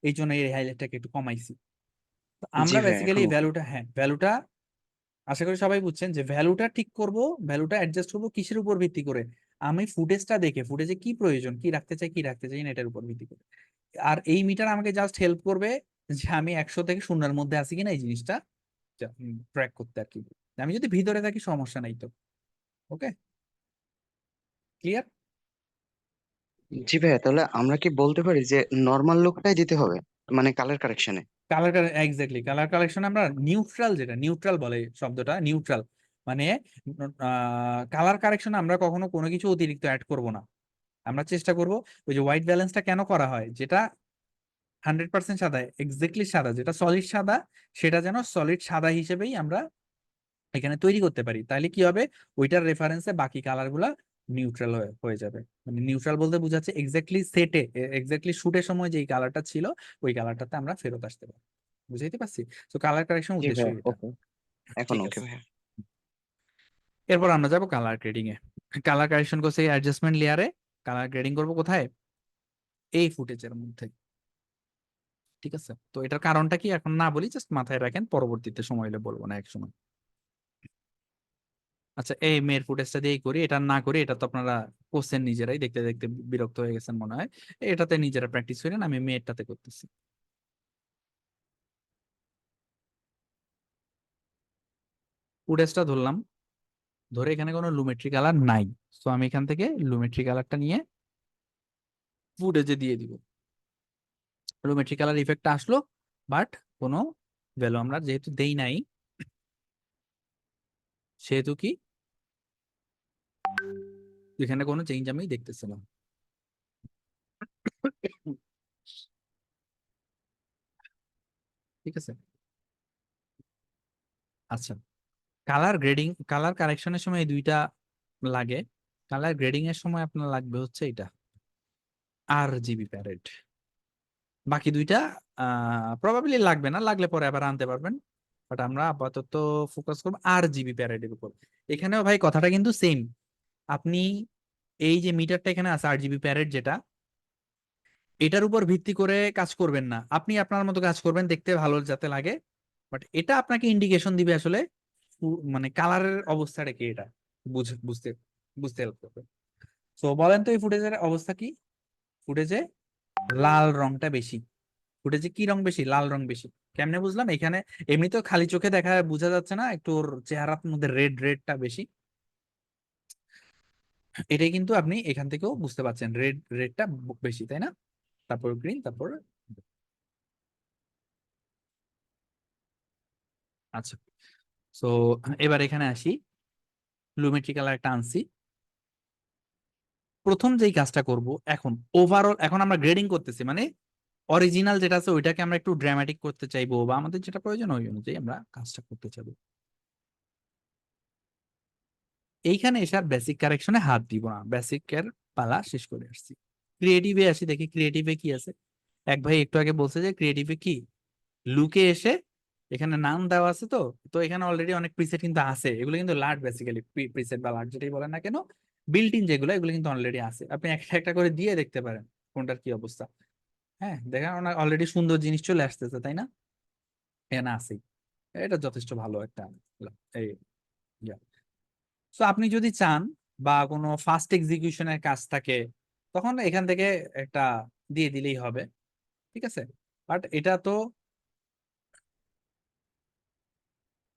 এই জন্য এই হাইলাইটটাকে একটু কমাইছি। তো জি আমরা ভাই, বেসিক্যালি এখন ভ্যালুটা, হ্যাঁ ভ্যালুটা আশা করি সবাই বুঝছেন যে ভ্যালুটা ঠিক করব, ভ্যালুটা অ্যাডজাস্ট করবো কিসের উপর ভিত্তি করে? আমি ফুটেজটা দেখে, ফুটেজে কি প্রয়োজন, কি রাখতে চাই কি রাখতে চাই না, এটার উপর ভিত্তি করে। আর এই মিটার আমাকে জাস্ট হেল্প করবে যে আমি 100 থেকে 0-এর মধ্যে আছি কিনা এই জিনিসটা ট্র্যাক করতে আর কি। আমি যদি ভিতরে থাকি সমস্যা নাই তো। ওকে, ক্লিয়ার? জি ভাইয়া, তাহলে আমরা কি বলতে পারি যে নর্মাল লুকটাই দিতে হবে মানে কালার কারেকশনে? কালার এক্স্যাক্টলি, কালার কালেকশন আমরা নিউট্রাল, যেটা নিউট্রাল বলে শব্দটা, নিউট্রাল মানে কালার কারেকশন আমরা কখনো কোনো কিছু অতিরিক্ত অ্যাড করব না। আমরা চেষ্টা করব ওই যে হোয়াইট ব্যালেন্সটা কেন করা হয়, যেটা 100% সাদা, এক্স্যাক্টলি সাদা, যেটা সলিড সাদা, সেটা যেন সলিড সাদা হিসেবেই আমরা এখানে তৈরি করতে পারি। তাহলে কি হবে, ওইটার রেফারেন্সে বাকি কালার গুলা নিউট্রাল হয়ে যাবে। মানে নিউট্রাল বলতে বোঝাচ্ছে এক্স্যাক্টলি সেটে, এক্স্যাক্টলি শুটের সময় যে কালারটা ছিল ওই কালারটাতে আমরা ফেরত আসতে পারি। বুঝাইতে পারছি? তো কালার কারেকশন জি উদ্দেশ্য ভাইয়া, এটা। ওকে, এখন ঠিক ওকে আছে, ভাইয়া। এরপর আমরা যাব কালার গ্রেডিং এ। কালার কারেকশন করছে এই অ্যাডজাস্টমেন্ট লেয়ারে, কালার গ্রেডিং করবো কোথায়, এই ফুটেজের মধ্যে। ঠিক আছে, তো এটার কারণটা কি এখন না বলি, জাস্ট মাথায় রাখেন, পরবর্তীতে সময় হলে বলবো না এক সময়। আচ্ছা, এই মেয়ের ফুটেজটা দিয়েই করি, এটা না করি, এটা তো আপনারা করছেন নিজেরাই, দেখতে দেখতে বিরক্ত হয়ে গেছেন মনে হয়। এটাতে নিজেরা প্র্যাকটিস করেন, আমি মেয়েরটাতে করতেছি। ফুটেজটা ধরলাম, ধরে এখানে কোনো লুমেট্রি কালার নাই, তো আমি এখান থেকে লুমেট্রি কালারটা নিয়ে ফুটেজে দিয়ে দিব। লুমেট্রি কালার ইফেক্টটা আসলো, বাট কোনো ভ্যালু আমরা যেহেতু দেই নাই, সেহেতু কি এখানে কোনো চেঞ্জ আমি দেখতেছি না। ঠিক আছে, আচ্ছা, কালার গ্রেডিং, কালার কারেকশনের সময় এই দুইটা লাগে। কালার গ্রেডিং এর সময় আপনার লাগবে হচ্ছে এটা, RGB প্যারেট। বাকি দুইটা প্রবাবলি লাগবে না, লাগলে পরে আবার আনতে পারবেন, বাট আমরা আপাতত ফোকাস করবো RGB প্যারেটের উপর। এখানেও ভাই কথাটা কিন্তু সেম, আপনি এই যে মিটারটা এখানে আছে RGB প্যারেট যেটা, এটার উপর ভিত্তি করে কাজ করবেন না, আপনি আপনার মতো কাজ করবেন দেখতে ভালো যাতে লাগে, বাট এটা আপনাকে ইন্ডিকেশন দিবে আসলে মানে কালারের অবস্থাটা কি, এটা বুঝতে বুঝতে হেল্প করবে। তো বলেন তো এই ফুটেজের অবস্থা কি, ফুটেজে লাল রংটা বেশি, ফুটেজে কি রং বেশি, লাল রং বেশি। কেমনে বুঝলাম, এখানে এমনি তো খালি চোখে দেখা বোঝা যাচ্ছে না, একটু ওর চেহারার মধ্যে রেডটা বেশি, এটাই কিন্তু আপনি এখান থেকেও বুঝতে পারছেন, রেডটা বেশি, তাই না? তারপর গ্রিন, তারপর আচ্ছা। তো এবার এখানে আসি, লুমেট্রি কালার একটা আনছি। প্রথম যেই কাজটা করব এখন, ওভারঅল এখন আমরা গ্রেডিং করতেছি, মানে অরিজিনাল যেটা আছে ওইটাকে আমরা একটু ড্রামাটিক করতে চাইবো, বা আমাদের যেটা প্রয়োজন ওই অনুযায়ী আমরা কাজটা করতে চাইবো। এইখানে এসে আর বেসিক কারেকশনে হাত দিব না, বেসিকের পালা শেষ করে আসছি। ক্রিয়েটিভে আসি, দেখি ক্রিয়েটিভে কি আছে। এক ভাই একটু আগে বলছে যে ক্রিয়েটিভে কি, লুকে এসে এখানে নাম দেওয়া আছে, তো তো এখানে অলরেডি অনেক প্রিসেট কিন্তু আছে, এগুলো কিন্তু লার্ট, বেসিক্যালি প্রিসেট বা লার্ট যেটাই বলেন না কেন, বিল্ট ইন যেগুলো, এগুলো কিন্তু অলরেডি আছে, আপনি একটা একটা করে দিয়ে দেখতে পারেন কোনটার কি অবস্থা। হ্যাঁ, দেখেন অলরেডি সুন্দর জিনিস চলে আসতেছে, তাই না? এখানে আছেই, এটা যথেষ্ট ভালো একটা এই। তো আপনি যদি চান বা কোনো ফাস্ট এক্সিকিউশনের কাজ থাকে, তখন এখান থেকে একটা দিয়ে দিলেই হবে, ঠিক আছে। বাট এটা তো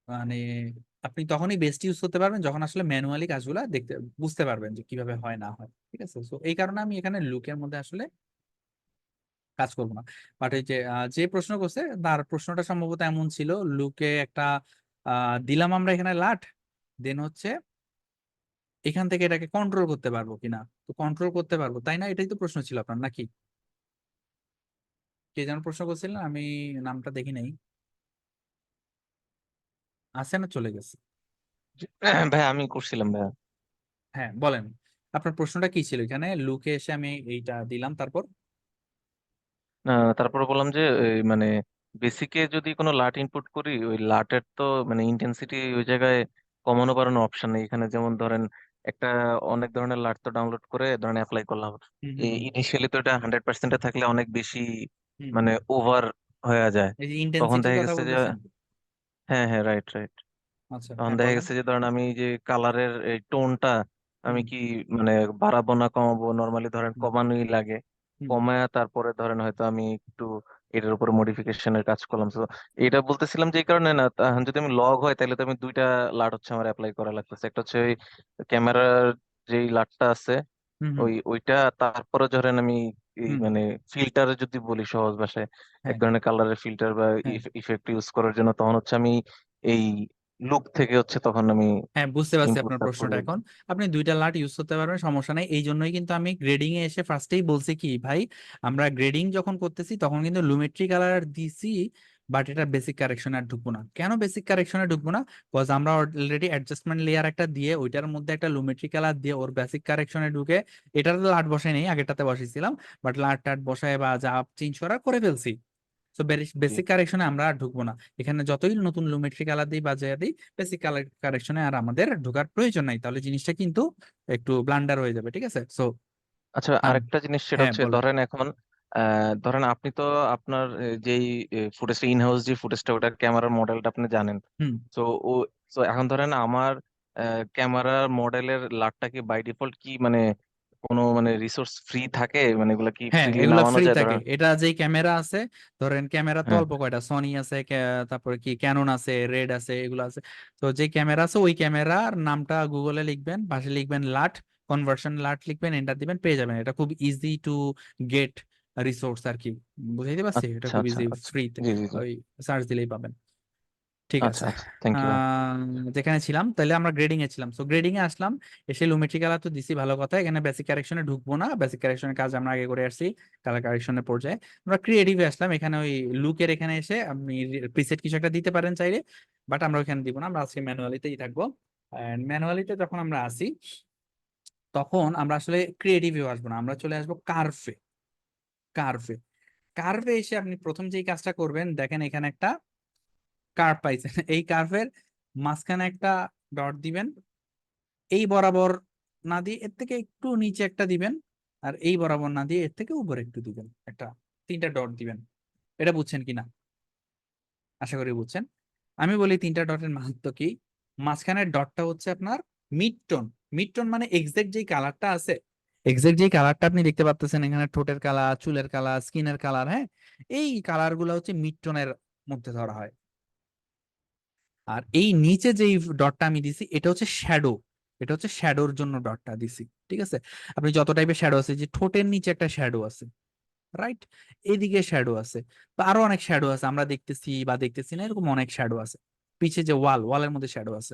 মানে আপনি তখনই বেস্ট ইউজ করতে পারবেন যখন আসলে ম্যানুয়ালি কাজগুলা দেখতে বুঝতে পারবেন যে কিভাবে হয় না হয়, ঠিক আছে। তো এই কারণে আমি এখানে লুকের মধ্যে আসলে কাজ করবো না। বাট এই যে যে প্রশ্ন করছে তার প্রশ্নটা সম্ভবত এমন ছিল, লুকে একটা দিলাম আমরা এখানে লাট, দেন হচ্ছে এখান থেকে এটাকে কন্ট্রোল করতে পারবো কিনা, তো কন্ট্রোল করতে পারবো তাই না, এটাই তো প্রশ্ন ছিল আপনার নাকি? কে যেন প্রশ্ন করছিলেন, আমি নামটা দেখি নাই, আছে না চলে গেছে? ভাই আমি করছিলাম ভাই। হ্যাঁ বলেন, আপনার প্রশ্নটা কি ছিল, এখানে লুকে এসে আমি এইটা দিলাম, তারপর তারপরে বললাম যে এই মানে বেসিকে যদি কোনো লাট ইনপুট করি, ওই লাটের তো মানে ইন্টেন্সিটি ওই জায়গায় কমানো বাড়ানো অপশন নেই এখানে। যেমন ধরেন একটা অনেক ধরনের লাট তো ডাউনলোড করে ধরেন অ্যাপ্লাই করলাম, হুম হুম হুম ইনিশিয়ালি তো এটা 100%-এ থাকলে অনেক বেশি হুম হুম। মানে ওভার হয়ে যায়। এই যে তখন ইন্টেন্সিটির দেখা কথা গেছে যে বলতেছেন? হ্যাঁ হ্যাঁ, রাইট রাইট। আচ্ছা, তখন হ্যাঁ দেখা বলেন। গেছে যে ধরেন আমি যে কালারের এই টোনটা আমি হুম কি মানে বাড়াবো না কমাবো, নর্মালি ধরেন হুম কমানোই লাগে, হুম কমায়া তারপরে ধরেন হয়তো আমি একটু এটার উপর মডিফিকেশনের কাজ করলাম। তো এটা বলতেছিলাম যে এই কারণে না, যদি আমি লগ হয় তাহলে তো আমি দুইটা লাট হচ্ছে আমার অ্যাপ্লাই করা লাগতেছে। একটা হচ্ছে ওই ক্যামেরার যেই লাটটা আছে হুম হুম ওইটা, তারপরে ধরেন আমি এই হুম, মানে ফিল্টার যদি বলি সহজ ভাষায়, এক হ্যাঁ ধরনের কালারের ফিল্টার বা হ্যাঁ ইফেক্ট ইউজ করার জন্য, তখন হচ্ছে আমি এই লুক থেকে হচ্ছে তখন আমি হ্যাঁ, বুঝতে পারছি আপনার ইনপুটটা প্রশ্নটা। করি। এখন আপনি দুইটা লাট ইউজ করতে পারবেন, সমস্যা নাই। এই জন্যই কিন্তু আমি গ্রেডিং এ এসে ফার্স্টেই বলছি কি ভাই, আমরা গ্রেডিং যখন করতেছি তখন কিন্তু লুমেট্রি কালার দিছি, বাট এটা বেসিক কারেকশনে আর ঢুকবো না। কেন বেসিক কারেকশনে ঢুকবো না? বিকজ আমরা অলরেডি অ্যাডজাস্টমেন্ট লেয়ার একটা দিয়ে ওইটার মধ্যে একটা লুমেট্রি কালার দিয়ে ওর বেসিক কারেকশনে ঢুকে, এটার লাট বসাই নেই, আগেরটাতে বসাইছিলাম, বাট লাট টাট বসায় বা যা চেঞ্জ করার করে ফেলছি। সো জি বেসিক কারেকশনে আমরা আর ঢুকবো না। এখানে যতই নতুন লুমেট্রি কালার দিই বা যা দিই, বেসিক কারেকশনে আর আমাদের ঢোকার প্রয়োজন নাই, তাহলে জিনিসটা কিন্তু একটু ব্লান্ডার হয়ে যাবে, ঠিক আছে? সো আচ্ছা, আরেকটা জিনিস সেটা হ্যাঁ হচ্ছে বলো। ধরেন এখন ধরেন আপনি তো আপনার যেই ফুটেজটা ইন হাউস যে ফুটেজটা ওটার ক্যামেরার মডেলটা আপনি জানেন। হুম। তো ও তো এখন ধরেন আমার ক্যামেরার মডেলের লাটটা কি বাই ডিফল্ট কি মানে কোনো মানে রিসোর্স ফ্রি থাকে, মানে এগুলা কি হ্যাঁ, ফ্রিলি এগুলা নামানো ফ্রি যায় থাকে। ধরেন? এটা যেই ক্যামেরা আছে, ধরেন ক্যামেরা তো হ্যাঁ অল্প কয়টা, সনি আছে, তারপরে কি ক্যানন আছে, রেড আছে, এগুলো আছে। তো যে ক্যামেরা আছে ওই ক্যামেরার নামটা গুগলে লিখবেন, পাশে লিখবেন লাট, কনভার্সন লাট লিখবেন, এন্টার দিবেন, পেয়ে যাবেন। এটা খুব ইজি টু গেট রিসোর্স আর কি, বুঝাইতে পারছি? এটা আচ্ছা খুব আচ্ছা ইজি, আচ্ছা, ফ্রিতে, জি জি জি, ওই সার্চ দিলেই পাবেন। ঠিক আচ্ছা আছে। আচ্ছা, থ্যাংক ইউ ভাই। যেখানে ছিলাম, তাহলে আমরা গ্রেডিং এ ছিলাম। সো গ্রেডিং এ আসলাম, এসে লুমেট্রি কালার তো দিছি, ভালো কথা। এখানে বেসিক কারেকশনে ঢুকবো না, বেসিক কারেকশনের কাজ আমরা আগে করে আসছি কালার কারেকশনের পর্যায়ে। আমরা ক্রিয়েটিভে আসলাম, এখানে ওই লুকের এখানে এসে আপনি প্রিসেট কিছু একটা দিতে পারেন চাইলে, বাট আমরা ওখানে দিব না, আমরা আজকে ম্যানুয়ালিতেই থাকবো। এন্ড ম্যানুয়ালিতে যখন আমরা আসি, তখন আমরা আসলে ক্রিয়েটিভে আসবো না, আমরা চলে আসবো কার্ভে। কার্ভে কার্ভে এসে আপনি প্রথম যেই কাজটা করবেন, দেখেন এখানে একটা কার্ভ পাইছেন। এই কার্ভের মাঝখানে একটা ডট দিবেন, এই বরাবর না দিয়ে এর থেকে একটু নিচে একটা দিবেন, আর এই বরাবর না দিয়ে এর থেকে উপরে একটু দিবেন একটা, তিনটা ডট দিবেন। এটা বুঝছেন কিনা? আশা করি বুঝছেন। আমি বলি তিনটা ডটের মাহাত্ম কি। মাঝখানের ডটটা হচ্ছে আপনার মিড টোন। মিড টোন মানে এক্সাক্ট যেই কালারটা আছে, এক্সাক্ট যেই কালারটা আপনি দেখতে পাচ্ছেন এখানে, ঠোঁটের কালার, চুলের কালার, স্কিনের কালার, হ্যাঁ, এই কালার গুলো হচ্ছে মিড টোনের মধ্যে ধরা হয়। আর এই নিচে যেই ডটটা আমি দিছি এটা হচ্ছে শ্যাডো, এটা হচ্ছে শ্যাডোর জন্য ডটটা দিছি, ঠিক আছে? আপনি যত টাইপের শ্যাডো আছে, যে ঠোঁটের নিচে একটা শ্যাডো আছে, রাইট, এদিকে শ্যাডো আছে, বা আরো অনেক শ্যাডো আছে, আমরা দেখতেছি বা দেখতেছি না, এরকম অনেক শ্যাডো আছে। পিছে যে ওয়ালের মধ্যে শ্যাডো আছে।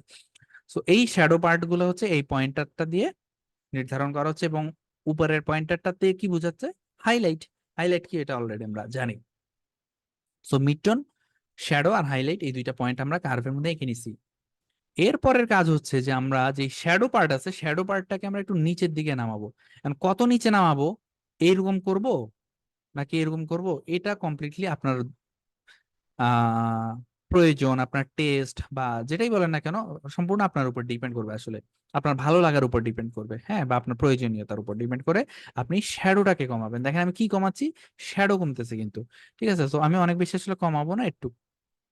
সো এই শ্যাডো পার্ট গুলো হচ্ছে এই পয়েন্টারটা দিয়ে নির্ধারণ করা হচ্ছে, এবং উপরের পয়েন্টারটা দিয়ে কি বোঝাচ্ছে? হাইলাইট। হাইলাইট কি এটা অলরেডি আমরা জানি। সো মিডটন, শ্যাডো আর হাইলাইট, এই দুইটা পয়েন্ট আমরা কার্ভের মধ্যে এঁকে নিছি। এরপরের কাজ হচ্ছে যে আমরা যে শ্যাডো পার্ট আছে, শ্যাডো পার্টটাকে আমরা একটু নিচের দিকে নামাবো। এখন কত নিচে নামাবো, এইরকম করব নাকি এরকম করব, এটা কমপ্লিটলি আপনার আহ প্রয়োজন, আপনার টেস্ট বা যেটাই বলেন না কেন, সম্পূর্ণ আপনার উপর ডিপেন্ড করবে আসলে। আপনার ভালো লাগার উপর ডিপেন্ড করবে, হ্যাঁ, বা আপনার প্রয়োজনীয়তার উপর ডিপেন্ড করে আপনি শ্যাডোটাকে কমাবেন। দেখেন আমি কি কমাচ্ছি, শ্যাডো কমতেছে কিন্তু, ঠিক আছে? তো আমি অনেক বেশি আসলে কমাবো না, একটু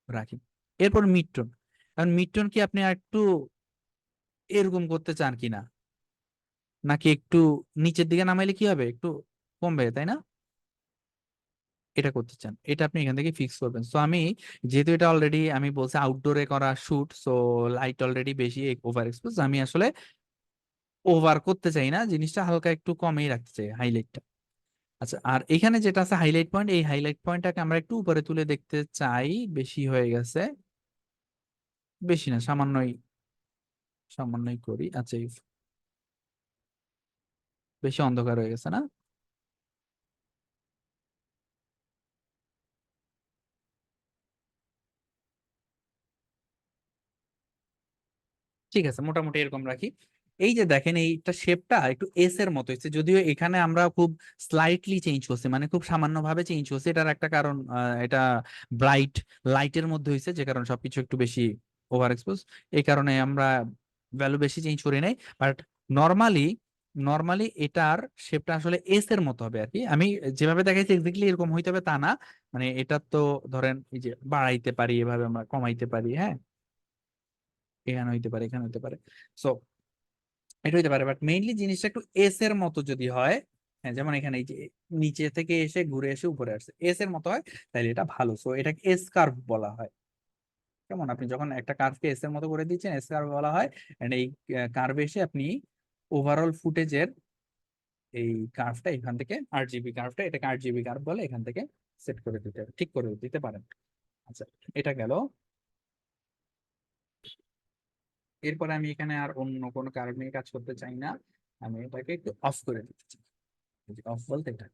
রাখি। এরপর মিড টোন। কারণ মিড টোন কি আপনি আর একটু এরকম করতে চান কিনা, নাকি একটু নিচের দিকে নামাইলে কি হবে, একটু কমবে, তাই না? এটা করতে চান, এটা আপনি এখান থেকে ফিক্স করবেন। সো আমি, যেহেতু এটা অলরেডি আমি বলছি আউটডোরে করা শুট, সো লাইট অলরেডি বেশি ওভার এক্সপোজ, আমি আসলে ওভার করতে চাই না, জিনিসটা হালকা একটু কমেই রাখতে চাই হাইলাইটটা। আচ্ছা, আর এখানে যেটা আছে হাইলাইট পয়েন্ট, এই হাইলাইট পয়েন্টটাকে আমরা একটু উপরে তুলে দেখতে চাই, বেশি হয়ে গেছে, বেশি না, সামান্যই, সামান্যই করি। আচ্ছা, বেশি অন্ধকার হয়ে গেছে না? ঠিক আছে, মোটামুটি এরকম রাখি। এই যে দেখেন এইটা শেপটা একটু এস এর মতো হচ্ছে, যদিও এখানে আমরা খুব স্লাইটলি চেঞ্জ করছি, মানে খুব সামান্য ভাবে চেঞ্জ করছি। এটার একটা কারণ, এটা ব্রাইট লাইটের মধ্যে হয়েছে, যে কারণে সবকিছু একটু বেশি ওভার এক্সপোজ, এই কারণে আমরা ভ্যালু বেশি চেঞ্জ করি নাই। বাট নর্মালি, নর্মালি এটার শেপটা আসলে এস এর মতো হবে আর কি। আমি যেভাবে দেখাইছি এক্স্যাক্টলি এরকম হইতে হবে তা না, মানে এটা তো ধরেন এই যে বাড়াইতে পারি, এভাবে আমরা কমাইতে পারি, হ্যাঁ, এখানে হইতে পারে, এখানে হইতে পারে। সো এটা হইতে পারে, বাট মেইনলি জিনিসটা একটু এস এর মতো যদি হয়, হ্যাঁ, যেমন এখানে এই যে নিচে থেকে এসে ঘুরে এসে উপরে আসছে, এস এর মতো হয়, তাহলে এটা ভালো। সো এটাকে এস কার্ভ বলা হয়। কেমন, আপনি যখন একটা কার্ভকে এস এর মতো করে দিচ্ছেন, এস কার্ভ বলা হয়। এন্ড এই কার্ভে এসে আপনি ওভারঅল ফুটেজের এই কার্ভটা এখান থেকে, আরজিবি কার্ভটা, এটাকে আরজিবি কার্ভ বলে, এখান থেকে সেট করে দিতে, ঠিক করে দিতে পারেন। আচ্ছা, এটা গেল। এরপরে আমি এখানে আর অন্য কোনো কার্ভ নিয়ে কাজ করতে চাই না, আমি এটাকে একটু অফ করে দিতে চাই। অফ বলতে এটা।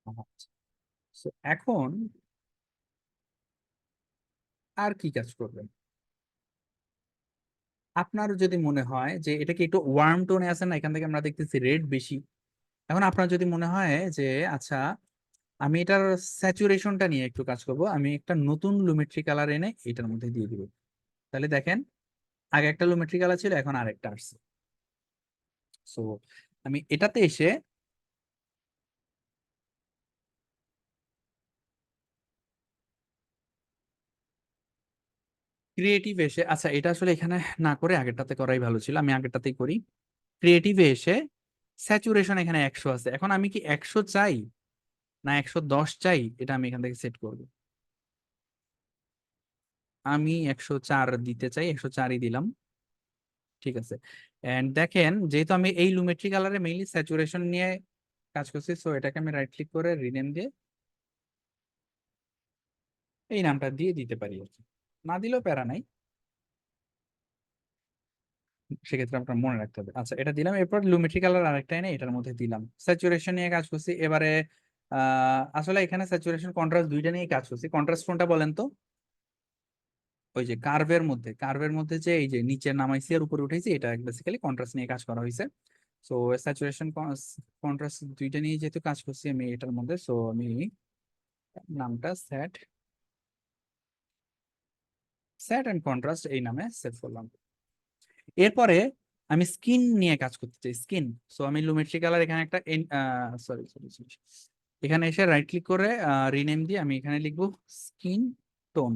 আচ্ছা, so এখন আর কি কাজ করবেন? আপনার যদি মনে হয় যে এটা কি একটু ওয়ার্ম টোনে আছে না, এখান থেকে আমরা দেখতেছি রেড বেশি। এখন আপনার যদি মনে হয় যে আচ্ছা আমি এটার স্যাচুরেশনটা নিয়ে একটু কাজ করব, আমি একটা নতুন লুমেট্রি কালার এনে এটার মধ্যে দিয়ে দিব। তাহলে দেখেন আগে একটা লুমেট্রি কালার ছিল, এখন আরেকটা আসছে। সো আমি এটাতে এসে ক্রিয়েটিভ এসে, আচ্ছা এটা আসলে এখানে না করে আগেরটাতে করাই ভালো ছিল, আমি আগেরটাতেই করি। ক্রিয়েটিভে এসে স্যাচুরেশন এখানে 100 আছে, এখন আমি কি 100 চাই না 110 চাই, এটা আমি এখান থেকে সেট করব। আমি 104 দিতে চাই, 104ই দিলাম। ঠিক আছে। এন্ড দেখেন যেহেতু আমি এই লুমেট্রি কালারে মেইনলি স্যাচুরেশন নিয়ে কাজ করছি, সো এটাকে আমি রাইট ক্লিক করে রিনেম দিয়ে এই নামটা দিয়ে দিতে পারি আর কি। না দিলেও প্যারা নাই, সেক্ষেত্রে আপনার মনে রাখতে হবে। আচ্ছা এটা দিলাম, এরপর লুমেট্রি কালার আরেকটা এনে এটার মধ্যে দিলাম। স্যাচুরেশন নিয়ে কাজ করছি এবারে। আসলে এখানে স্যাচুরেশন কন্ট্রাস্ট দুইটা নিয়ে কাজ করছি। কন্ট্রাস্ট কোনটা বলেন তো? ওই যে কার্ভের মধ্যে যে এই যে নিচে নামাইছি আর উপরে উঠেছি, এটা বেসিক্যালি কন্ট্রাস্ট নিয়ে কাজ করা হয়েছে। সো স্যাচুরেশন কন্ট্রাস্ট দুইটা নিয়ে যেহেতু কাজ করছি আমি এটার মধ্যে, সো আমি নামটা স্যাট স্যাট এন্ড কন্ট্রাস্ট এই নামে সেভ করলাম। এরপরে আমি স্কিন নিয়ে কাজ করতে চাই, স্কিন। সো আমি লুমেট্রি কালার এখানে একটা সরি সরি সরি, এখানে এসে রাইট ক্লিক করে রিনেম দিয়ে আমি এখানে লিখবো স্কিন টোন।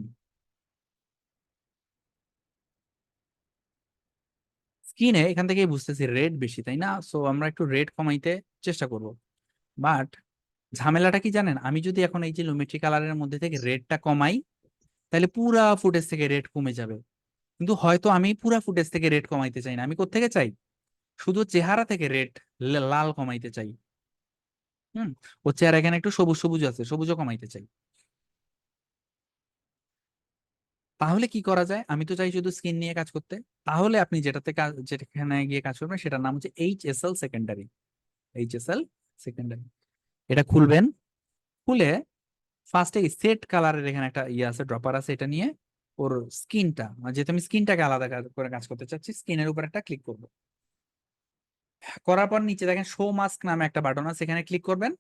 স্কিনে এখান থেকেই বুঝতেছি রেড বেশি, তাই না? সো আমরা একটু রেড কমাইতে চেষ্টা করব। বাট ঝামেলাটা কি জানেন, আমি যদি এখন এই যে লুমেট্রি কালারের মধ্যে থেকে রেডটা কমাই, তাহলে পুরা ফুটেজ থেকে রেড কমে যাবে। কিন্তু হয়তো আমি পুরা ফুটেজ থেকে রেড কমাইতে চাই না, আমি কোত্থেকে চাই, শুধু চেহারা থেকে রেড লাল কমাইতে চাই। হুম, ও চেহারা এখানে একটু সবুজ সবুজ আছে, সবুজও কমাইতে চাই। তাহলে কি করা যায়, আমি তো চাই শুধু স্কিন নিয়ে কাজ করতে। তাহলে আপনি যেখানে গিয়ে কাজ করবেন সেটার নাম হচ্ছে এইচএসএল সেকেন্ডারি। এইচএসএল সেকেন্ডারি, এটা খুলবেন। খুলে ফার্স্টে সেট কালারের এখানে একটা ইয়ে আছে, ড্রপার আছে, এটা নিয়ে ওর স্কিনটা, যেহেতু আমি স্কিনটাকে আলাদা করে কাজ করতে চাচ্ছি, স্কিনের উপর একটা ক্লিক করব। করার পর নিচে দেখেন শো মাস্ক নামে একটা বাটন আছে, এখানে ক্লিক করবেন।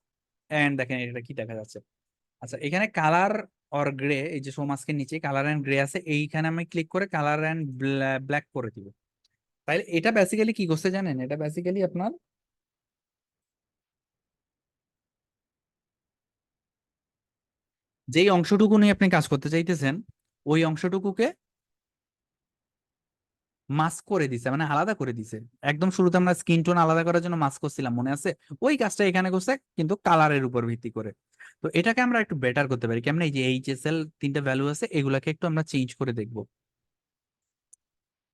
এন্ড দেখেন এটা কি দেখা যাচ্ছে। আচ্ছা এখানে কালার অর গ্রে, এই যে শো মাস্কের নিচে কালার এন্ড গ্রে আছে, এইখানে আমি ক্লিক করে কালার এন্ড ব্ল্যাক করে দিব। তাইলে এটা বেসিক্যালি কি করছে জানেন, এটা বেসিক্যালি আপনার যেই অংশটুকু নিয়ে আপনি কাজ করতে চাইতেছেন ওই অংশটুকুকে মাস্ক করে দিছে, মানে আলাদা করে দিছে। একদম শুরুতে আমরা স্কিন টোন আলাদা করার জন্য মাস্ক করছিলাম, মনে আছে? ওই কাজটা এখানে করছে, কিন্তু কালারের উপর ভিত্তি করে। তো এটাকে আমরা একটু বেটার করতে পারি কেমন, এই যে এইচএসএল তিনটা ভ্যালু আছে, এগুলাকে একটু আমরা চেঞ্জ করে দেখব।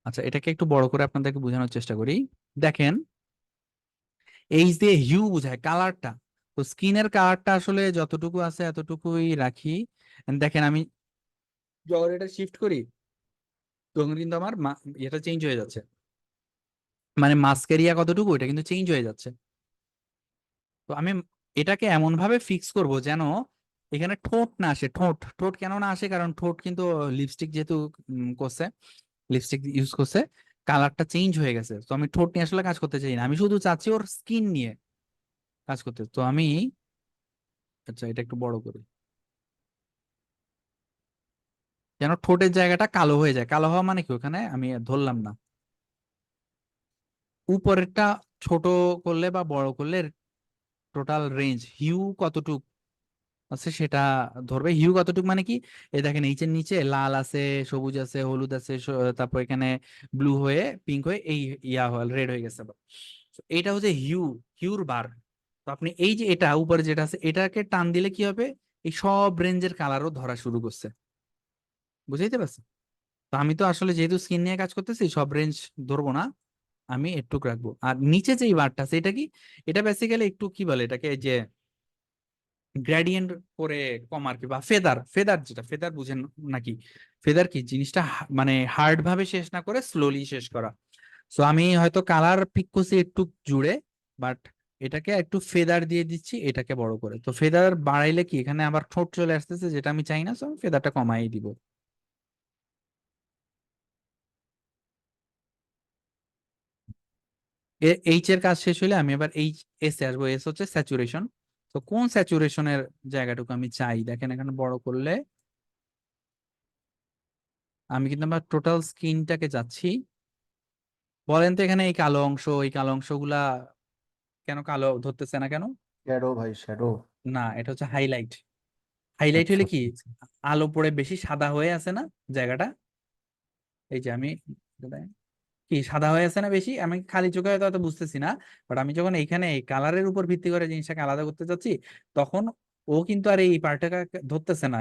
আচ্ছা এটাকে একটু বড় করে আপনাদেরকে বোঝানোর চেষ্টা করি। দেখেন এইচ দিয়ে হিউ বোঝায় কালারটা, তো স্কিনের কালারটা আসলে যতটুকু আছে এতটুকুই রাখি। And দেখেন আমি যখন এটা শিফট করি তখন কিন্তু আমার এটা চেঞ্জ হয়ে যাচ্ছে, মানে মাস্কের ইয়া কতটুকু এটা কিন্তু চেঞ্জ হয়ে যাচ্ছে। তো আমি এটাকে এমন ভাবে ফিক্স করব যেন এখানে ঠোঁট না আসে। ঠোঁট ঠোঁট কেন না আসে, কারণ ঠোঁট কিন্তু লিপস্টিক যেহেতু করছে, লিপস্টিক ইউজ করছে, কালারটা চেঞ্জ হয়ে গেছে। তো আমি ঠোঁট নিয়ে আসলে কাজ করতে চাই না, আমি শুধু চাচ্ছি ওর স্কিন নিয়ে কাজ করতে। তো আমি, আচ্ছা এটা একটু বড় করি যেন ঠোঁটের জায়গাটা কালো হয়ে যায়। কালো হওয়া মানে কি, ওখানে আমি ধরলাম না, উপরেরটা ছোট করলে বা বড় করলে টোটাল রেঞ্জ হিউ কতটুক আছে সেটা ধরবে। হিউ কতটুক মানে কি, এই দেখেন নিচের নিচে লাল আছে, সবুজ আছে, হলুদ আছে, তারপর এখানে ব্লু হয়ে পিঙ্ক হয়ে এই ইয়া রেড হয়ে গেছে আবার। So, এইটা হচ্ছে হিউর বার। তো আপনি এই যে এটা উপরে যেটা আছে এটাকে টান দিলে কি হবে, এই সব রেঞ্জের কালারও ধরা শুরু করছে। বুঝাইতে পারছি? তো আমি তো আসলে যেহেতু স্কিন নিয়ে কাজ করতেছি সব রেঞ্জ ধরবো না, আমি একটু রাখবো। আর নিচে যে বারটা আছে এটা কি, এটা বেসিক্যালি একটু কি বলে এটাকে, যে গ্রেডিয়েন্ট করে কম আর কি, বা ফেদার। ফেদার যেটা, ফেদার বুঝেন নাকি? ফেদার কি জিনিসটা, মানে হার্ড ভাবে শেষ না করে স্লোলি শেষ করা। সো আমি হয়তো কালার পিক করছি একটু জুড়ে, বাট এটাকে একটু ফেদার দিয়ে দিচ্ছি এটাকে বড় করে। তো ফেদার বাড়াইলে কি এখানে আবার ঠোঁট চলে আসতেছে, যেটা আমি চাই না, সো আমি ফেদারটা কমাই দিব। এইচ এর কাজ শেষ হলে আমি এবার এইচ এস এ আসবো। এস হচ্ছে স্যাচুরেশন। তো কোন স্যাচুরেশনের জায়গাটুকু আমি চাই, দেখেন এখানে বড় করলে আমি কিন্তু আমার টোটাল স্কিনটাকে যাচ্ছি। বলেন তো এখানে এই কালো অংশ, এই কালো অংশগুলা কেন কালো ধরতেছে না কেন? শ্যাডো ভাই, শ্যাডো। না, এটা হচ্ছে হাইলাইট। হাইলাইট আচ্ছা হলে কি, আচ্ছা। আলো পড়ে বেশি সাদা হয়ে আছে না জায়গাটা? এই যে আমি কি সাদা হয়ে আছে না বেশি, আমি খালি চোখে হয়তো অত বুঝতেছি না, বাট আমি যখন এইখানে এই কালারের উপর ভিত্তি করে জিনিসটাকে আলাদা করতে চাচ্ছি, তখন ও কিন্তু আর এই পার্টটাকে ধরতেছে না।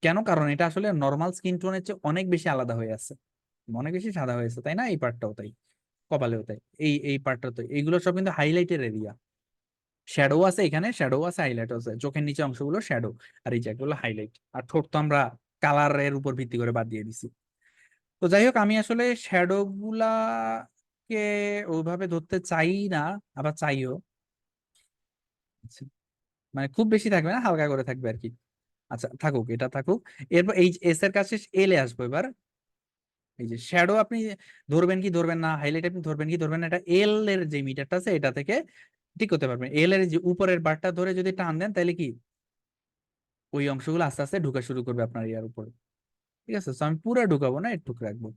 কেন? কারণ এটা আসলে নর্মাল স্কিন টোনের চেয়ে অনেক বেশি আলাদা হয়ে আছে, অনেক বেশি সাদা হয়েছে, তাই না? এই পার্টটাও তাই, কপালেও তাই, এই পার্টটা তো, এইগুলো সব কিন্তু হাইলাইটের এরিয়া। শ্যাডো আছে এখানে, শ্যাডো আছে, হাইলাইট আছে। চোখের নিচে অংশগুলো শ্যাডো, আর এই জায়গাগুলো হাইলাইট। আর ঠোঁট তো আমরা কালারের উপর ভিত্তি করে বাদ দিয়ে দিছি। তো যাই হোক, আমি আসলে শ্যাডো গুলাকে ওইভাবে ধরতে চাই না, আবার চাইও। আচ্ছা, মানে খুব বেশি থাকবে না, হালকা করে থাকবে আর কি। আচ্ছা থাকুক, এটা থাকুক। এরপর এই এস এর কাছে এলে আসবো এবার। এই যে শ্যাডো আপনি ধরবেন কি ধরবেন না, হাইলাইট আপনি ধরবেন কি ধরবেন না, এটা এল এর যে মিটারটা আছে এটা থেকে ঠিক করতে পারবেন। এল এর যে উপরের বারটা ধরে যদি টান দেন, তাহলে কি ওই অংশগুলো আস্তে আস্তে ঢুকা শুরু করবে আপনার ইয়ার উপরে। ঠিক আছে, তো আমি পুরো ঢুকাবো না, একটু রাখবো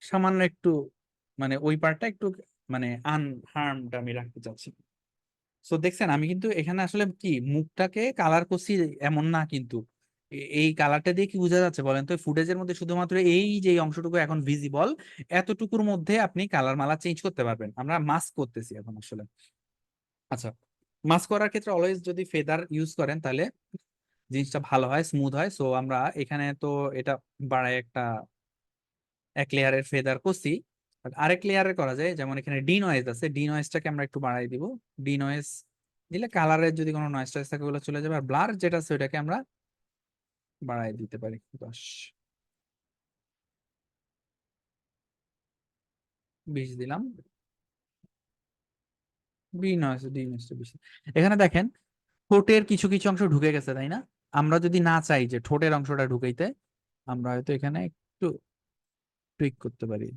সামান্য একটু, মানে ওই পার্টটা একটু মানে আনহার্মড আমি রাখতে চাচ্ছি। সো দেখছেন, আমি কিন্তু এখানে আসলে কি মুখটাকে কালার করছি এমন না কিন্তু। এই কালারটা দিয়ে কি বোঝা যাচ্ছে বলেন তো? ফুটেজের মধ্যে শুধুমাত্র এই যে অংশটুকু এখন ভিজিবল, এতটুকুর মধ্যে আপনি কালার মালা চেঞ্জ করতে পারবেন। আমরা মাস্ক করতেছি এখন আসলে। আচ্ছা, মাস্ক করার ক্ষেত্রে অলওয়েজ যদি ফেদার ইউজ করেন তাহলে জিনিসটা ভালো হয়, স্মুথ হয়। সো আমরা এখানে তো এটা বাড়ায় একটা এক লেয়ারের ফেদার করছি, বাট আরেক লেয়ারে করা যায়। যেমন এখানে ডি নয়েজ আছে, ডি নয়েজটাকে আমরা একটু বাড়াই দিব। ডি নয়েজ দিলে কালারের যদি কোনো নয়েজ টয়েজ থাকে ওগুলো চলে যাবে। আর ব্লার যেটা আছে ওইটাকে আমরা বাড়াই দিতে পারি 10, 20 দিলাম। ডি নয়েজ, ডি নয়েজটা বেশি। এখানে দেখেন ঠোঁটের কিছু কিছু অংশ ঢুকে গেছে, তাই না? আমরা যদি না চাই যে ঠোঁটের অংশটা ঢুকাইতে, আমরা হয়তো এখানে একটু টুইক করতে পারি।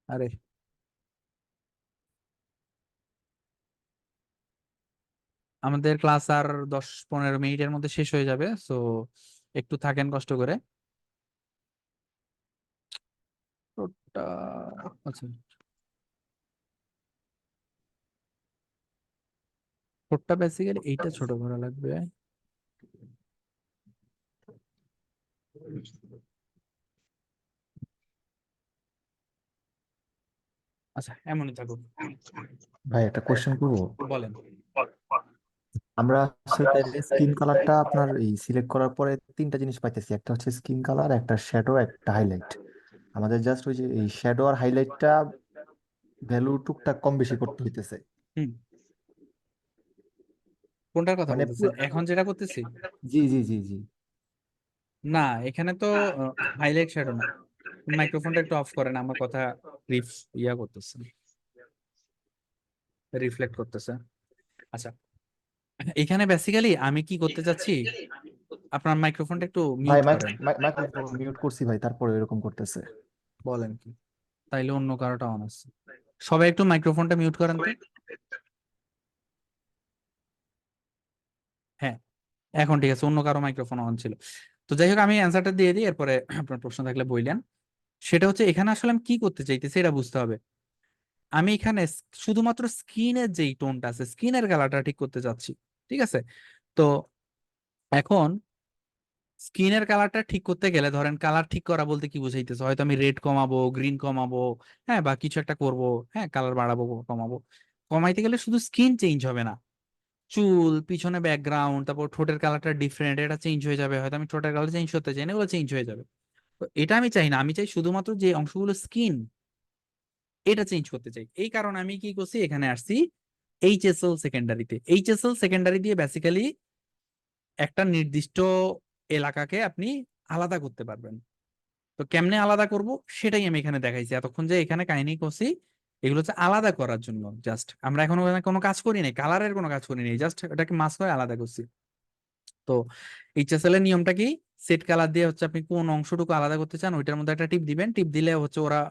আরে আমাদের ক্লাস আর 10-15 মিনিটের মধ্যে শেষ হয়ে যাবে, সো একটু থাকেন কষ্ট করে। ঠোঁটটা, আচ্ছা, ঠোঁটটা বেসিক্যালি এইটা ছোট করা লাগবে। আচ্ছা, এমনই থাকুক। ভাই একটা কোশ্চেন করবো। বলেন। আমরা আসলে তাইলে স্কিন কালারটা আপনার এই সিলেক্ট করার পরে তিনটা জিনিস পাইতেছি, একটা হচ্ছে স্কিন কালার, একটা শ্যাডো, একটা হাইলাইট। আমাদের জাস্ট ওই যে এই শ্যাডো আর হাইলাইটটা ভ্যালু টুকটাক কম বেশি করতে হইতেছে। হুম, কোনটার কথা মানে বলতেছেন এখন যেটা করতেছি? জি জি জি জি। না, এখানে তো হাইলাইট শ্যাডো না। মাইক্রোফোনটা একটু অফ করেন, আমার কথা রিফ ইয়া করতেছে, রিফ্লেক্ট করতেছে। আচ্ছা, এখানে বেসিক্যালি আমি কি করতে চাচ্ছি, আপনার মাইক্রোফোনটা একটু ভাই মিউট করেন। মাইক্রোফোন মিউট করছি ভাই, তারপরে এরকম করতেছে। বলেন কি? তাইলে অন্য কারোটা অন আছে। সবাই একটু মাইক্রোফোনটা মিউট করেন তো। হ্যাঁ, এখন ঠিক আছে, অন্য কারো মাইক্রোফোন অন ছিল। তো যাই হোক, আমি অ্যান্সারটা দিয়ে দিই, এরপরে আপনার প্রশ্ন থাকলে বললেন। সেটা হচ্ছে এখানে আসলে আমি কি করতে চাইতেছি এটা বুঝতে হবে। আমি এখানে শুধুমাত্র স্কিনের যেই টোনটা আছে, স্কিনের কালারটা ঠিক করতে চাচ্ছি। ঠিক আছে, তো এখন স্কিনের কালারটা ঠিক করতে গেলে ধরেন, কালার ঠিক করা বলতে কি বুঝাইতেছে, হয়তো আমি রেড কমাবো, গ্রিন কমাবো, হ্যাঁ, বা কিছু একটা করব, হ্যাঁ, কালার বাড়াবো কমাবো। কমাইতে গেলে শুধু স্কিন চেঞ্জ হবে না, চুল, পিছনে ব্যাকগ্রাউন্ড, তারপর ঠোঁটের কালারটা ডিফারেন্ট, এটা চেঞ্জ হয়ে যাবে। হয়তো আমি ঠোঁটের কালার চেঞ্জ করতে চাই না, এগুলো চেঞ্জ হয়ে যাবে। তো এটা আমি চাই না, আমি চাই শুধুমাত্র যে অংশগুলো স্কিন, এটা চেঞ্জ করতে চাই। এই কারণে আমি কি করছি, এখানে আসছি এইচএসএল সেকেন্ডারিতে। এইচএসএল সেকেন্ডারি দিয়ে বেসিক্যালি একটা নির্দিষ্ট এলাকাকে আপনি আলাদা করতে পারবেন। তো কেমনে আলাদা করব সেটাই আমি এখানে দেখাইছি এতক্ষণ, যে এখানে কাহিনী করছি এগুলো হচ্ছে আলাদা করার জন্য। জাস্ট আমরা এখনো কোনো কাজ করি নাই, কালারের কোনো কাজ করি নাই, জাস্ট এটাকে মাস্ক করে আলাদা করছি। তো এইচএসএল এর নিয়মটা কি, সেট কালার দিয়ে হচ্ছে আপনি কোন অংশটুকু আলাদা করতে চান ওইটার মধ্যে একটা টিপ দিবেন, টিপ দিলে হচ্ছে ওরা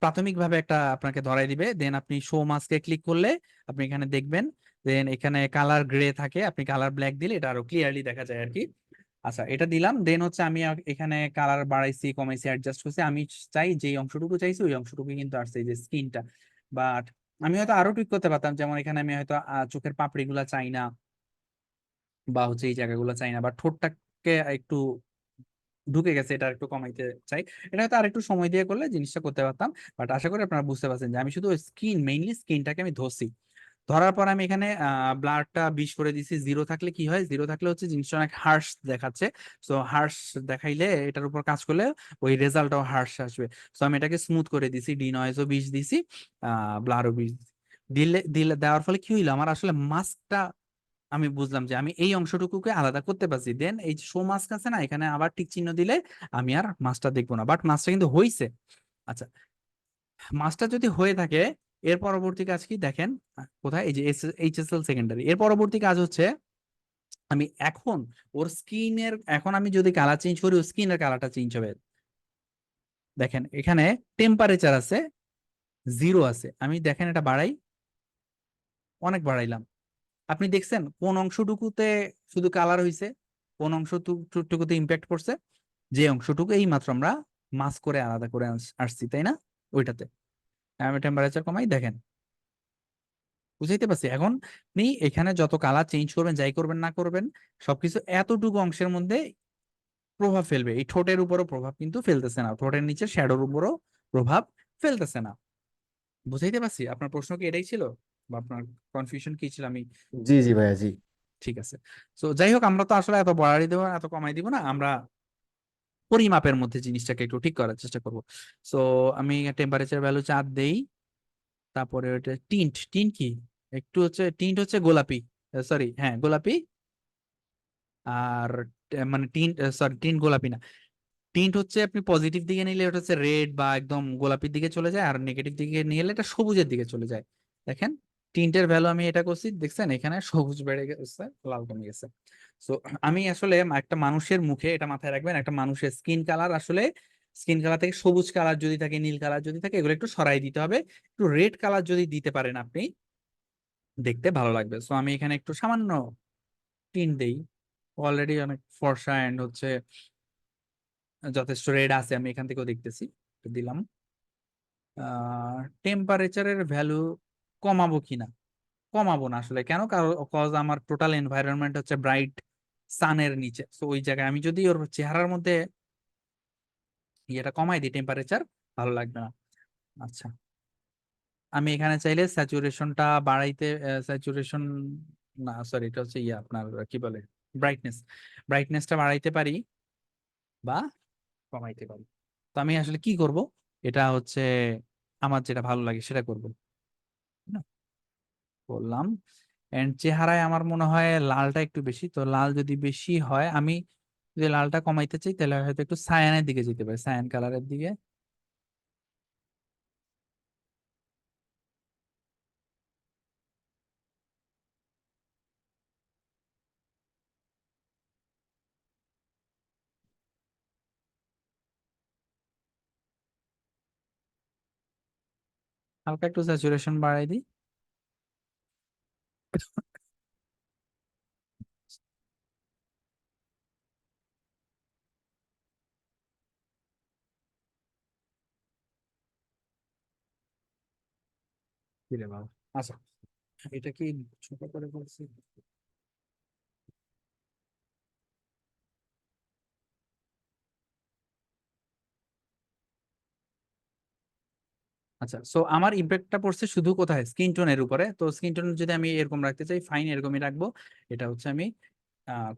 প্রাথমিকভাবে একটা আপনাকে ধরাই দিবে। দেন আপনি শো মাস্কে ক্লিক করলে আপনি এখানে দেখবেন, দেন এখানে কালার গ্রে থাকে, আপনি কালার ব্ল্যাক দিলে এটা আরো ক্লিয়ারলি দেখা যায় আর কি। আচ্ছা, এটা দিলাম। দেন হচ্ছে আমি এখানে কালার বাড়াইছি কমাইছি অ্যাডজাস্ট করছি, আমি চাই যে অংশটুকু চাইছি ওই অংশটুকু কিন্তু আসছে, এই যে স্কিনটা। বাট আমি হয়তো আরো টুইক করতে পারতাম, যেমন এখানে আমি হয়তো চোখের পাপড়িগুলা চাই না, বা হচ্ছে এই জায়গাগুলো চাই না, বা ঠোঁটটাকে একটু ঢুকে গেছে এটা একটু কমাইতে চাই। এটা হয়তো আর একটু সময় দিয়ে করলে জিনিসটা করতে পারতাম। বাট আশা করি আপনারা বুঝতে পারছেন যে আমি শুধু স্কিন, মেইনলি স্কিনটাকে আমি ধরছি। ধরার পর আমি এখানে ব্লারটা 20 করে দিছি। জিরো থাকলে কি হয়, জিরো থাকলে হচ্ছে জিনিসটা অনেক হার্শ দেখাচ্ছে। সো হার্শ দেখাইলে এটার উপর কাজ করলে ওই রেজাল্টটাও হার্শ আসবে। সো আমি এটাকে স্মুথ করে দিছি, ডিনয়েজও 20 দিছি, ব্লারও 20 দিলে দিলে দেওয়ার ফলে কি হইলো, আমার আসলে মাস্কটা আমি বুঝলাম যে আমি এই অংশটুকুকে আলাদা করতে পারছি। দেন এই শো মাস্ক আছে না, এখানে আবার টিক চিহ্ন দিলে আমি আর মাছটা দেখবো না, বাট মাছটা কিন্তু হইছে। আচ্ছা, মাছটা যদি হয়ে থাকে, এর পরবর্তী কাজ কি দেখেন, কোথায়, এই যে এইচএসএল সেকেন্ডারি। এর পরবর্তী কাজ হচ্ছে আমি এখন ওর স্কিনের, এখন আমি যদি কালার চেঞ্জ করি ওর স্কিনের কালারটা চেঞ্জ হবে। দেখেন এখানে টেম্পারেচার আছে, জিরো আছে, আমি দেখেন এটা বাড়াই, অনেক বাড়াইলাম। আপনি দেখছেন কোন অংশটুকুতে শুধু কালার হইছে, কোন অংশটুকুতে ইম্প্যাক্ট পড়ছে, যে অংশটুকু এই মাত্র আমরা মাস্ক করে আলাদা করে আসছি, তাই না? ওইটাতে আমি টেম্পারেচার কমাই, দেখেন বুঝাইতে পারছি। এখন আপনি এখানে যত কালার চেঞ্জ করবেন, যাই করবেন না করবেন, সবকিছু এতটুকু অংশের মধ্যে প্রভাব ফেলবে। এই ঠোঁটের উপরও প্রভাব কিন্তু ফেলতেছে না, ঠোঁটের নিচে শ্যাডোর উপরও প্রভাব ফেলতেছে না। বুঝাইতে পারছি? আপনার প্রশ্ন কি এটাই ছিল, বা আপনার কনফিউশন কি ছিল? আমি জি জি ভাইয়া, জি। ঠিক আছে। তো যাই হোক, আমরা তো আসলে এত বাড়াই দেবো না, এত কমাই দিব না, আমরা পরিমাপের মধ্যে জিনিসটাকে একটু ঠিক করার চেষ্টা করব। সো আমি টেম্পারেচার ভ্যালু 4 দেই। তারপরে ওটা টিন্ট, টিন্ট কি, একটু হচ্ছে টিন্ট হচ্ছে গোলাপি, সরি হ্যাঁ গোলাপি। আর মানে টিন্ট, সরি টিন্ট গোলাপি না, টিন্ট হচ্ছে আপনি পজিটিভ দিকে নিলে ওটা হচ্ছে রেড বা একদম গোলাপির দিকে চলে যায়, আর নেগেটিভ দিকে নিয়ে এলে এটা সবুজের দিকে চলে যায়। দেখেন টিন্টের ভ্যালু আমি এটা করছি, দেখছেন এখানে সবুজ বেড়ে গেছে, লাল কমে গেছে। সো আমি আসলে একটা মানুষের মুখে, এটা মাথায় রাখবেন, একটা মানুষের স্কিন কালার আসলে, স্কিন কালার থেকে সবুজ কালার যদি থাকে, নীল কালার যদি থাকে, এগুলো একটু সরাই দিতে হবে। একটু রেড কালার যদি দিতে পারেন আপনি, দেখতে ভালো লাগবে। সো আমি এখানে একটু সামান্য টিন্ট দেই, অলরেডি অনেক ফর্সা এন্ড হচ্ছে যথেষ্ট রেড আছে, আমি এখান থেকেও দেখতেছি, তো দিলাম। টেম্পারেচারের ভ্যালু কমাবো কিনা, কমাবো না আসলে। কেন? কারণ কজ আমার টোটাল এনভায়রনমেন্ট হচ্ছে ব্রাইট সানের নিচে, তো ওই জায়গায় আমি যদি ওর চেহারার মধ্যে ইয়েটা কমাই দিই টেম্পারেচার, ভালো লাগবে না। আচ্ছা, আমি এখানে চাইলে স্যাচুরেশনটা বাড়াইতে, স্যাচুরেশন না সরি, এটা হচ্ছে ইয়ে আপনার কি বলে, ব্রাইটনেস, ব্রাইটনেসটা বাড়াইতে পারি বা কমাইতে পারি। তো আমি আসলে কি করব, এটা হচ্ছে আমার যেটা ভালো লাগে সেটা করব, না? করলাম। এন্ড চেহারায় আমার মনে হয় লালটা একটু বেশি, তো লাল যদি বেশি হয়, আমি যদি লালটা কমাইতে চাই তাহলে হয়তো একটু সায়ানের দিকে যেতে পারি, সায়ান কালারের দিকে। হালকা একটু স্যাচুরেশন বাড়াই দিই। দিলে ভালো। আচ্ছা, এটা কি ছোট করে বলছি? আচ্ছা, সো আমার ইম্প্যাক্টটা পড়ছে শুধু কোথায়, স্কিন টোনের উপরে। তো স্কিন টোন যদি আমি এরকম রাখতে চাই, ফাইন এরকমই রাখবো। এটা হচ্ছে আমি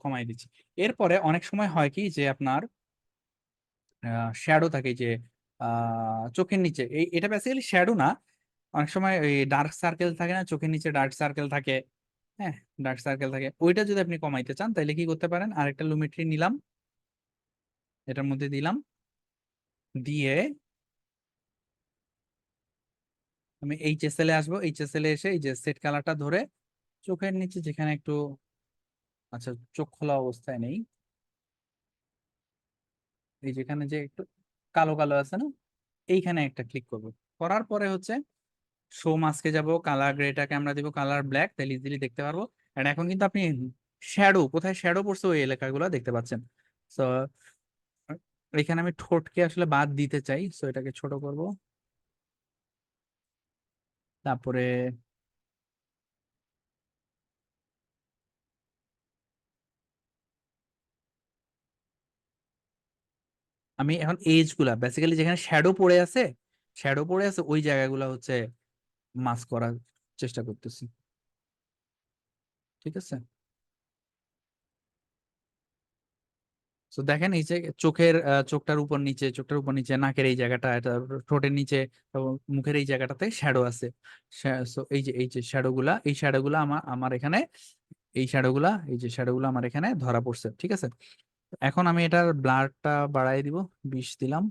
কমাই দিচ্ছি। এরপরে অনেক সময় হয় কি যে আপনার শ্যাডো থাকে, যে চোখের নিচে, এটা বেসিক্যালি শ্যাডো না, অনেক সময় ওই ডার্ক সার্কেল থাকে না, চোখের নিচে ডার্ক সার্কেল থাকে, হ্যাঁ ডার্ক সার্কেল থাকে, ওইটা যদি আপনি কমাইতে চান তাহলে কি করতে পারেন, আরেকটা লুমেট্রি নিলাম, এটার মধ্যে দিলাম, দিয়ে আমি এইচএসএল এ আসবো, এইচএসএল এ এসে এই যে সেট কালারটা ধরে চোখের নিচে যেখানে একটু, আচ্ছা চোখ খোলা অবস্থায় নেই, এই যেখানে যে একটু কালো কালো আছে না, এইখানে একটা ক্লিক করব। করার পরে হচ্ছে শো মাস্কে যাব, কালার গ্রেটাকে আমরা দিব কালার ব্ল্যাক, তাহলে ইজিলি দেখতে পারবো। এন্ড এখন কিন্তু আপনি শ্যাডো, কোথায় শ্যাডো পড়ছে ওই এলাকাগুলো দেখতে পাচ্ছেন। সো এখানে আমি ঠোঁটকে আসলে বাদ দিতে চাই, সো এটাকে ছোট করব। তারপরে আমি এখন এজ গুলা বেসিক্যালি যেখানে শ্যাডো পড়ে আছে ওই জায়গাগুলো হচ্ছে মাস্ক করার চেষ্টা করতেছি। ঠিক আছে, তো দেখেন এই যে চোখটার উপর নিচে নাকের এই জায়গাটা, এটা ঠোঁটের নিচে এবং মুখের এই জায়গাটাতে শ্যাডো আছে। So এই যে শ্যাডো গুলা আমার আমার এখানে, এই যে শ্যাডো গুলা আমার এখানে ধরা পড়ছে। ঠিক আছে, এখন আমি এটার ব্লারটা বাড়াই দিব, 20 দিলাম,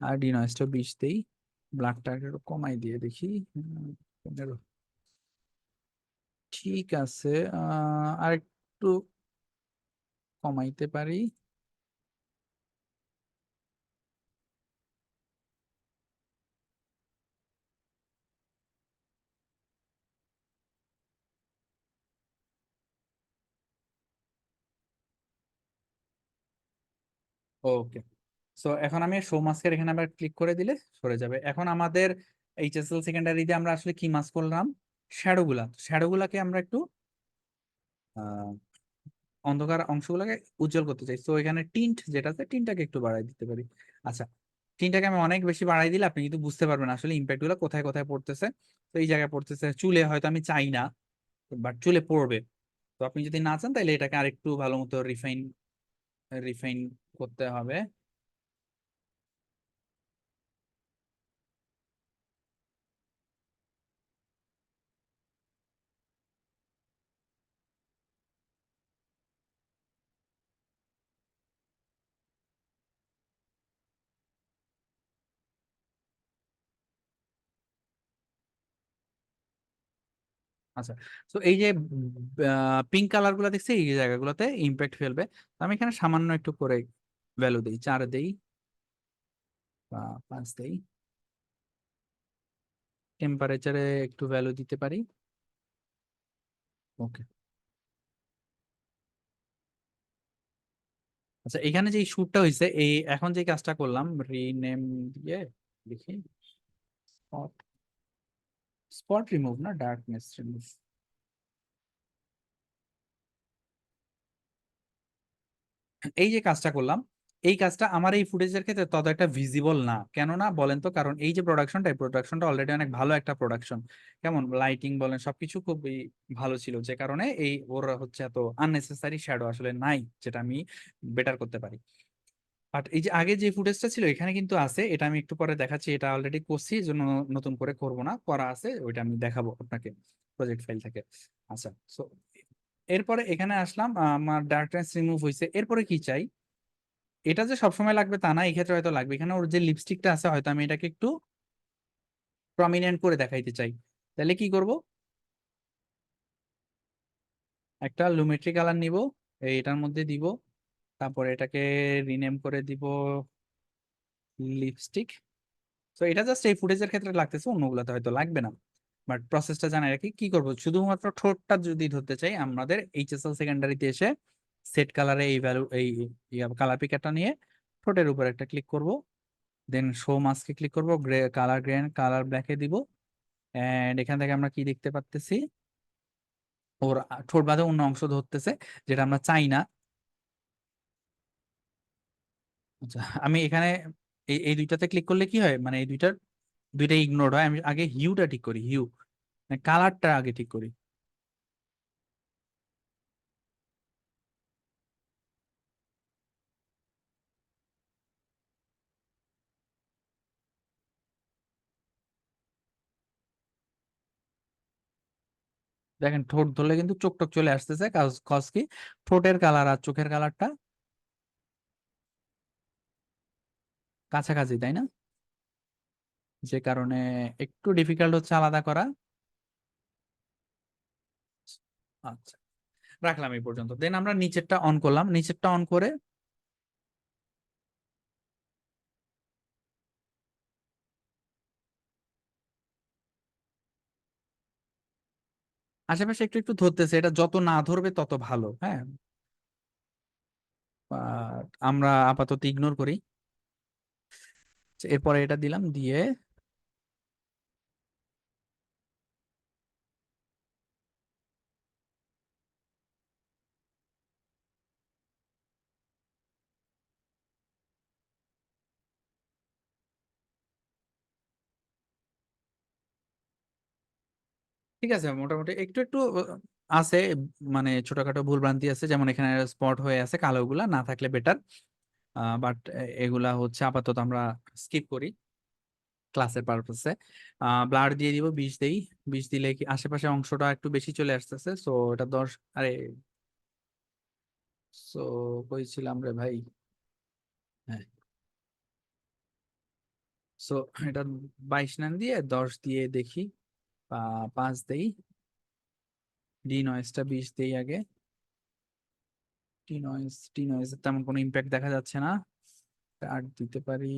আর ডিনয়েসটা 20 দেই, ব্লারটা একটু কমাই দিয়ে দেখি, 15। ঠিক আছে, আর একটু কমাইতে পারি। ওকে, সো এখন আমি শো মাস্কের এখানে আবার ক্লিক করে দিলে সরে যাবে। এখন আমাদের এইচএসএল সেকেন্ডারিতে আমরা আসলে কি মাস্ক করলাম, শ্যাডোগুলাকে আমরা একটু আহ অন্ধকার অংশগুলোকে উজ্জ্বল করতে চাই। তো এখানে টিন্ট যেটা আছে, টিনটাকে একটু বাড়াই দিতে পারি। আচ্ছা, টিনটাকে আমি অনেক বেশি বাড়াই দিলে আপনি কিন্তু বুঝতে পারবেন আসলে ইম্প্যাক্ট গুলো কোথায় কোথায় পড়তেছে। তো এই জায়গায় পড়তেছে চুলে, হয়তো আমি চাই না বাট চুলে পড়বে। তো আপনি যদি না চান তাহলে এটাকে আরেকটু ভালো মতো রিফাইন রিফাইন করতে হবে। আচ্ছা, তো এই যে পিঙ্ক কালার গুলো দেখছি এই জায়গাগুলোতে ইম্প্যাক্ট ফেলবে। তো আমি এখানে সামান্য একটু করে ভ্যালু দিই, 4 দেই বা 5 দেই। টেম্পারেচারে একটু ভ্যালু দিতে পারি। ওকে, আচ্ছা এখানে যে শুটটা হয়েছে, এই এখন যে কাজটা করলাম রিনেম দিয়ে লিখি স্পট, স্পট রিমুভ না ডার্কনেস রিমুভ। এই যে কাজটা করলাম, এই কাজটা আমার এই ফুটেজের ক্ষেত্রে তত একটা ভিজিবল না, কেন না বলেন তো? কারণ এই যে প্রোডাকশনটা অলরেডি অনেক ভালো একটা প্রোডাকশন, কেমন লাইটিং বলেন সবকিছু খুবই ভালো ছিল, যে কারণে এই ওর হচ্ছে এত আননেসেসারি শ্যাডো আসলে নাই, যেটা আমি বেটার করতে পারি। বাট এই যে আগে যে ফুটেজটা ছিল এখানে কিন্তু আছে, এটা আমি একটু পরে দেখাচ্ছি, এটা অলরেডি করছি এই জন্য নতুন করে করব না, করা আছে ওইটা আমি দেখাবো আপনাকে প্রজেক্ট ফাইল থেকে। আচ্ছা, সো এরপরে এখানে আসলাম, আমার ডার্কনেস রিমুভ হয়েছে, এরপরে কি চাই? এটা যে সবসময় লাগবে তা না, এই ক্ষেত্রে হয়তো লাগবে। এখানে ওর যে লিপস্টিকটা আছে হয়তো আমি এটাকে একটু প্রমিনেন্ট করে দেখাইতে চাই, তাহলে কি করব? একটা লুমেট্রি কালার নিব, এটার মধ্যে দিব, তারপরে এটাকে রিনেম করে দিব লিপস্টিক। তো এটা জাস্ট এই ফুটেজের ক্ষেত্রে লাগতেছে, অন্যগুলোতে হয়তো লাগবে না। বাট প্রসেসটা জানাই রাখি, কি করব, শুধুমাত্র ঠোঁটটা যদি ধরতে চাই আমাদের এইচএসএল সেকেন্ডারিতে এসে সেট কালারে এই ভ্যালু এই কালার পিকারটা নিয়ে ঠোঁটের উপর একটা ক্লিক করব, দেন শো মাস্কে ক্লিক করব, কালার গ্রেন কালার ব্ল্যাকে দিব। এন্ড এখান থেকে আমরা কি দেখতে পাচ্তেছি, ওর ঠোঁট বাঁধে অন্য অংশ ধরতেছে, যেটা আমরা চাই না। আচ্ছা, আমি এখানে এই দুইটাতে ক্লিক করলে কি হয়, মানে এই দুইটা ইগনোর হয়। আমি আগে হিউটা ঠিক করি, কালারটা আগে ঠিক করি। দেখেন ঠোঁট ধরলে কিন্তু চোখ টোক চলে আসতেছে, কজ কি, ঠোঁটের কালার আর চোখের কালারটা কাছাকাছি, তাই না? যে কারণে একটু ডিফিকাল্ট হচ্ছে আলাদা করা। আচ্ছা, রাখলাম এই পর্যন্ত, দেন আমরা নিচেরটা অন করলাম, নিচেরটা অন করে আশেপাশে একটু একটু ধরতেছে, এটা যত না ধরবে তত ভালো। হ্যাঁ, আমরা আপাতত ইগনোর করি। এরপরে এটা দিলাম, দিয়ে ঠিক আছে, মোটামুটি একটু একটু আছে, মানে ছোটখাটো ভুল ভ্রান্তি আছে, যেমন এখানে স্পট হয়ে আছে, কালোগুলা না থাকলে বেটার। বাট এগুলা হচ্ছে আপাতত আমরা স্কিপ করি ক্লাসের পারপাসে। ব্লাড দিয়ে দিব, 20 দেই। 20 দিলে কি আশেপাশে অংশটা একটু বেশি চলে আসতেছে, সো এটা 10। আরে, সো কই ছিলাম রে ভাই? হ্যাঁ, সো এটা 22 না দিয়ে 10 দিয়ে দেখি, 5 দেই। ডি নয়েজটা 20 দেই আগে। টি নয়েজ তেমন কোনো ইম্প্যাক্ট দেখা যাচ্ছে না। 8 দিতে পারি,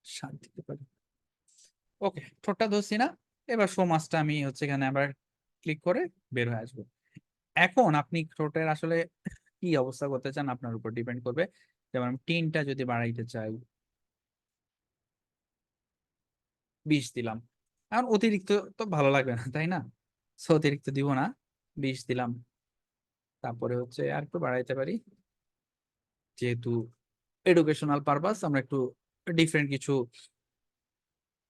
7 দিতে পারি। ওকে, ঠোঁটটা ধরছি না। এবার শো মাসটা আমি হচ্ছে এখানে আবার ক্লিক করে বের হয়ে আসবো। এখন আপনি ঠোঁটের আসলে কি অবস্থা করতে চান আপনার উপর ডিপেন্ড করবে। যেমন আমি 3টা যদি বাড়াইতে চাই, 20 দিলাম। এখন অতিরিক্ত তো ভালো লাগবে না, তাই না? সো অতিরিক্ত দিব না, 20 দিলাম। তারপরে হচ্ছে আর একটু বাড়াইতে পারি, যেহেতু এডুকেশনাল পারপাস, আমরা একটু ডিফারেন্ট কিছু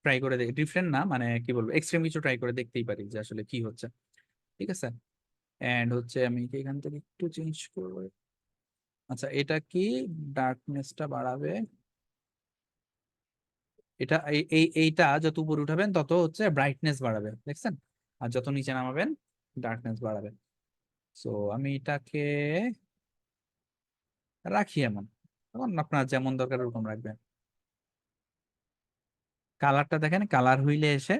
ট্রাই করে দেখি। ডিফারেন্ট না, মানে কি বলবো, এক্সট্রিম কিছু ট্রাই করে দেখতেই পারি যে আসলে কি হচ্ছে। ঠিক আছে, এন্ড হচ্ছে আমি কি এখান থেকে একটু চেঞ্জ করবো। আচ্ছা, এটা কি ডার্কনেসটা বাড়াবে? এটা এইটা যত উপরে উঠাবেন তত হচ্ছে ব্রাইটনেস বাড়াবে, দেখছেন? আর যত নিচে নামাবেন ডার্কনেস বাড়াবে। সো আমি এটাকে রাখি এমন, এখন আপনার যেমন দরকার ওরকম রাখবেন। কালারটা দেখেন, কালার হুইলে এসে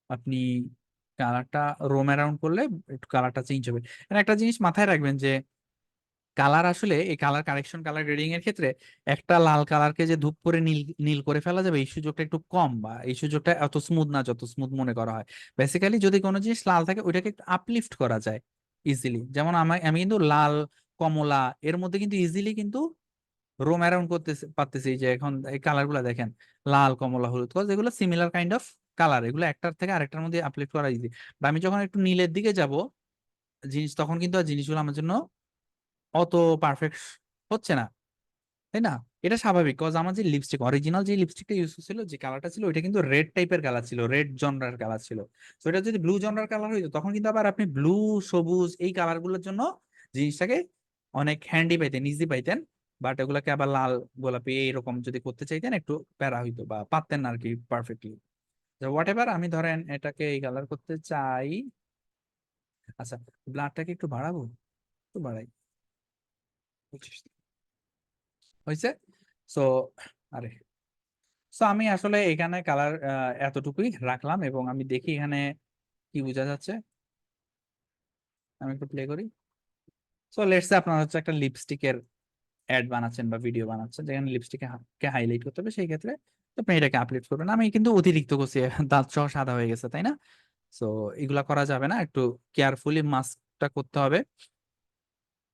আপনি কালারটা রোম অ্যারাউন্ড করলে একটু কালারটা চেঞ্জ হবে। আর একটা জিনিস মাথায় রাখবেন যে কালার আসলে এই কালার কারেকশন, কালার গ্রেডিং এর ক্ষেত্রে একটা লাল কালারকে যে ধূপ করে নীল নীল করে ফেলা যাবে এই সুযোগটা একটু কম, বা এই সুযোগটা এত স্মুথ না যত স্মুথ মনে করা হয়। বেসিক্যালি যদি কোনো জিনিস লাল থাকে ওইটাকে একটু আপলিফট করা যায় ইজিলি। যেমন আমি কিন্তু লাল, কমলা এর মধ্যে কিন্তু ইজিলি কিন্তু রোম অ্যারাউন্ড করতে পারতেছি। যে এখন এই কালার গুলা দেখেন, লাল, কমলা, হলুদ, যেগুলো সিমিলার কাইন্ড অফ কালার, এগুলো একটার থেকে আরেকটার মধ্যে আপলিফট করা ইজি। আমি যখন একটু নীলের দিকে যাব জিনিস, তখন কিন্তু আর জিনিসগুলো আমার জন্য অত পারফেক্ট হচ্ছে না, তাই না? এটা স্বাভাবিক, কজ আমার যে লিপস্টিক, অরিজিনাল যে লিপস্টিকটা ইউজ ছিল, যে কালারটা ছিল, ওইটা কিন্তু রেড টাইপের কালার ছিল, রেড জনরার কালার ছিল। তো এটা যদি ব্লু জনরার কালার হইতো তখন কিন্তু আবার আপনি ব্লু, সবুজ এই কালার গুলোর জন্য জিনিসটাকে অনেক হ্যান্ডি পাইতেন, ইজি পাইতেন। বাট এগুলাকে আবার লাল, গোলাপি এইরকম যদি করতে চাইতেন একটু প্যারা হইতো, বা পারতেন না আর কি পারফেক্টলি। হোয়াট এভার, আমি ধরেন এটাকে এই কালার করতে চাই। আচ্ছা, ব্লাডটাকে একটু বাড়াবো, একটু বাড়াই, 25 হয়েছে। সো আরে, সো আমি আসলে এখানে কালার এতটুকুই রাখলাম, এবং আমি দেখি এখানে কি বোঝা যাচ্ছে। আমি একটু প্লে করি। সো লেটস সে আপনার হচ্ছে একটা লিপস্টিকের অ্যাড বানাচ্ছেন বা ভিডিও বানাচ্ছেন, যেখানে লিপস্টিকে কে হাইলাইট করতে হবে, সেই ক্ষেত্রে আপনি এটাকে আপলোড করবেন। আমি কিন্তু অতিরিক্ত করছি, দাঁত সহ সাদা হয়ে গেছে, তাই না? সো এগুলা করা যাবে না, একটু কেয়ারফুলি মাস্কটা করতে হবে।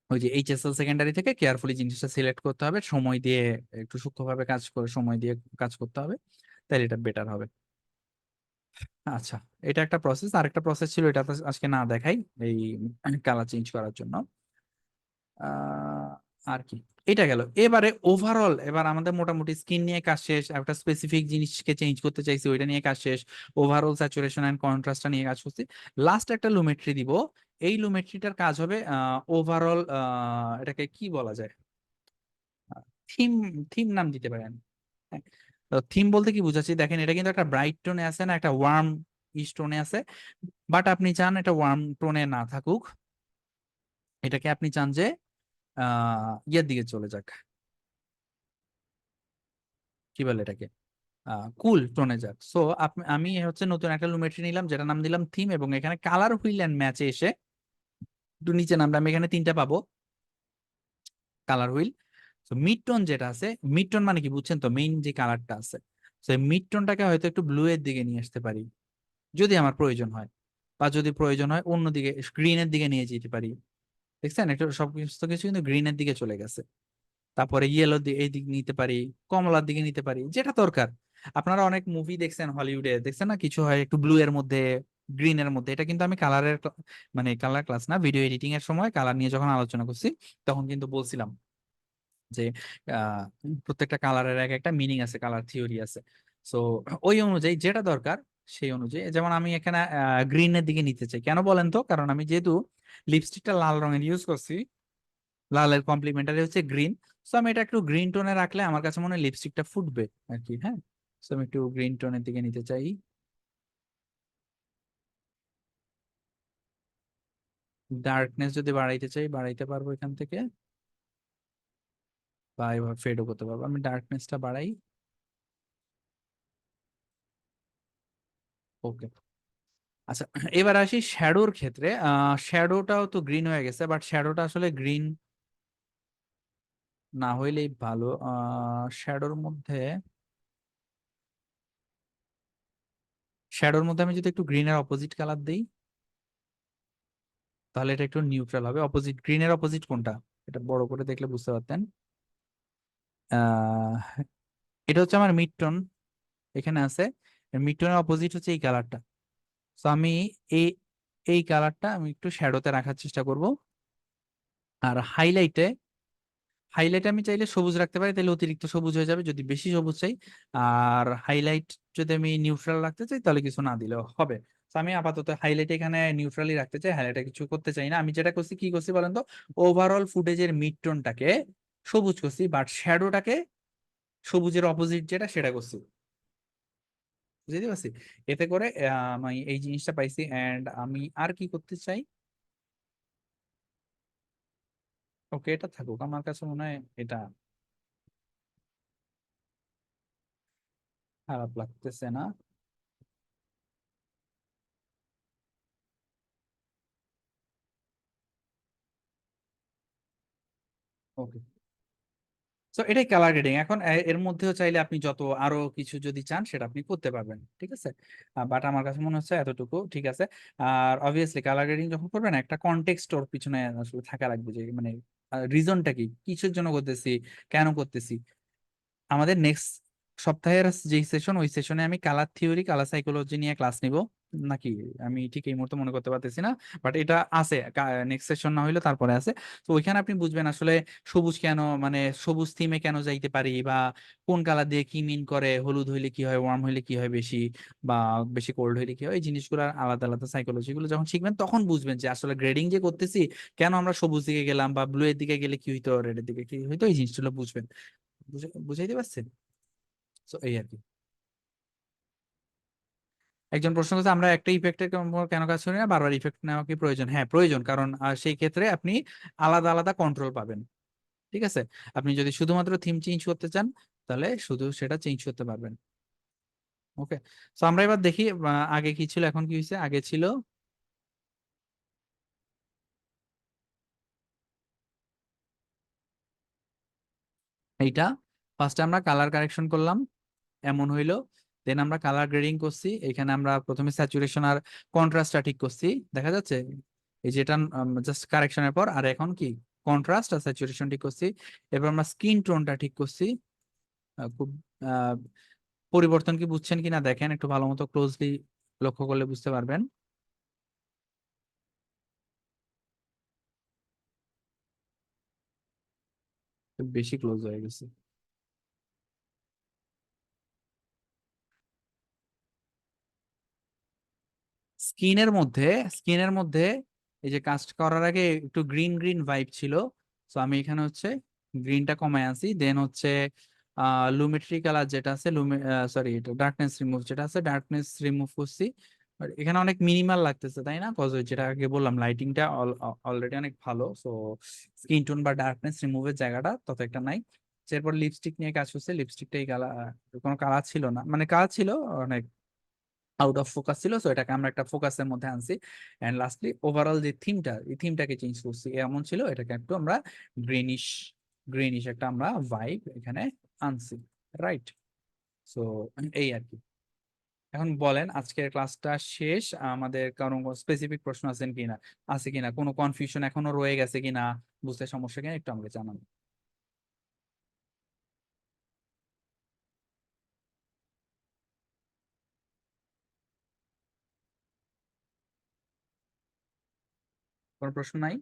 ওই যে এইচএসএল সেকেন্ডারি থেকে কেয়ারফুলি জিনিসটা সিলেক্ট করতে হবে, সময় দিয়ে একটু সূক্ষ্মভাবে কাজ করে, সময় দিয়ে কাজ করতে হবে, তাহলে এটা বেটার হবে। আচ্ছা, এটা একটা প্রসেস। আরেকটা প্রসেস ছিল, এটা তো আজকে না দেখাই, এই কালার চেঞ্জ করার জন্য। আহ, আর কি, এটা গেল। এবারে ওভারঅল, এবার আমাদের মোটামুটি স্কিন নিয়ে কাজ শেষ, একটা স্পেসিফিক জিনিসকে চেঞ্জ করতে চাইছি ওইটা নিয়ে কাজ শেষ, ওভারঅল স্যাচুরেশন এন্ড কন্ট্রাস্টটা নিয়ে কাজ করছি। লাস্ট একটা লুমেট্রি দিব। এই লুমেট্রিটার কাজ হবে ওভারঅল, এটাকে কি বলা যায়, থিম, থিম নাম দিতে পারেন। থিম বলতে কি বুঝাচ্ছি দেখেন, এটা কিন্তু একটা ব্রাইট টোনে আছে না, একটা ওয়ার্ম ইস টোনে আছে। বাট আপনি চান এটা ওয়ার্ম টোনে না থাকুক, এটাকে আপনি চান যে ইয়ের দিকে চলে যাক, কি বলে এটাকে, কুল টোনে যাক। সো আমি হচ্ছে নতুন একটা লুমেট্রি নিলাম, যেটা নাম দিলাম থিম, এবং এখানে কালার হুইল এন্ড ম্যাচে এসে একটু নিচে নামলে আমি এখানে 3টা পাবো কালার হুইল। তো মিড টোন যেটা আছে, মিড টোন মানে কি বুঝছেন তো, মেইন যে কালারটা আছে। তো মিড টোনটাকে হয়তো একটু ব্লু এর দিকে নিয়ে আসতে পারি যদি আমার প্রয়োজন হয়। বা যদি প্রয়োজন হয় অন্যদিকে গ্রিনের দিকে নিয়ে যেতে পারি। দেখছেন এটা সমস্ত কিছু কিন্তু গ্রিনের দিকে চলে গেছে। তারপরে ইয়েলো এই দিক নিতে পারি, কমলার দিকে নিতে পারি, যেটা দরকার। আপনারা অনেক মুভি দেখছেন হলিউডে, দেখছেন না কিছু হয় একটু ব্লু এর মধ্যে, গ্রিন এর মধ্যে। এটা কিন্তু আমি কালারের মানে কালার ক্লাস না, ভিডিও এডিটিং এর সময় কালার নিয়ে যখন আলোচনা করছি তখন কিন্তু বলছিলাম যে আহ প্রত্যেকটা কালারের এক একটা মিনিং আছে, কালার থিওরি আছে। সো ওই অনুযায়ী যেটা দরকার সেই অনুযায়ী, যেমন আমি এখানে গ্রিনের দিকে নিতে চাই, কেন বলেন তো? কারণ আমি যেহেতু লিপস্টিকটা লাল রঙের ইউজ করছি, লালের কমপ্লিমেন্টারি হচ্ছে গ্রিন। সো আমি এটা একটু গ্রিন টোনে রাখলে আমার কাছে মনে হয় লিপস্টিকটা ফুটবে আর কি। হ্যাঁ, সো আমি একটু গ্রিন টোনের দিকে নিতে চাই। ডার্কনেস যদি বাড়াইতে চাই বাড়াইতে পারবো এখান থেকে, বা এভাবে ফেডও করতে পারবো। আমি ডার্কনেসটা বাড়াই। ওকে, আচ্ছা এবার আসি শ্যাডোর ক্ষেত্রে। শ্যাডোটাও তো গ্রিন হয়ে গেছে, বাট শ্যাডোটা আসলে গ্রিন না হইলেই ভালো। শ্যাডোর মধ্যে আমি যদি একটু গ্রিনের অপোজিট কালার দিই তাহলে এটা একটু নিউট্রাল হবে। অপোজিট, গ্রিনের অপোজিট কোনটা? এটা বড় করে দেখলে বুঝতে পারতেন। আহ এটা হচ্ছে আমার মিড টোন, এখানে আছে। মিড টোনের অপোজিট হচ্ছে এই কালারটা। তো আমি এই এই কালারটা আমি একটু শ্যাডোতে রাখার চেষ্টা করব। আর হাইলাইটে আমি চাইলে সবুজ রাখতে পারি, তাহলে অতিরিক্ত সবুজ হয়ে যাবে যদি বেশি সবুজ চাই। আর হাইলাইট যদি আমি নিউট্রাল রাখতে চাই তাহলে কিছু না দিলেও হবে। তো আমি আপাতত হাইলাইট এখানে নিউট্রালি রাখতে চাই, হাইলাইটে কিছু করতে চাই না। আমি যেটা করছি, কি করছি বলেন তো, ওভারঅল ফুটেজের মিড টোনটাকে সবুজ করছি, বাট শ্যাডোটাকে সবুজের অপোজিট যেটা সেটা করছি। বুঝতে পারছি? এতে করে আমি এই জিনিসটা পাইছি। এন্ড আমি আর কি করতে চাই, ওকে এটা থাকুক, আমার কাছে মনে হয় এটা খারাপ লাগতেছে না। ওকে, তো এটাই কালার গ্রেডিং। এখন এর মধ্যেও চাইলে আপনি যত আরো কিছু যদি চান সেটা আপনি করতে পারবেন, ঠিক আছে। বাট আমার কাছে মনে হচ্ছে এতটুকু ঠিক আছে। আর অবভিয়াসলি কালার গ্রেডিং যখন করবেন একটা কনটেক্সট ওর পিছনে আসলে থাকা লাগবে, যে মানে রিজনটা কি, কিসের জন্য করতেছি, কেন করতেছি। আমাদের নেক্সট সপ্তাহের যে সেশন, ওই সেশনে আমি কালার থিওরি, কালার সাইকোলজি নিয়ে ক্লাস নিব নাকি, আমি ঠিক এই মুহূর্তে মনে করতে পারতেছি না। বাট এটা আছে, নেক্সট সেশন না হইলে তারপরে আছে। তো ওইখানে আপনি বুঝবেন আসলে সবুজ কেন, মানে সবুজ থিমে কেন যাইতে পারি, বা কোন কালার দিয়ে কি মিন করে, হলুদ হইলে কি হয়, ওয়ার্ম হইলে কি হয় বেশি, বা বেশি কোল্ড হইলে কি হয়। এই জিনিসগুলো আলাদা আলাদা সাইকোলজি গুলো যখন শিখবেন তখন বুঝবেন যে আসলে গ্রেডিং যে করতেছি কেন আমরা সবুজ দিকে গেলাম, বা ব্লু এর দিকে গেলে কি হইতো, রেড এর দিকে কি হইতো, এই জিনিসগুলো বুঝবেন। বুঝাইতে পারছেন? তো এই আর কি। একজন প্রশ্ন করছে আমরা একটা ইফেক্টের কেন কাজ করি না, বারবার ইফেক্ট নেওয়া কি প্রয়োজন? হ্যাঁ প্রয়োজন, কারণ সেই ক্ষেত্রে আপনি আলাদা আলাদা কন্ট্রোল পাবেন, ঠিক আছে। আপনি যদি শুধুমাত্র থিম চেঞ্জ করতে চান তাহলে শুধু সেটা চেঞ্জ করতে পারবেন। ওকে, তো আমরা এবার দেখি আগে কি ছিল এখন কি হয়েছে। আগে ছিল এইটা, ফার্স্টে আমরা কালার কারেকশন করলাম, এমন হইলো। দেন আমরা কালার গ্রেডিং করছি, এখানে আমরা প্রথমে স্যাচুরেশন আর কন্ট্রাস্টটা ঠিক করছি, দেখা যাচ্ছে এই যেটা জাস্ট কারেকশনের পর। আর এখন কি কন্ট্রাস্ট আর স্যাচুরেশন ঠিক করছি। এবার আমরা স্কিন টোনটা ঠিক করছি। খুব আহ, পরিবর্তন কি বুঝছেন কিনা দেখেন, একটু ভালো মতো ক্লোজলি লক্ষ্য করলে বুঝতে পারবেন। খুব বেশি ক্লোজ হয়ে গেছে। স্কিনের মধ্যে স্কিনের মধ্যে এই যে কাস্ট করার আগে একটু গ্রিন গ্রিন ভাইব ছিল। তো আমি এখানে হচ্ছে গ্রিনটা কমায় আনছি। দেন হচ্ছে লুমেট্রি কালার যেটা আছে, সরি এটা ডার্কনেস রিমুভ যেটা আছে, ডার্কনেস রিমুভ করছি। But এখানে অনেক মিনিমাল লাগতেছে তাই না, কজ যেটা আগে বললাম লাইটিংটা অলরেডি অনেক ভালো। সো স্কিন টোন বা ডার্কনেস রিমুভের জায়গাটা তত একটা নাই। এরপর লিপস্টিক নিয়ে কাজ করছে। লিপস্টিকটা এই কালার, কোনো কালার ছিল না, মানে কালার ছিল অনেক আউট অফ ফোকাস ছিল, সো এটাকে আমরা একটা ফোকাসের মধ্যে আনছি। এন্ড লাস্টলি ওভারঅল যে থিমটা, এই থিমটাকে চেঞ্জ করছি, এমন ছিল এটাকে একটু আমরা গ্রিনিশ গ্রিনিশ একটা আমরা ভাইব এখানে আনছি, রাইট। সো এই আর কি। এখন বলেন আজকের ক্লাসটা শেষ, আমাদের কারো স্পেসিফিক প্রশ্ন আছে কিনা, কোনো কনফিউশন এখনো রয়ে গেছে কিনা, বুঝতে সমস্যা কিনা একটু আমাকে জানান। কোনো প্রশ্ন নাই?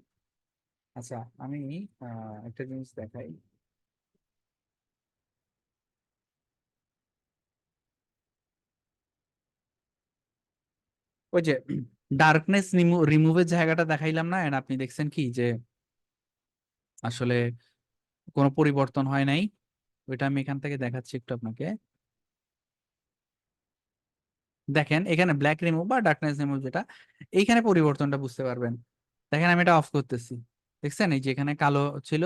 আচ্ছা, আমি একটা জিনিস দেখাই। ওই যে ডার্কনেস রিমুভের জায়গাটা দেখাইলাম না, and আপনি দেখছেন কি যে আসলে কোনো পরিবর্তন হয় নাই। ওইটা আমি এখান থেকে দেখাচ্ছি একটু আপনাকে। দেখেন এখানে ব্ল্যাক রিমুভ বা ডার্কনেস রিমুভ যেটা, এইখানে পরিবর্তনটা বুঝতে পারবেন। দেখেন আমি এটা অফ করতেছি, দেখছেন এই যে এখানে কালো ছিল,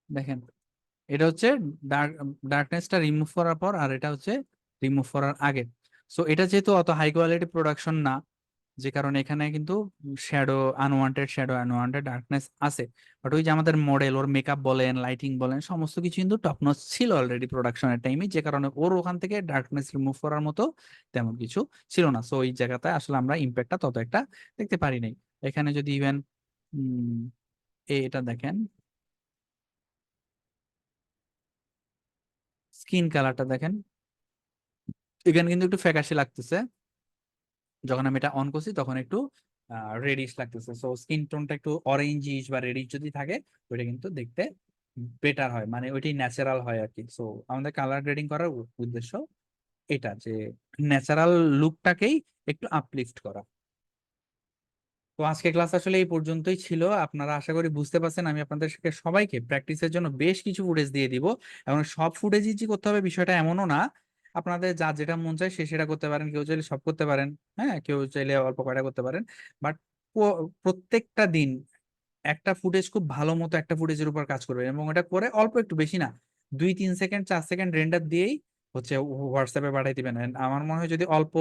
দেখেন এটা হচ্ছে ডার্কনেসটা রিমুভ করার পর, আর এটা হচ্ছে রিমুভ করার আগে। সো এটা যেহেতু অত হাই কোয়ালিটি প্রোডাকশন না, যে কারণে এখানে কিন্তু শ্যাডো আনওয়ান্টেড ডার্কনেস আছে। বাট ওই যে আমাদের মডেল, ওর মেকআপ বলেন, লাইটিং বলেন, সমস্ত কিছু কিন্তু টপ নচ ছিল অলরেডি প্রোডাকশনের টাইমে, যে কারণে ওর ওখান থেকে ডার্কনেস রিমুভ করার মতো তেমন কিছু ছিল না। সো ওই জায়গাতে আসলে আমরা ইম্প্যাক্টটা তত একটা দেখতে পারি নাই। এখানে যদি ইভেন এটা দেখেন, স্কিন কালারটা দেখেন, এখানে কিন্তু একটু ফ্যাকাশে লাগতেছে, যখন আমি এটা অন করছি তখন একটু রেডিশ লাগতেছে। সো স্কিন টোনটা একটু অরেঞ্জিশ বা রেডিশ যদি থাকে, ওইটা কিন্তু দেখতে বেটার হয়, মানে ওইটাই ন্যাচারাল হয় আর কি। সো আমাদের কালার গ্রেডিং করার উদ্দেশ্য এটা, যে ন্যাচারাল লুকটাকেই একটু আপলিফট করা। তো আজকে ক্লাস আসলে এই পর্যন্তই ছিল। আপনারা আশা করি বুঝতে পারছেন, আমি আপনাদের সবাইকে প্র্যাকটিসের জন্য বেশ কিছু ফুটেজ দিয়ে দিব, এবং সব ফুটেজই যে করতে হবে বিষয়টা এমনও না। আপনাদের যা যেটা মন চায় সে সেটা করতে পারেন, কেউ চাইলে সব করতে পারেন, হ্যাঁ কেউ চাইলে অল্প কয়টা করতে পারেন। বাট প্রত্যেকটা দিন একটা ফুটেজ খুব ভালো মতো একটা ফুটেজের উপর কাজ করবেন, এবং এটা করে অল্প একটু, বেশি না, 2-3 সেকেন্ড 4 সেকেন্ড রেন্ডার দিয়েই হচ্ছে হোয়াটসঅ্যাপে পাঠিয়ে দিবেন। And আমার মনে হয় যদি অল্প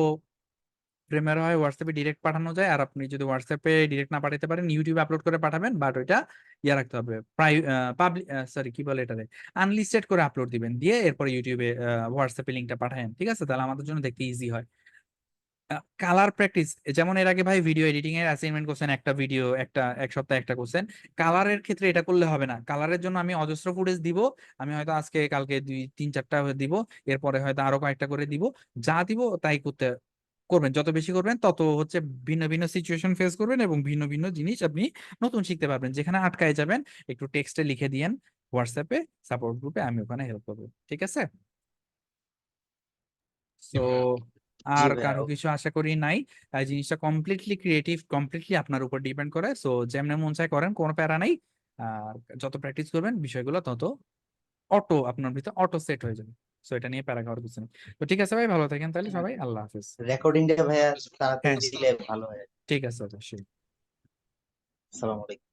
ফ্রেমের হয় হোয়াটসঅ্যাপে ডিরেক্ট পাঠানো যায়, আর আপনি যদি হোয়াটসঅ্যাপে ডিরেক্ট না পাঠাতে পারেন ইউটিউবে আপলোড করে পাঠাবেন, বাট ওইটা ইয়ে রাখতে হবে, পাবলিক, সরি কি বলে এটাতে, আনলিস্টেড করে আপলোড দিবেন, দিয়ে এরপর ইউটিউবে হোয়াটসঅ্যাপে লিঙ্কটা পাঠাবেন, ঠিক আছে? তাহলে আমাদের জন্য দেখতে ইজি হয়। কালার প্র্যাকটিস, যেমন এর আগে ভাই ভিডিও এডিটিং এর অ্যাসাইনমেন্ট করছেন, একটা ভিডিও এক সপ্তাহে একটা করছেন, কালারের ক্ষেত্রে এটা করলে হবে না। কালারের জন্য আমি অজস্র ফুটেজ দিব, আমি হয়তো আজকে কালকে 2-3-4টা দিব, এরপরে হয়তো আরো কয়েকটা করে দিব, যা দিব তাই করবেন। যত বেশি করবেন তত হচ্ছে ভিন্ন ভিন্ন সিচুয়েশন ফেস করবেন, এবং ভিন্ন ভিন্ন জিনিস আপনি নতুন শিখতে পারবেন। যেখানে আটকায় যাবেন একটু টেক্সটে লিখে দিয়েন হোয়াটসঅ্যাপে সাপোর্ট গ্রুপে, আমি ওখানে হেল্প করবো, ঠিক আছে? সো জি আর ভাইয়া, কারো কিছু আশা করি নাই। এই জিনিসটা কমপ্লিটলি ক্রিয়েটিভ, কমপ্লিটলি আপনার উপর ডিপেন্ড করে। সো যেমন মন চায় করেন, কোনো প্যারা নাই। আর যত প্র্যাকটিস করবেন বিষয়গুলো তত আপনার ভিতরে অটো সেট হয়ে যাবে। সো এটা নিয়ে প্যারা খাওয়ার কিছু নেই। তো ঠিক আছে ভাই, ভালো থাকেন তাহলে সবাই, আল্লাহ হাফেজ। রেকর্ডিংটা ভাইয়া তাড়াতাড়ি হ্যাঁ দিলে ভালো হয়। ঠিক আছে, অবশ্যই। আসসালামু আলাইকুম।